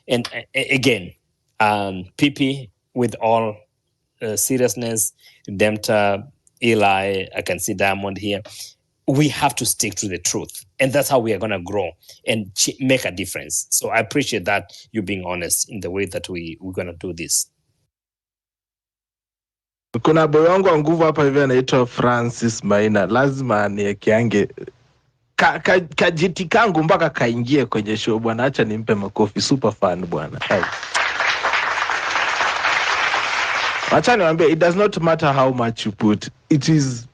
And again, PP, with all seriousness, Demta, Eli, I can see Diamond here, we have to stick to the truth, and that's how we are going to grow and make a difference. So I appreciate that you being honest in the way that we're going to do this. Kuna boy wangu wa nguvu hapa hivi anaitwa Francis Maina, lazima niekeange kajiti kangu mpaka kaingie kwenye show bwana. Acha nimpe makofi, super fan bwana. Acha niwaambie, it does not matter how much you put, it is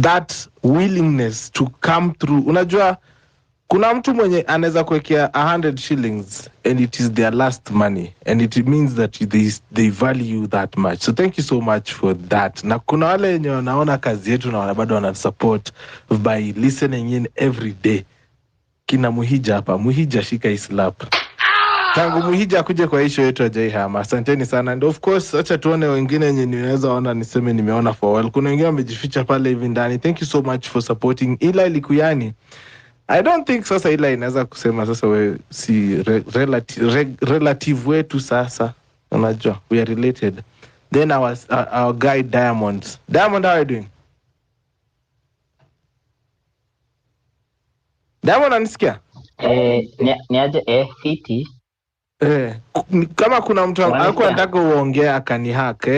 that willingness to come through. Unajua kuna mtu mwenye anaweza kuwekea 100 shillings and it is their last money, and it means that they value that much. So thank you so much for that. Na kuna wale wenye wanaona kazi yetu na bado wana support by listening in every day. Kina Muhija hapa, Muhija shika islap. Tangu Muhija kuja kwa show yetu ajai hama. Asanteni sana. And of course, acha tuone wengine wenye niweza ona niseme nimeona for a while. Kuna wengine wamejificha pale hivi ndani. Thank you so much for supporting. Ila Likuyani, I don't think sasa ila inaweza kusema sasa we si relative wetu sasa. Unajua, we are related. Then our guy Diamond. Diamond, how are you doing? Diamond anisikia? Niaje fiti. Kama kuna mtu alikuwa anataka uongee akanihack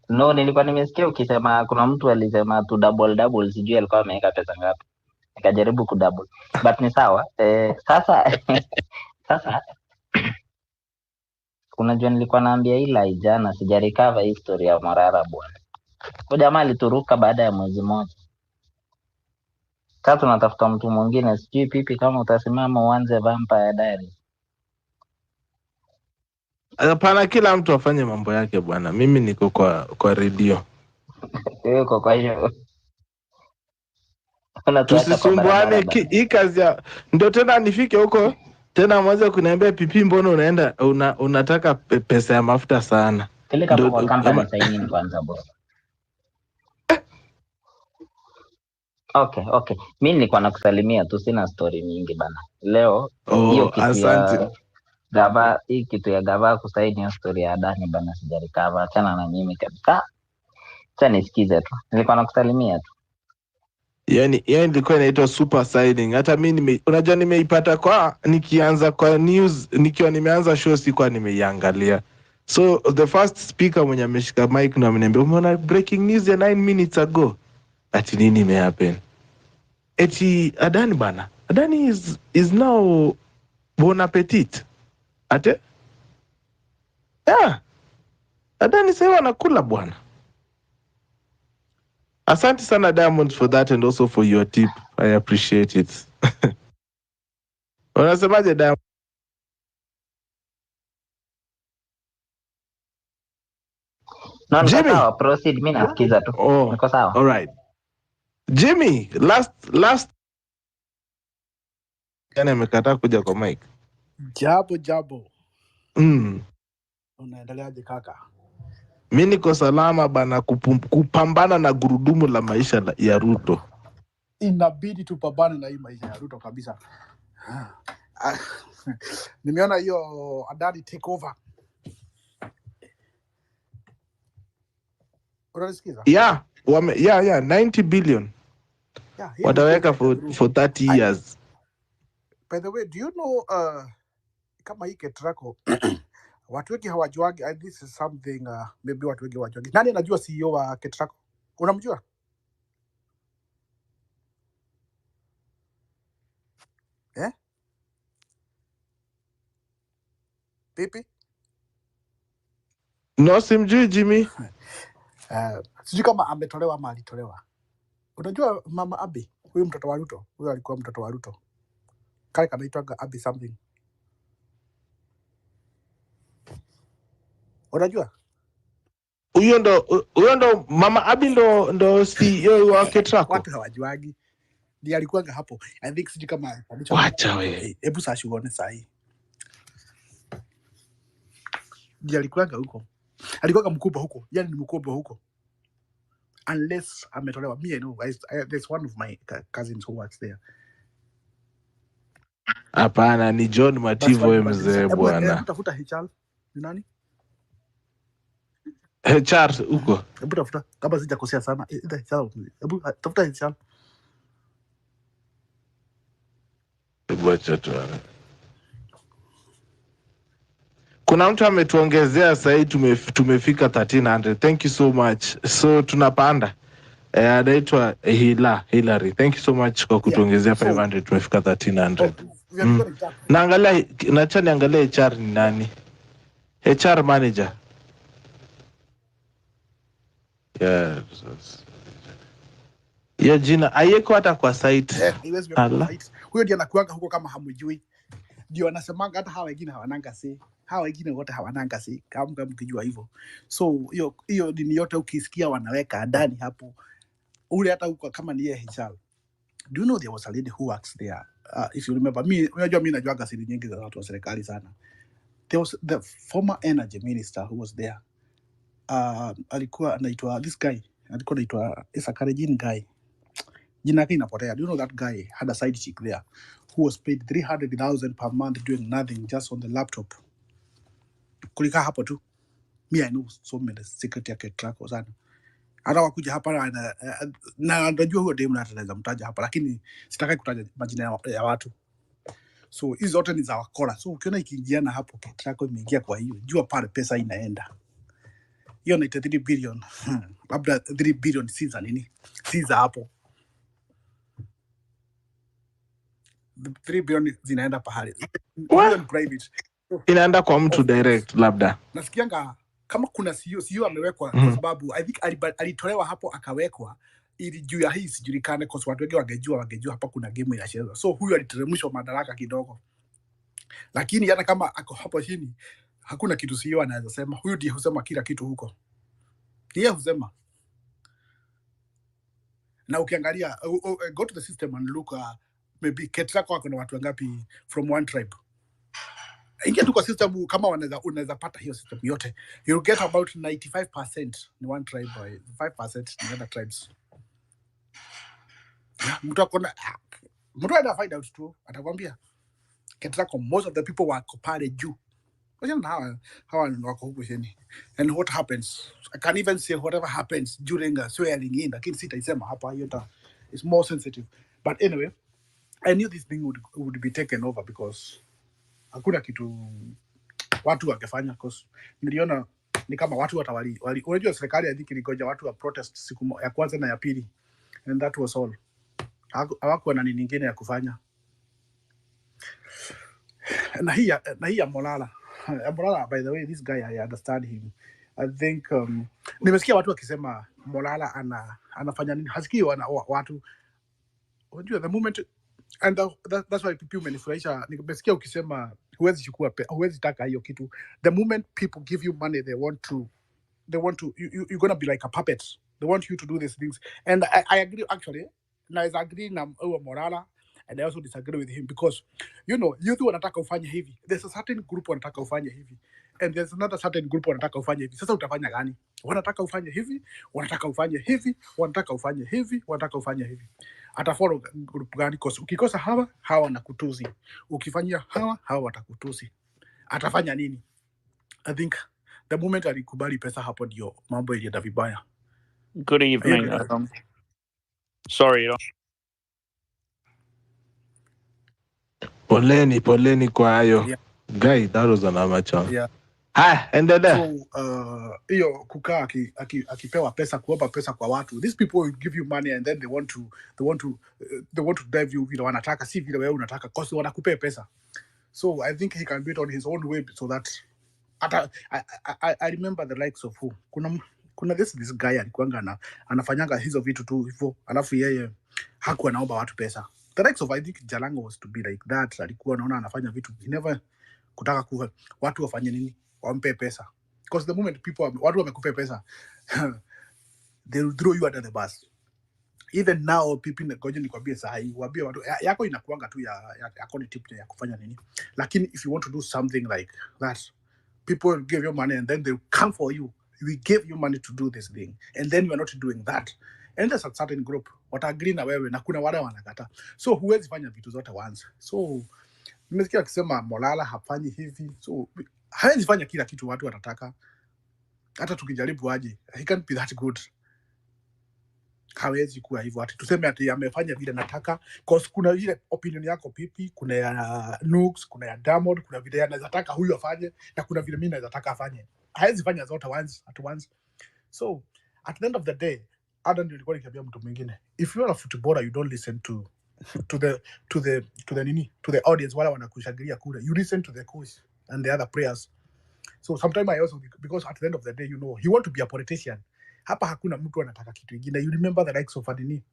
No, nilikuwa nimesikia ukisema kuna mtu alisema tu double, sijui alikuwa ameweka pesa ngapi. Nikajaribu ku double. But ni sawa. Sasa Unajua nilikuwa naambia ila jana sijarecover history ya Morara bwana. Kwa jamaa alituruka baada ya mwezi mmoja. Sasa tunatafuta mtu mwingine, sijui pipi kama utasimama uanze Vampire Diaries. Hapana, kila mtu afanye mambo yake bwana. Mimi niko kwa redio. Uko kwa hiyo. Tusisumbuane, hii kazi ya ndio tena nifike huko tena mwanzo kuniambia pipi, mbona unaenda unataka pesa ya mafuta sana. Peleka kwa company saini kwanza boss. Okay. Mimi nilikuwa nakusalimia tu, sina story nyingi bana. Leo hiyo kitu ya gava, hii kitu ya gava kusaini hiyo story ya Adani bana sijarecover. Achana na mimi kabisa. Acha nisikize tu. Nilikuwa nakusalimia tu. Yani ilikuwa inaitwa super signing. Hata mimi unajua nimeipata nikianza kwa news, nikiwa nimeanza show sikuwa nimeiangalia. So the first speaker mwenye ameshika mic na ameniambia umeona breaking news ya 9 minutes ago. Ati nini imehappen? Eti Adani bana. Adani is now bon appetit. Ate? Yeah. Adani sasa anakula bwana. Asante sana Diamond for that and also for your tip. I appreciate it. Unasemaje Diamond? Jimmy, sawa, proceed, mimi nasikiza tu. Niko sawa. All right. Jimmy, last yani amekataa kuja kwa mic. Jabo. Unaendeleaje kaka? Mimi niko salama bana, kupambana na gurudumu la maisha ya Ruto. Inabidi tupambane na hii maisha ya Ruto kabisa. Nimeona hiyo Adani takeover. Unasikiza? Yeah, 90 billion. Yeah, wataweka for 30 years. By the way, do you know kama hii KETRACO watu wengi hawajuagi, and this is something maybe watu wengi hawajuagi. Nani anajua CEO wa KETRACO? Unamjua? Pipi? No, simjui Jimmy. Sijui kama ametolewa ama alitolewa. Unajua Mama Abi, huyu mtoto wa Ruto, huyu alikuwa mtoto wa Ruto. Kale kanaitwa Abi something. Unajua? Huyo ndo Mama Abi ndo CEO wa KETRACO. Watu hawajuagi. Ndiye alikuwa hapo. I think sijui kama wacha wewe. Hebu sasa uone sahi. Ndiye alikuwa huko. Alikuwa mkubwa huko. Yaani ni mkubwa huko. Unless ametolewa. Me I know. There's one of my cousins who works there. Hapana, ni John Mativo mzee bwana. Tafuta HR. Ni nani? HR huko. Hebu tafuta kama sijakosea sana. Hebu tafuta HR. Wacha tu. Kuna mtu ametuongezea sasa tumefika 1300. Thank you so much. So tunapanda. Anaitwa Hillary. Thank you so much kwa kutuongezea 500. Tumefika 1300. Naangalia niangalia HR ni nani? HR manager. Yes. Ya jina ayeko hata kwa site. Huyo ndiye anakuanga huko kama hamjui. Ndio anasemanga hata hawa wengine hawananga si. Hawa wengine wote hawananga si. Kama mkijua hivyo. So hiyo dini yote ukisikia wanaweka Adani hapo. Ule hata huko kama ni HR. Do you know there was a lady who works there? If you remember, unajua mimi najua siri nyingi za watu wa serikali sana. There was the former energy minister who was there. Alikuwa anaitwa this guy. Alikuwa anaitwa is a Karejin guy. Jina yake inapotea. Do you know that guy had a side chick there who was paid 300,000 per month doing nothing just on the laptop? Kulika hapo tu. Me I know so many secret ya KETRACO sana. Hata wakuja hapa na najua huyo demu anaweza mtaja hapa, lakini sitaki kutaja majina ya watu. So hizo zote ni za wakora. So ukiona ikiingiana hapo KETRACO imeingia kwa hiyo, jua pale pesa inaenda. Hiyo 93 billion. Labda 3 billion si za nini? Si za hapo. 3 billion zinaenda pahali. Hiyo ni private. inaenda kwa mtu direct labda. Nasikianga kama kuna CEO amewekwa kwa sababu I think alitolewa hapo akawekwa ili juu ya hii sijulikane kwa sababu watu wengi wangejua hapa kuna game inachezwa. So huyu aliteremshwa madaraka kidogo. Lakini hata kama ako hapo chini hakuna kitu CEO anaweza sema. Huyu ndiye husema kila kitu huko. Yeye husema. Na ukiangalia go to the system and look maybe KETRACO wako na watu wangapi from one tribe. Ingia tu kwa system kama unaweza pata hiyo system yote. You'll get about 95% in one tribe, 5% in other tribes. Mtu ana find out tu atakwambia KETRACO most of the people wako pale juu. Hawa wako huko chini. And what happens? I can't even say whatever happens during swearing in. Lakini sitaisema hapa hiyo it's more sensitive. But anyway, I knew this thing would be taken over because hakuna kitu watu wangefanya because niliona ni kama watu unajua serikali I think iligoja watu wa protest siku ya kwanza na ya pili and that was all. Hawakuwa na nini nyingine ya kufanya. Na hii ya Molala, by the way, this guy I understand him. I think nimesikia watu wakisema Molala anafanya nini? Hasikii watu unajua the moment and that's why people umenifurahisha. Nimesikia ukisema huwezi taka hiyo kitu. The moment people give you money they want to you're going to be like a puppet. They want you to do these things. And I agree actually. I agree na Molala and I also disagree with him because youth wanataka ufanye hivi. There's a certain group wanataka ufanye hivi. And there's another certain group wanataka ufanye hivi. Sasa utafanya gani? Wanataka ufanye hivi, wanataka ufanye hivi, wanataka ufanye hivi, wanataka ufanye hivi. Atafollow group gani? Ukikosa hawa wanakutusi. Ukifanyia hawa watakutusi. Atafanya nini? I think the moment alikubali pesa hapo ndio mambo ilienda vibaya. Good evening. Sorry. Poleni kwa hayo. Yeah. Guy, that was an amateur. Yeah. Endelea. So hiyo kukaa akipewa pesa, kuomba pesa kwa watu. These people will give you money and then they want to drive you vile wanataka, si vile wewe unataka, cause wanakupea pesa. So I think he can do it on his own way so that I remember the likes of who. Kuna this guy alikuanga anafanyanga hizo vitu tu hivyo, alafu yeye hakuwa naomba watu pesa. The likes of I think Jalango was to be like that. Alikuwa anaona anafanya vitu. He never kutaka kuwa watu wafanye nini? Wampe pesa. Because the moment watu wamekupa pesa, they will throw you under the bus. Even now people ngoja nikwambie sahi, waambie watu yako inakuanga tu yako ni tip ya kufanya nini. Lakini if you want to do something like that, people will give you money and then they will come for you. We gave you money to do this thing and then you are not doing that. And there's a certain group watagree na wewe na kuna wale wanakata. So huwezi fanya vitu zote once. So nimesikia akisema Molala hafanyi hivi. So hawezi fanya kila kitu watu watataka. Hata tukijaribu aje, he can't be that good. Hawezi kuwa hivyo. Ati tuseme ati amefanya vile nataka, cause kuna ile opinion yako pipi, kuna ya Nooks, kuna ya Diamond, kuna vile anaweza taka huyu afanye na kuna vile mimi naweza taka afanye. Hawezi fanya zote at once. So at the end of the day, hata ndio nilikuwa nikiambia mtu mwingine, if you are a footballer you don't listen to the audience wala wanakushangilia kule, you listen to the coach and the other players. So sometimes I also, because at the end of the day you want to be a politician. Hapa hakuna mtu anataka kitu kingine. You remember the likes of Adani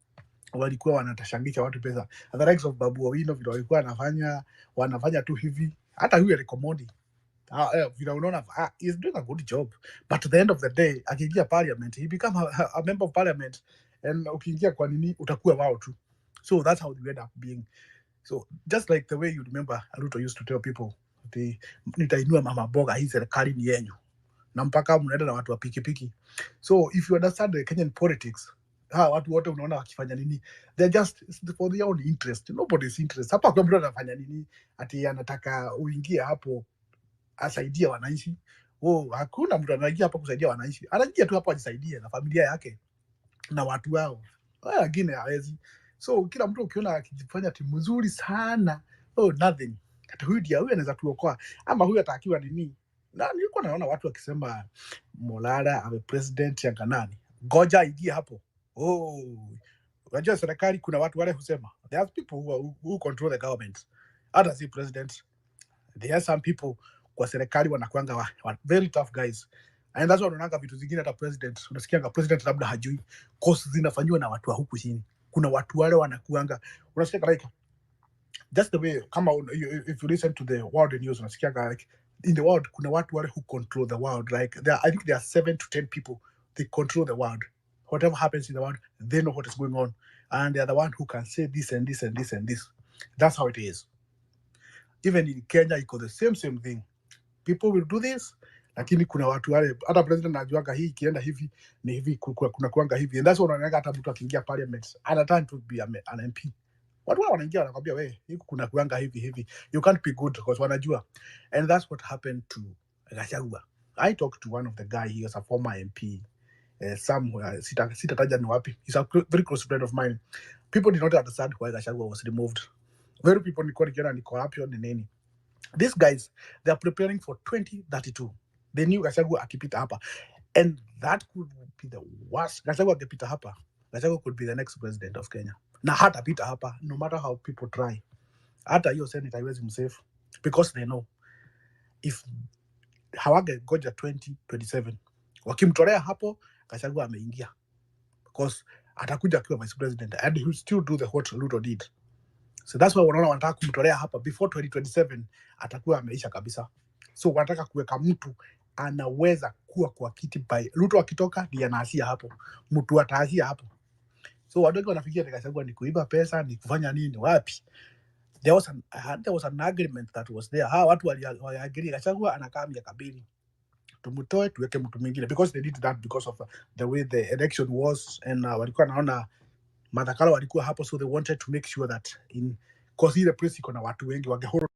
walikuwa wanatashangisha watu pesa. The likes of Babu Owino vile walikuwa wanafanya tu hivi. Hata huyu Recommodi vile unaona he's doing a good job, but at the end of the day akiingia parliament he become a member of parliament and ukiingia kwa nini utakuwa wao tu. So that's how they end up being. So just like the way you remember Ruto used to tell people nitainua mama boga hii serikali ni yenyu na mpaka mnaenda na watu wa pikipiki. So if you understand the Kenyan politics, watu wote unaona wakifanya nini, they're just for their own interest, nobody's interest. Hapa kwa mtu anafanya nini ati anataka uingie hapo asaidia wananchi. Hakuna mtu anaingia hapo kusaidia wananchi. Anaingia tu hapo ajisaidie na familia yake na watu wao. Wengine hawezi. So kila mtu ukiona akifanya timu nzuri sana, nothing. Hata huyu anaweza tuokoa ama huyu atakiwa nini. Na nilikuwa naona watu wakisema Molala awe president ya Kanani. Goja ingie hapo. Unajua serikali kuna watu wale husema. There are people who control the government. Hata si president. There are some people kwa serikali wanakuanga very tough guys, and that's why unaona vitu zingine hata president, unasikia president labda hajui course zinafanywa na watu wa huku chini. Kuna watu wale wanakuanga, unasikia like just the way kama if you listen to the world news, unasikia like in the world kuna watu wale who control the world, like I think there are 7 to 10 people, they control the world. Whatever happens in the world, they know what is going on, and they are the one who can say this and this and this and this. That's how it is. Even in Kenya iko the same thing. People will do this, lakini kuna watu wale hata president anajuaga hii ikienda hivi ni hivi, kuna kuanga hivi, and that's why unaona hata mtu akiingia parliament ana turn to be an MP. Watu wao wanaingia wanakwambia wewe hiku kuna kuanga hivi, you can't be good because wanajua. And that's what happened to Gachagua. I talked to one of the guy, he was a former MP somewhere, sitataja ni wapi. He's a very close friend of mine. People did not understand why Gachagua was removed. Very people nilikuwa nikiona ni corruption ni nini. These guys, they are preparing for 2032. They knew Gachagua akipita hapa, and that could be the worst. Gachagua akipita hapa, Gachagua could be the next president of Kenya. Na hata pita hapa, no matter how people try, hata hiyo Senate haiwezi msafe, because they know if hawaga goja 2027 wakimtolea hapo, Gachagua ameingia, because atakuja akiwa vice president and he will still do the what Ruto did. So that's why wanaona wanataka kumtolea hapa before 2027 atakuwa ameisha kabisa. So wanataka kuweka mtu anaweza kuwa kwa kiti by Ruto akitoka ndiye anaanzia hapo, mtu ataanzia hapo. So watu wanafikiria Gachagua ni kuiba pesa, ni kufanya nini wapi. There was an agreement that was there. Watu waliagree Gachagua anakaa miaka 2, tumutoe tuweke mtu mwingine, because they did that because of the way the election was, and walikuwa naona Madhakala walikuwa hapo, so they wanted to make sure that in cause ile place iko na watu wengi wangehold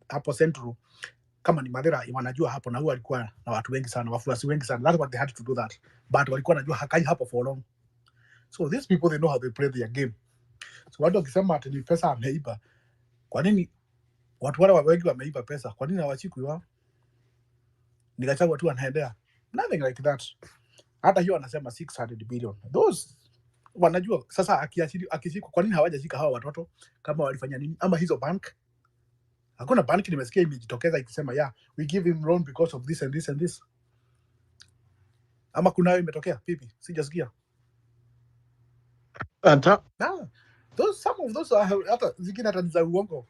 hapo Central, kama ni Madera wanajua hapo, na huwa alikuwa na watu wengi sana, wafuasi wengi sana. That's what they had to do that, but walikuwa najua hakai hapo for long. So these people, they know how they play their game. So watu wakisema ati ni pesa ameiba, kwa nini watu wale wengi wameiba pesa? Kwa nini hawachikwi wao? Ni Gachagua tu anaendea, nothing like that. Hata hiyo anasema 600 billion, those wanajua sasa akishika. Kwa nini hawajashika hawa watoto kama walifanya nini? Ama hizo bank, hakuna bank nimesikia imejitokeza ikisema yeah we give him loan because of this and this and this. Ama kuna imetokea pipi, sijasikia. Some of those are hata zingine hata za uongo,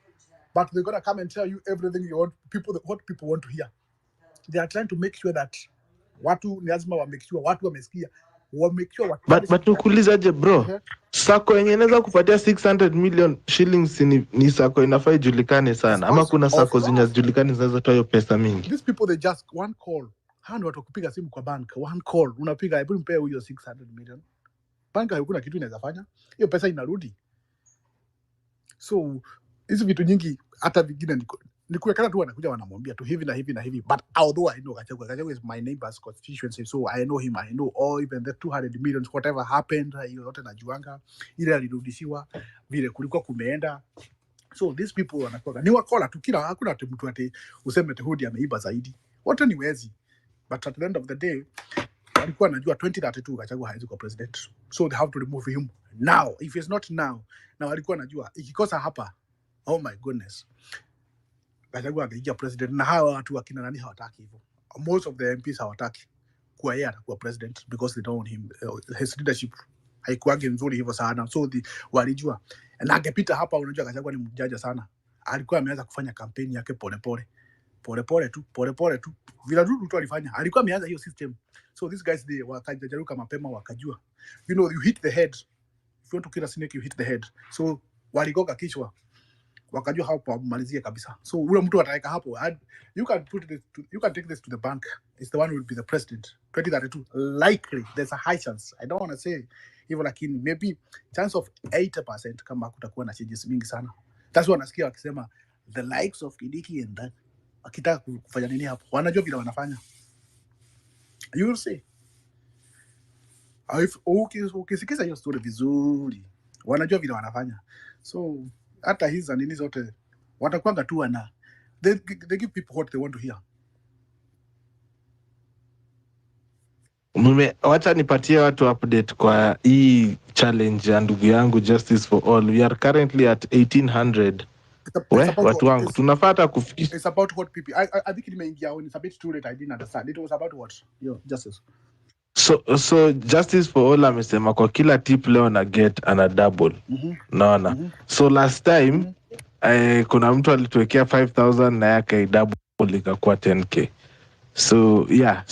but they're gonna come and tell you everything you want what people want to hear. They are trying to make sure that watu ni lazima wa make sure watu wamesikia, wa make sure watu. But ukulizaje bro? Sako yenye inaweza kupatia 600 million shillings ni sako inafaa ijulikane sana, ama kuna sako zinajulikana zinazotoa hiyo pesa mingi? These people, they just one call, hao watu kupiga simu kwa bank, one call unapiga, hebu mpe huyo 600 million. Bank hakuna kitu inaweza fanya, hiyo pesa inarudi. So hizo vitu nyingi hata vingine ni kuwekana tu, wanakuja wanamwambia tu hivi na hivi na hivi. But although I know Gachagua is my neighbor's constituency, so I know him, I know all, even the 200 million whatever happened, hiyo yote najuanga, ile alirudishiwa vile kulikuwa kumeenda. So these people wanakuwa ni wakola tu, kila hakuna mtu ati useme Hudi ameiba zaidi, wote ni wezi. But at the end of the day walikuwa najua 2032 Gachagua haizi kwa president, so they have to remove him now. If it's not now, na walikuwa najua ikikosa hapa, oh my goodness, Gachagua angeingia president. Na hawa watu wakina nani hawataki hivyo. Most of the MPs hawataki kuwa yeye atakuwa president because they don't want him, his leadership haikuangi nzuri hivyo sana. So walijua, na angepita hapa, unajua Gachagua ni mjanja sana, alikuwa ameanza kufanya kampeni yake polepole tu vile Ruto alifanya, alikuwa ameanza hiyo system. So these guys, they wakajaruka mapema, wakajua, you know, you hit the head, if you want to kill a snake you hit the head. So waligoga kichwa, wakajua hapo wamalizie kabisa. So ule mtu ataweka hapo, you can take this to the bank, it's the one who will be the president 2032 likely. There's a high chance, I don't want to say hivyo, lakini maybe chance of 80% kama kutakuwa na changes mingi sana. That's what nasikia wakisema the likes of Kidiki and that akitaka kufanya nini hapo, wanajua vile wanafanya. You will see. Ukisikiza hiyo story vizuri, wanajua vile wanafanya. So hata hizo nini zote watakwanga tu they give people what they want to hear. Wacha nipatie watu update kwa hii challenge ya ndugu yangu Justice for All. We are currently at 1800 watu wangu tunafata kufikisha. It's about what people. I think when it's a bit too late. I didn't understand. It was about what? Justice. So Justice for all amesema kwa kila tip leo na get ana double. Naona. So last time kuna mtu alituwekea 5,000 na yake double ikakuwa 10k. So yeah,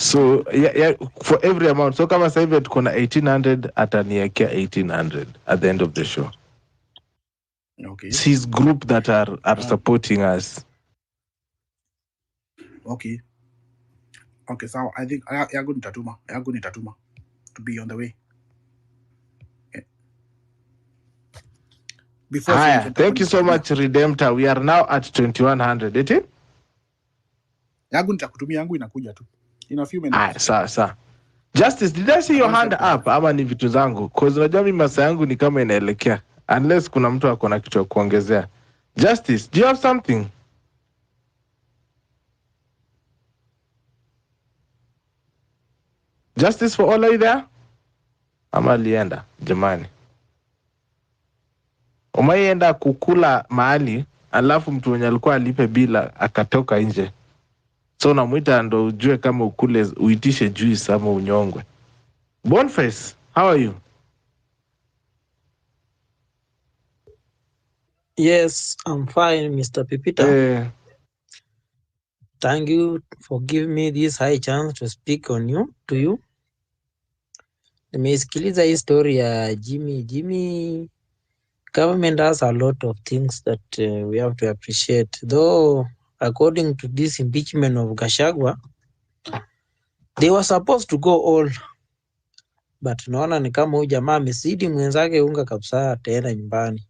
for every amount. So kama sasa hivi tuko na 1800 ataniwekea 1800 at the end of the show. Okay. It's his group that are supporting us. Okay. Okay, so I think I go to Tatuma to be on the way. Yeah. Before thank you so much, Redemptor. We are now at 2100. Eti? Yangu nitakutumia, yangu inakuja tu. In a few minutes. Sawa. Justice, did I see your hand up ama ni vitu zangu? Cause unajua mimi masaa yangu ni kama inaelekea. Unless kuna mtu akona kitu ya kuongezea. Justice, do you have something? Justice for all, are you there? Ama alienda, jamani. Umaienda kukula mahali, alafu mtu mwenye alikuwa alipe bila akatoka nje. So unamuita ndo ujue kama ukule uitishe juice ama unyongwe. Boniface, how are you? Yes, I'm fine, Mr. Pipita. Thank you for giving me this high chance to speak to you. Nimesikiliza hii story ya Jimmy. Government has a lot of things that we have to appreciate. Though, according to this impeachment of Gachagua, they were supposed to go all. But naona ni kama huyu jamaa amesidi mwenzake unga kabisa ataenda nyumbani.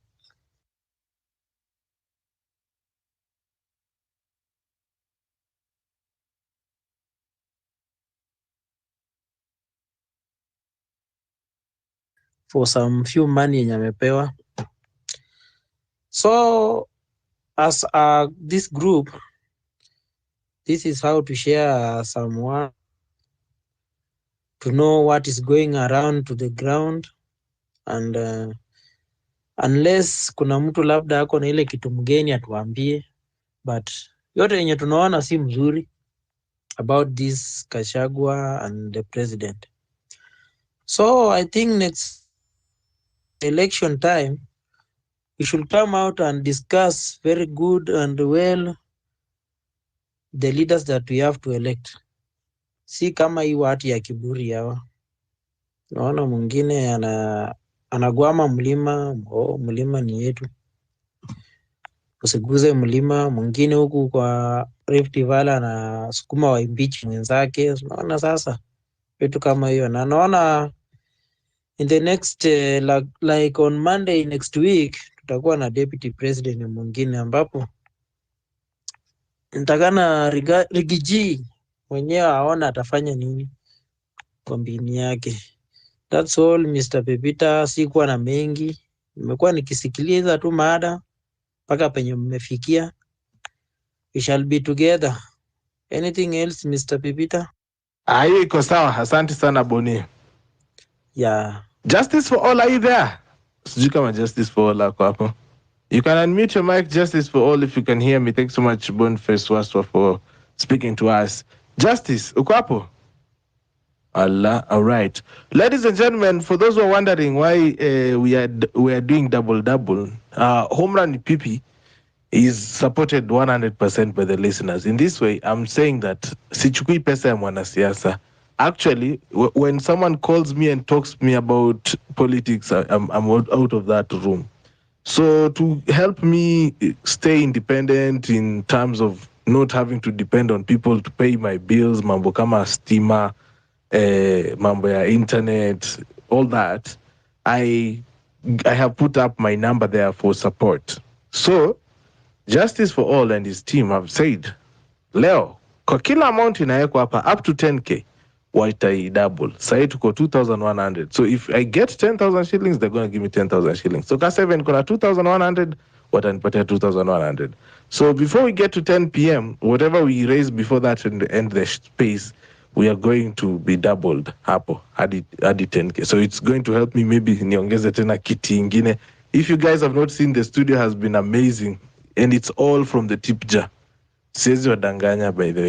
For some few money yenye amepewa. So as this group, this is how to share someone to know what is going around to the ground, and unless kuna mtu labda ako na ile kitu mgeni atuambie, but yote yenye tunaona si mzuri about this Gachagua and the president. So I think next election time, we should come out and discuss very good and well the leaders that we have to elect. Si kama hii watu ya kiburi hawa. Naona mwingine anagwama mlima, mlima ni yetu. Usiguze mlima, mwingine huku kwa Rift Valley anasukuma wa impeach mwenzake. Naona sasa vitu kama hiyo. Na naona in the next like on Monday next week tutakuwa na deputy president mwingine ambapo nitakana Rigiji mwenyewe aona atafanya nini kwa mbini yake. That's all, Mr. Pepita. Sikuwa na mengi, nimekuwa nikisikiliza tu mada mpaka penye mmefikia. We shall be together. Anything else, Mr. Pepita? Hiyo iko sawa. Asante sana Boni. Yeah. Justice for all, are you there? Sijui kama Justice for all ako hapo. You can unmute your mic, Justice for all, if you can hear me. Thanks so much, Boniface Waswa, for speaking to us. Justice, uko hapo? Allah, all right. Ladies and gentlemen, for those who are wondering why we are doing double, Home Run PP is supported 100% by the listeners. In this way, I'm saying that sichukui pesa ya mwanasiasa. Actually, when someone calls me and talks to me about politics, I'm out of that room. So to help me stay independent in terms of not having to depend on people to pay my bills, mambo kama stima, mambo ya internet, all that, I have put up my number there for support. So Justice for All and his team have said, leo kwa kila amount inawekwa hapa up to 10k waitai double. Sai tuko 2,100. So if I get 10,000 shillings, they're going to give me 10,000 shillings. So kasa even kuna 2,100, watanipatia 2,100. So before we get to 10 p.m., whatever we raise before that and end the space, we are going to be doubled hapo hadi 10k. So it's going to help me maybe niongeze tena kiti ingine. If you guys have not seen, the studio has been amazing. and it's all from the tip jar. Siwezi wadanganya by the way.